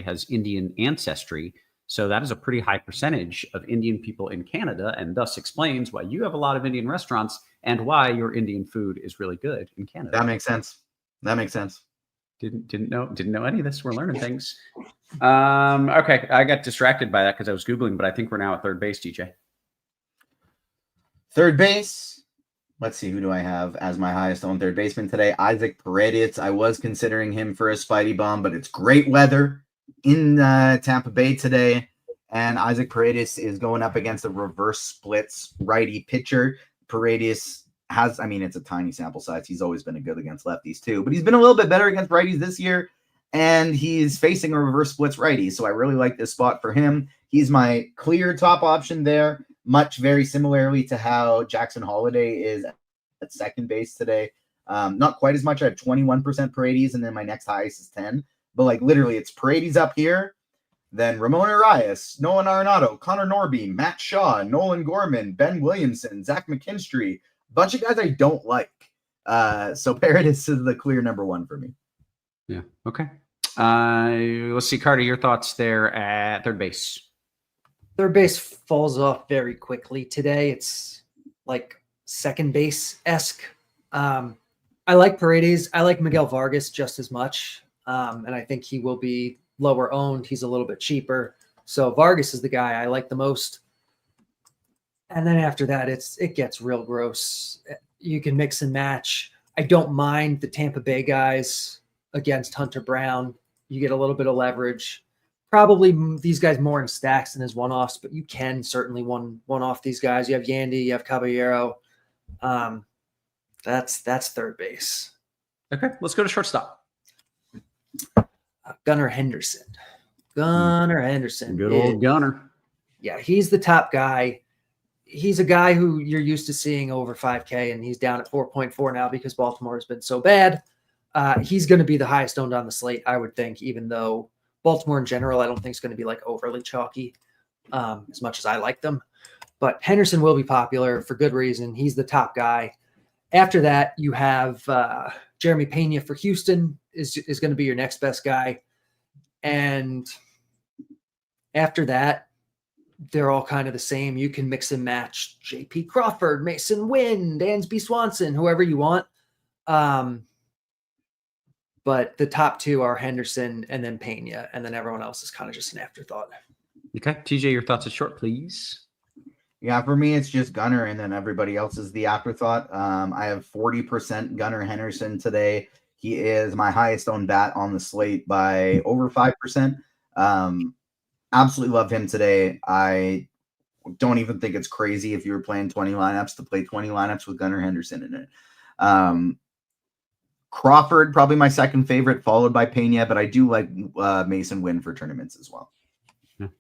has Indian ancestry. So that is a pretty high percentage of Indian people in Canada, and thus explains why you have a lot of Indian restaurants and why your Indian food is really good in Canada. That makes sense. Didn't know any of this. We're learning things. Okay, I got distracted by that because I was Googling, but I think we're now at third base, DJ. Third base. Let's see, who do I have as my highest owned third baseman today? Isaac Paredes. I was considering him for a Spidey bomb, but it's great weather in Tampa Bay today, and Isaac Paredes is going up against a reverse splits righty pitcher. Paredes has, I mean, it's a tiny sample size. He's always been good against lefties too, but he's been a little bit better against righties this year, and he's facing a reverse splits righty. So I really like this spot for him. He's my clear top option there, very similarly to how Jackson Holiday is at second base today. Not quite as much. I have 21% Paredes, and then my next highest is 10. But like literally, it's Paredes up here, then Ramon Arias, Nolan Arenado, Connor Norby, Matt Shaw, Nolan Gorman, Ben Williamson, Zach McKinstry, a bunch of guys I don't like. So Paredes is the clear number one for me. Yeah. Okay. Let's see, Carty, your thoughts there at third base. Third base falls off very quickly today. It's like second base-esque. I like Paredes. I like Miguel Vargas just as much. And I think he will be lower owned. He's a little bit cheaper. So Vargas is the guy I like the most. And then after that, it gets real gross. You can mix and match. I don't mind the Tampa Bay guys against Hunter Brown. You get a little bit of leverage. Probably these guys more in stacks than as one-offs, but you can certainly one-off these guys. You have Yandy, you have Caballero. That's third base. Okay, let's go to shortstop. Gunnar Henderson. Good old Gunnar. Yeah, he's the top guy. He's a guy who you're used to seeing over 5K, and he's down at 4.4 now because Baltimore has been so bad. He's going to be the highest owned on the slate, I would think, even though Baltimore in general, I don't think is going to be like overly chalky as much as I like them. But Henderson will be popular for good reason. He's the top guy. After that, you have Jeremy Pena for Houston is going to be your next best guy. And after that, they're all kind of the same. You can mix and match JP Crawford, Mason Wynn, Dansby Swanson, whoever you want. But the top two are Henderson and then Pena, and then everyone else is kind of just an afterthought. Okay. TJ, your thoughts are short, please. Yeah, for me, it's just Gunnar, and then everybody else is the afterthought. I have 40% Gunnar Henderson today. He is my highest owned bat on the slate by over 5%. Absolutely love him today. I don't even think it's crazy if you were playing 20 lineups to play 20 lineups with Gunnar Henderson in it. Crawford, probably my second favorite, followed by Pena, but I do like Mason Wynn for tournaments as well.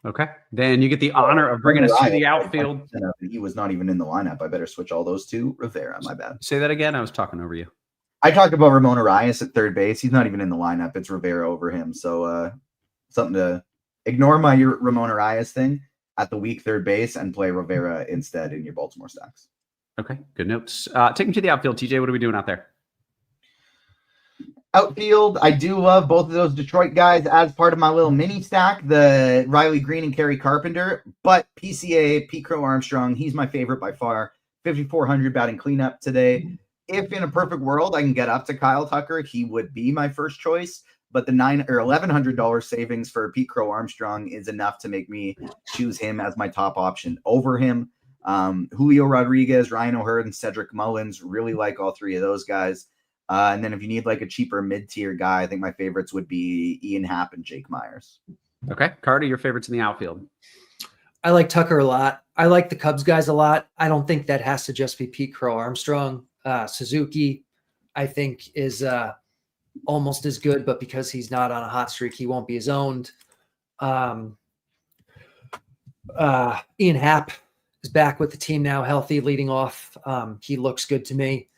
Okay. Then you get the honor of bringing us to the outfield. He was not even in the lineup. I better switch all those to Rivera. My bad. Say that again. I was talking over you. I talked about Ramon Arias at third base. He's not even in the lineup. It's Rivera over him. So something to ignore my Ramon Arias thing at the weak third base and play Rivera instead in your Baltimore stacks. Okay. Good notes. Take me to the outfield, TJ. What are we doing out there? Outfield, I do love both of those Detroit guys as part of my little mini stack, the Riley Green and Kerry Carpenter, but PCA, Pete Crow Armstrong, he's my favorite by far. 5,400 batting cleanup today. If in a perfect world I can get up to Kyle Tucker, he would be my first choice, but the $1,100 savings for Pete Crow Armstrong is enough to make me choose him as my top option over him. Julio Rodriguez, Ryan O'Hearn, and Cedric Mullins, really like all three of those guys. And then if you need like a cheaper mid-tier guy, I think my favorites would be Ian Happ and Jake Myers. Okay. Carty, your favorites in the outfield? I like Tucker a lot. I like the Cubs guys a lot. I don't think that has to just be Pete Crow Armstrong. Suzuki, I think, is almost as good, but because he's not on a hot streak, he won't be as owned. Ian Happ is back with the team now, healthy, leading off. He looks good to me.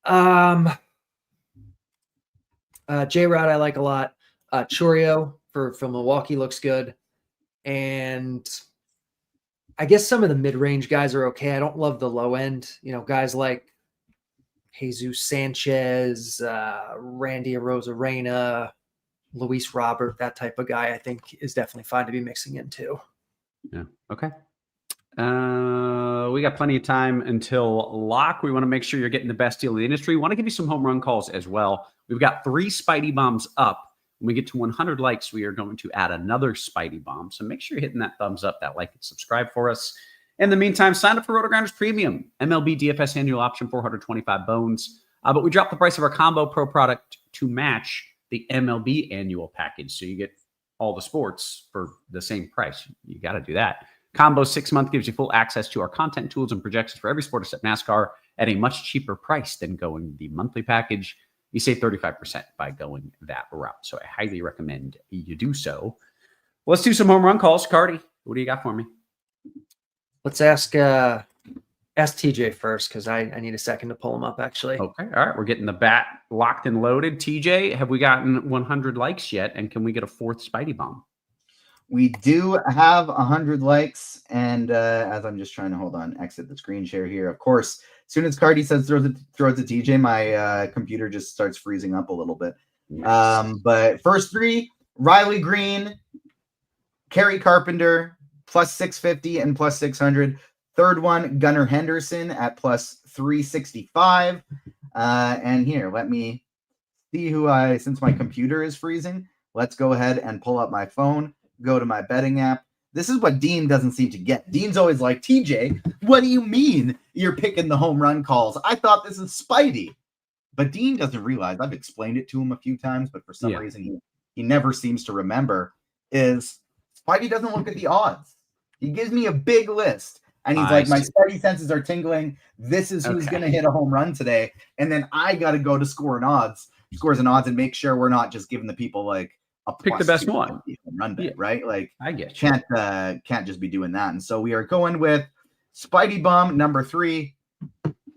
J-Rod I like a lot. Chorio from Milwaukee looks good. And I guess some of the mid-range guys are okay. I don't love the low end. Guys like Jesus Sanchez, Randy Arozarena, Luis Robert, that type of guy, I think is definitely fine to be mixing in too. Yeah. Okay. We got plenty of time until lock. We want to make sure you're getting the best deal in the industry. We want to give you some home run calls as well. We've got 3 Spidey bombs up. When we get to 100 likes, we are going to add another Spidey bomb. So make sure you're hitting that thumbs up, that like, and subscribe for us. In the meantime, sign up for RotoGrinders Premium, MLB DFS annual option, 425 bones. But we dropped the price of our Combo Pro product to match the MLB annual package. So you get all the sports for the same price. You got to do that. Combo 6-month gives you full access to our content, tools, and projections for every sport except NASCAR at a much cheaper price than going the monthly package. You save 35% by going that route. So I highly recommend you do so. Let's do some home run calls. Carty, what do you got for me? Let's ask TJ first, because I need a second to pull him up, actually. Okay. All right. We're getting the bat locked and loaded. TJ, have we gotten 100 likes yet? And can we get a 4th Spidey bomb? We do have 100 likes. And as I'm just trying to exit the screen share here. Of course, as soon as Carty says throws it to TJ, my computer just starts freezing up a little bit. Nice. But first 3, Riley Green, Kerry Carpenter, plus 650 and plus 600. Third one, Gunnar Henderson at plus 365. And here, let me see since my computer is freezing, let's go ahead and pull up my phone, go to my betting app. This is what Dean doesn't seem to get. Dean's always like, TJ, what do you mean you're picking the home run calls? I thought this is Spidey. But Dean doesn't realize, I've explained it to him a few times, but for some reason he never seems to remember, is Spidey doesn't look at the odds. He gives me a big list. And he's like, my Spidey senses are tingling. This is who's going to hit a home run today. And then I got to go to scores and odds, and make sure we're not just giving the people like a pick the best one run bet, right? Like, I get you. Can't just be doing that. And so we are going with Spidey bomb number 3.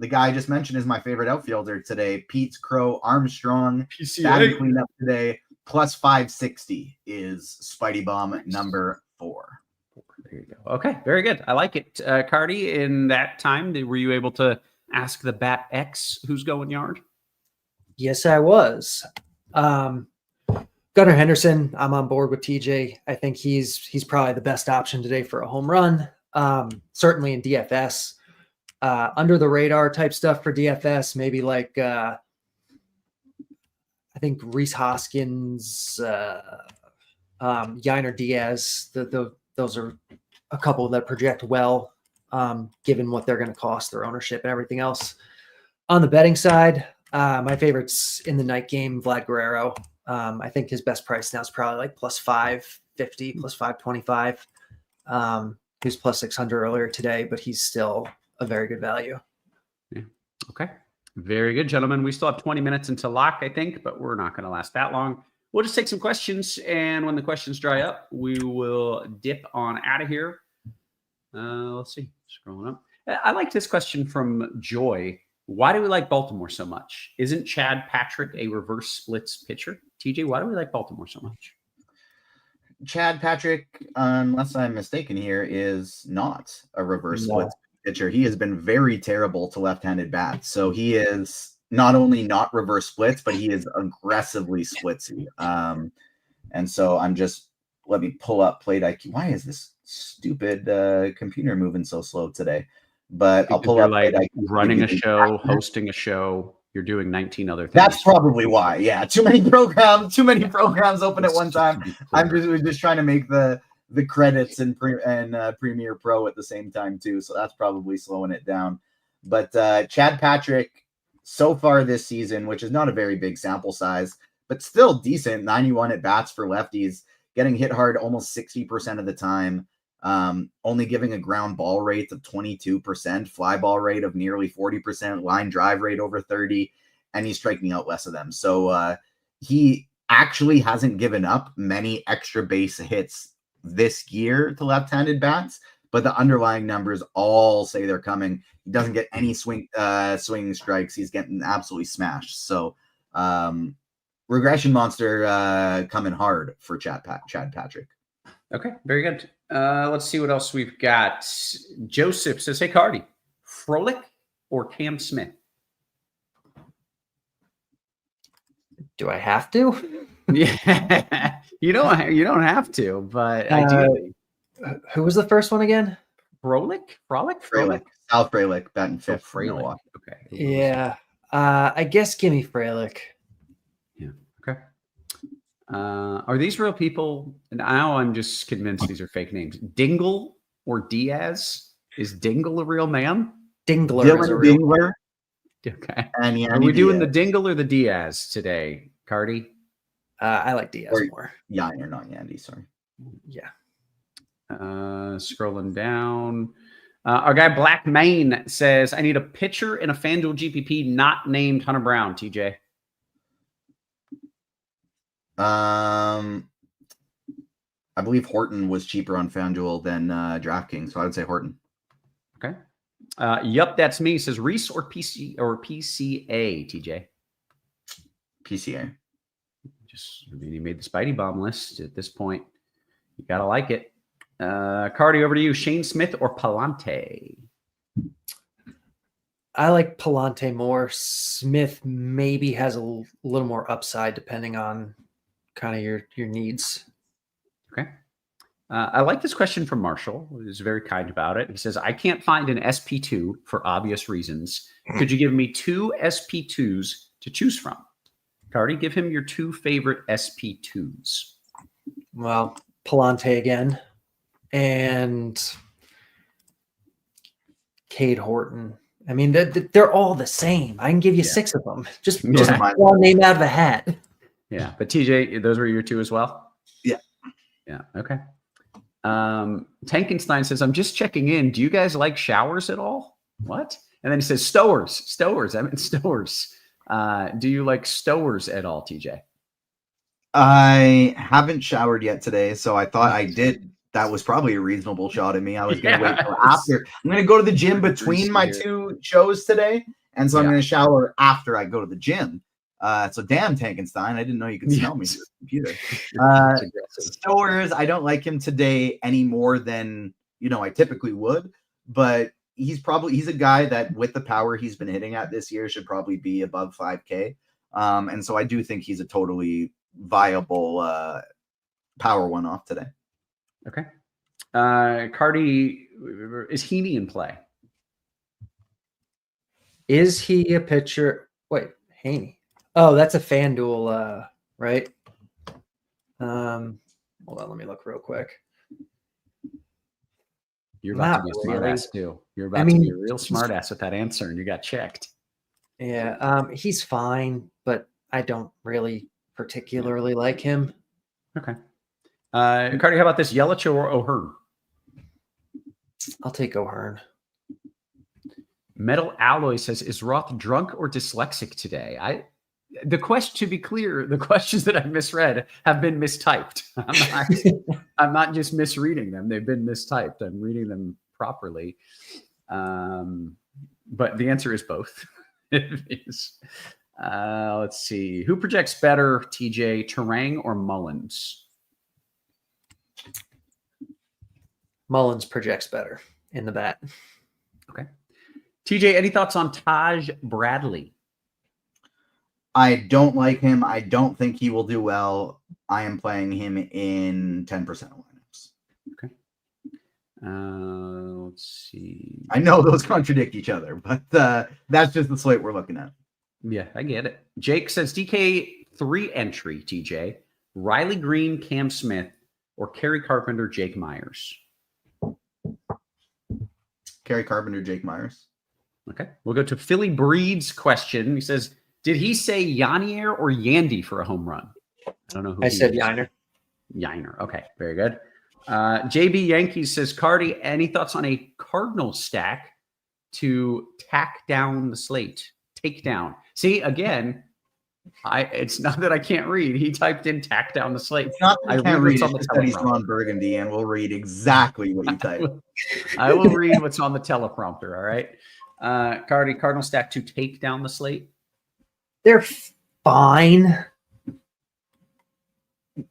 The guy I just mentioned is my favorite outfielder today, Pete Crow Armstrong. PCA cleaned up today. Plus 560 is Spidey bomb number 4. There you go. Okay, very good. I like it. Carty, in that time, were you able to ask the Bat X who's going yard? Yes, I was. Gunnar Henderson, I'm on board with TJ. I think he's probably the best option today for a home run. Certainly in DFS. Under the radar type stuff for DFS, maybe like I think Rhys Hoskins, Yainer Diaz, those are a couple that project well, given what they're going to cost, their ownership and everything else. On the betting side, my favorites in the night game, Vlad Guerrero. I think his best price now is probably like plus 550, plus 525. He was plus 600 earlier today, but he's still a very good value. Yeah. Okay. Very good, gentlemen. We still have 20 minutes until lock, I think, but we're not going to last that long. We'll just take some questions, and when the questions dry up, we will dip on out of here. Let's see. Scrolling up. I like this question from Joy. Why do we like Baltimore so much? Isn't Chad Patrick a reverse splits pitcher? TJ, why do we like Baltimore so much? Chad Patrick, unless I'm mistaken here, is not a reverse splits pitcher. He has been very terrible to left-handed bats. So he is not only not reverse splits, but he is aggressively splitsy. And so let me pull up Plate IQ. Why is this stupid computer moving so slow today? But I'll pull up like running a show, hosting a show. You're doing 19 other things. That's probably why. Yeah, too many programs open at one time. I'm just trying to make the credits and Premiere Pro at the same time too. So that's probably slowing it down. But Chad Patrick, so far this season, which is not a very big sample size, but still decent, 91 at bats for lefties, getting hit hard almost 60% of the time. Only giving a ground ball rate of 22%, fly ball rate of nearly 40%, line drive rate over 30, and he's striking out less of them. So he actually hasn't given up many extra base hits this year to left-handed bats, but the underlying numbers all say they're coming. He doesn't get any swinging strikes. He's getting absolutely smashed. So regression monster coming hard for Chad Patrick. Okay, very good. Let's see what else we've got. Joseph says, hey, Carty, Frolic or Cam Smith? Do I have to? Yeah, you don't have to, but ideally. Who was the first one again? Frolic? Sal Frelick, batting fifth. Frelick. Okay. Yeah. I guess give me Frelick. Yeah. Okay. Are these real people? And now I'm just convinced these are fake names. Dingle or Diaz? Is Dingle a real man? Dingler is a real Dingler. Okay. And Are we doing the Dingle or the Diaz today, Carty? I like Diaz more. Yiner, not Yandy, sorry. Yeah. Scrolling down. Our guy Black Main says, I need a pitcher in a FanDuel GPP not named Hunter Brown, TJ. I believe Horton was cheaper on FanDuel than DraftKings, so I would say Horton. Okay. Yup, that's me. Says Reese or PCA, TJ. PCA. He made the Spidey Bomb list at this point. You gotta like it. Carty, over to you. Shane Smith or Palante? I like Palante more. Smith maybe has a little more upside depending on kind of your needs. Okay. I like this question from Marshall. He's very kind about it. He says, I can't find an SP2 for obvious reasons. Could you give me 2 SP2s to choose from? Carty, give him your 2 favorite SP2s. Well, Palante again and Cade Horton. I mean, they're all the same. I can give you 6 of them. Just one name out of a hat. Yeah, but TJ, those were your 2 as well? Yeah. Yeah, okay. Tankenstein says, I'm just checking in. Do you guys like showers at all? What? And then he says, Stowers. I meant Stowers. Do you like Stowers at all, TJ? I haven't showered yet today, so I thought I did. That was probably a reasonable shot at me. I was going to wait till after. I'm going to go to the gym between my 2 shows today, and so I'm going to shower after I go to the gym. So damn, Tankenstein, I didn't know you could smell me through the computer. Stowers, I don't like him today any more than I typically would, but he's a guy that with the power he's been hitting at this year should probably be above 5K. And so I do think he's a totally viable power one-off today. Okay. Carty, is Heaney in play? Is he a pitcher? Wait, Heaney. Oh, that's a FanDuel, right? Hold on, let me look real quick. You're about to be a smart ass too. You're about to be a real smart ass with that answer, and you got checked. Yeah, he's fine, but I don't really particularly like him. Okay. Carty, how about this? Yelich or O'Hearn? I'll take O'Hearn. Metal Alloy says, is Roth drunk or dyslexic today? To be clear, the questions that I've misread have been mistyped. I'm not just misreading them. They've been mistyped. I'm reading them properly. But the answer is both. It is. Let's see. Who projects better, TJ, Terang or Mullins? Mullins projects better in the bat. Okay. TJ, any thoughts on Taj Bradley? I don't like him. I don't think he will do well. I am playing him in 10% of lineups. Okay. Let's see. I know those contradict each other, but that's just the slate we're looking at. Yeah, I get it. Jake says DK 3 entry, TJ. Riley Green, Cam Smith, or Kerry Carpenter, Jake Myers. Kerry Carpenter, Jake Myers. Okay. We'll go to Philly Breed's question. He says, did he say Yanier or Yandy for a home run? I don't know who I said Yiner. Yiner. Okay, very good. JB Yankees says, Carty, any thoughts on a Cardinal stack to tack down the slate? Take down. See, again, It's not that I can't read. He typed in tack down the slate. It's not that I I can't read read. what's It's on the just that he's teleprompter. Ron Burgundy, and we'll read exactly what you type. I will read what's on the teleprompter. All right. Carty, Cardinal stack to take down the slate. They're fine.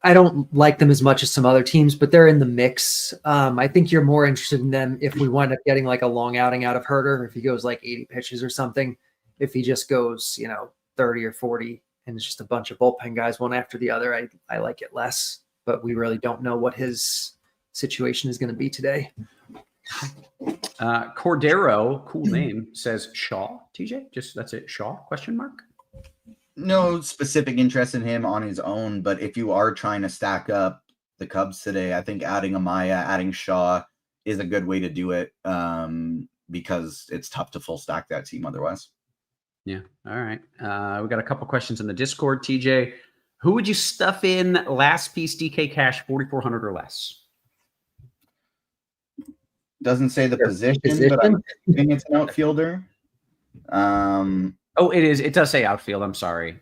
I don't like them as much as some other teams, but they're in the mix. I think you're more interested in them if we wind up getting like a long outing out of Herter, if he goes like 80 pitches or something. If he just goes, 30 or 40 and it's just a bunch of bullpen guys one after the other, I like it less. But we really don't know what his situation is going to be today. Cordero, cool name, says Shaw. TJ, just that's it. Shaw? ? No specific interest in him on his own, but if you are trying to stack up the Cubs today, I think adding Amaya, adding Shaw is a good way to do it because it's tough to full stack that team otherwise. Yeah. All right. We got a couple questions in the Discord. TJ, who would you stuff in last piece DK cash 4,400 or less? Doesn't say the position, but I think it's an outfielder. Oh, it is. It does say outfield. I'm sorry.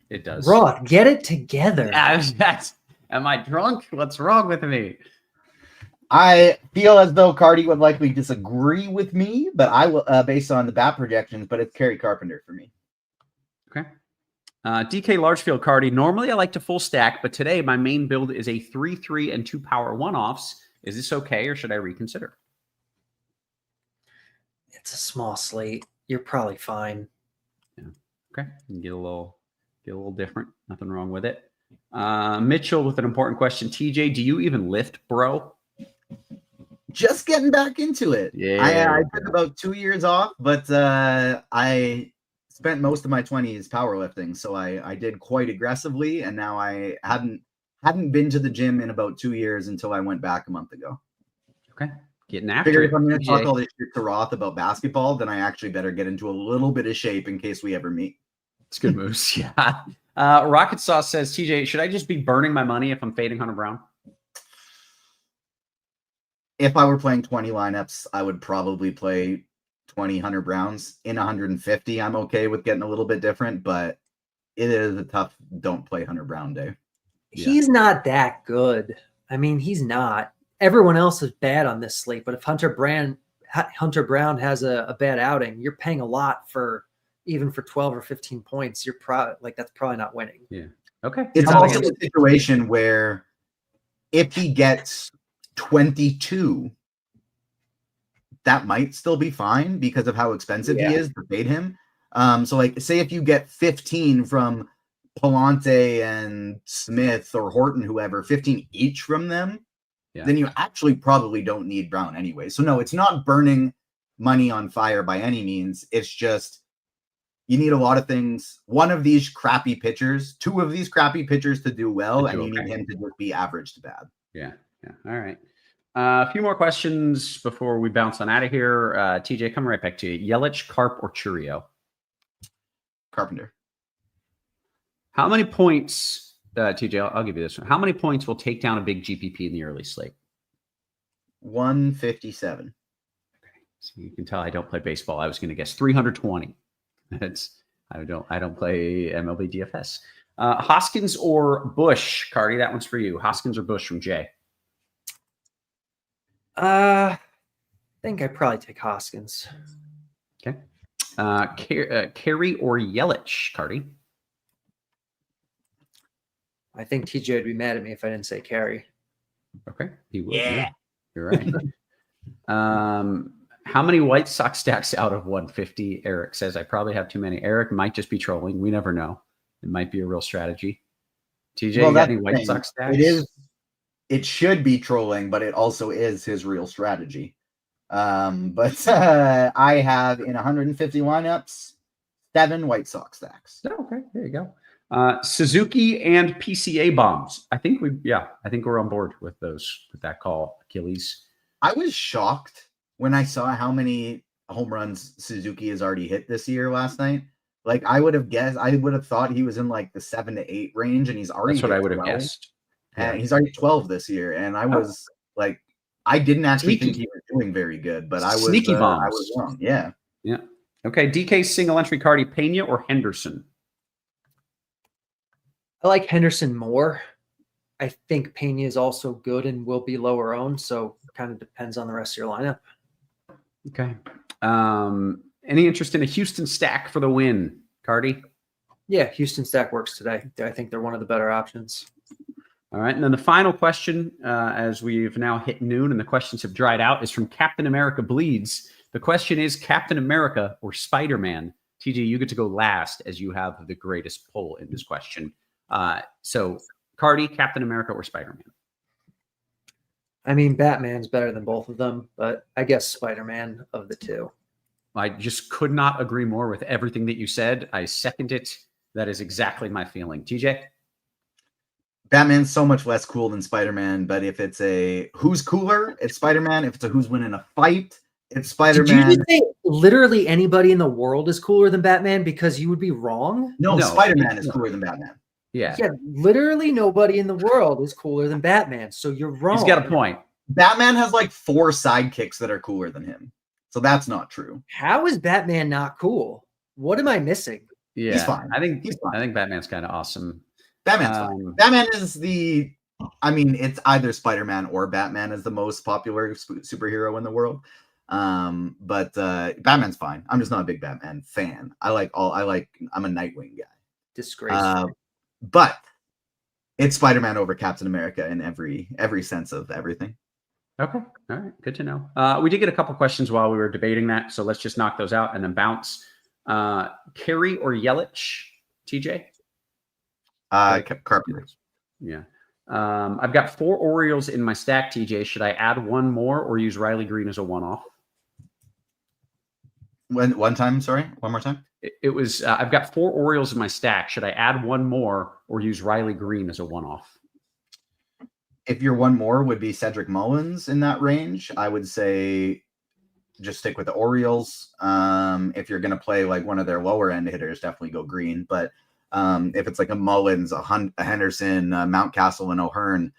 It does. Roth, get it together. Am I drunk? What's wrong with me? I feel as though Carty would likely disagree with me, but I will, based on the bat projections, but it's Kerry Carpenter for me. Okay. DK Largefield Carty. Normally I like to full stack, but today my main build is a 3-3 and 2 power one-offs. Is this okay, or should I reconsider? It's a small slate. You're probably fine. Yeah. Okay. You can get a little different. Nothing wrong with it. Mitchell with an important question. TJ, do you even lift, bro? Just getting back into it. Yeah. I took about 2 years off, but I spent most of my 20s powerlifting, so I did quite aggressively, and now I hadn't been to the gym in about 2 years until I went back a month ago. Okay. Getting after Figured it. if I'm going to talk all this shit to Roth about basketball, then I actually better get into a little bit of shape in case we ever meet. It's good moves. Yeah. Rocket Sauce says, TJ, should I just be burning my money if I'm fading Hunter Brown? If I were playing 20 lineups, I would probably play 20 Hunter Browns. In 150, I'm okay with getting a little bit different, but it is a tough don't play Hunter Brown day. He's not that good. I mean, he's not. Everyone else is bad on this slate, but if Hunter Brown has a bad outing, you're paying a lot for even for 12 or 15 points. You're that's probably not winning. Yeah. Okay. It's also a situation where if he gets 22, that might still be fine because of how expensive he is to fade him. So like say if you get 15 from Palante and Smith or Horton, whoever, 15 each from them, then you actually probably don't need Brown anyway. So no, it's not burning money on fire by any means. It's just you need a lot of things. One of these crappy pitchers, two of these crappy pitchers to do well, and you need him to just be average to bad. Yeah. Yeah. All right. A few more questions before we bounce on out of here. TJ, coming right back to you. Yelich, Carp, or Churio? Carpenter. How many points, TJ, I'll give you this one. How many points will take down a big GPP in the early slate? 157. Okay. So you can tell I don't play baseball. I was going to guess 320. I don't play MLB DFS. Hoskins or Bush? Carty, that one's for you. Hoskins or Bush from Jay? I think I'd probably take Hoskins. Okay. Carey or Yelich, Carty? I think TJ would be mad at me if I didn't say Carey. Okay. He would. Yeah. You're right. How many White Sox stacks out of 150? Eric says, I probably have too many. Eric might just be trolling. We never know. It might be a real strategy. TJ, you got any White Sox stacks? It should be trolling, but it also is his real strategy. But I have in 150 lineups, 7 White Sox stacks. Oh, okay, there you go. Suzuki and PCA bombs. I think we're on board with that call, Achilles. I was shocked when I saw how many home runs Suzuki has already hit this year last night. Like I would have thought he was in like the 7 to 8 range, and he's already. That's what I would have guessed. And he's already 12 this year, and I was like, I didn't actually think he was doing very good, but I was sneaky bombs. I was wrong. Yeah. Yeah. Okay. DK single entry Carty, Pena or Henderson? I like Henderson more. I think Pena is also good and will be lower owned, so kind of depends on the rest of your lineup. Okay. Any interest in a Houston stack for the win, Carty? Yeah, Houston stack works today. I think they're one of the better options. All right. And then the final question, as we've now hit noon and the questions have dried out, is from Captain America Bleeds. The question is Captain America or Spider-Man? TJ, you get to go last as you have the greatest pull in this question. So, Carty, Captain America or Spider-Man? I mean, Batman's better than both of them, but I guess Spider-Man of the two. I just could not agree more with everything that you said. I second it. That is exactly my feeling. TJ? Batman's so much less cool than Spider-Man, but if it's a who's cooler, it's Spider-Man. If it's a who's winning a fight, it's Spider-Man. Did you just say literally anybody in the world is cooler than Batman? Because you would be wrong. No, Spider-Man is cooler than Batman. Yeah. Yeah, literally nobody in the world is cooler than Batman. So you're wrong. He's got a point. Batman has like 4 sidekicks that are cooler than him. So that's not true. How is Batman not cool? What am I missing? Yeah. He's fine. I think He's fine. I think Batman's kind of awesome. Batman's fine. Batman is it's either Spider-Man or Batman is the most popular superhero in the world. But Batman's fine. I'm just not a big Batman fan. I'm a Nightwing guy. Disgraceful. But it's Spider-Man over Captain America in every sense of everything. Okay. All right. Good to know. We did get a couple questions while we were debating that. So let's just knock those out and then bounce. Carey or Yelich, TJ? Carpenter. Yeah. I've got 4 Orioles in my stack, TJ. Should I add one more or use Riley Green as a one-off? One more time. It was, I've got 4 Orioles in my stack. Should I add one more or use Riley Green as a one-off? If your one more would be Cedric Mullins in that range, I would say just stick with the Orioles. If you're going to play like one of their lower end hitters, definitely go Green. But if it's like a Mullins, a Henderson, Mountcastle, and O'Hearn,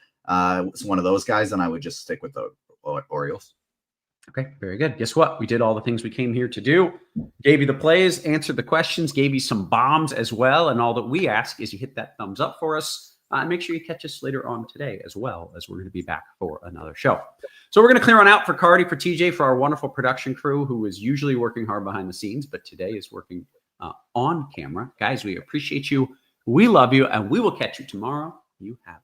it's one of those guys, then I would just stick with the Orioles. Okay, very good. Guess what? We did all the things we came here to do. Gave you the plays, answered the questions, gave you some bombs as well. And all that we ask is you hit that thumbs up for us. And make sure you catch us later on today as well, as we're going to be back for another show. So we're going to clear on out for Carty, for TJ, for our wonderful production crew who is usually working hard behind the scenes, but today is working on camera. Guys, we appreciate you. We love you, and we will catch you tomorrow. You have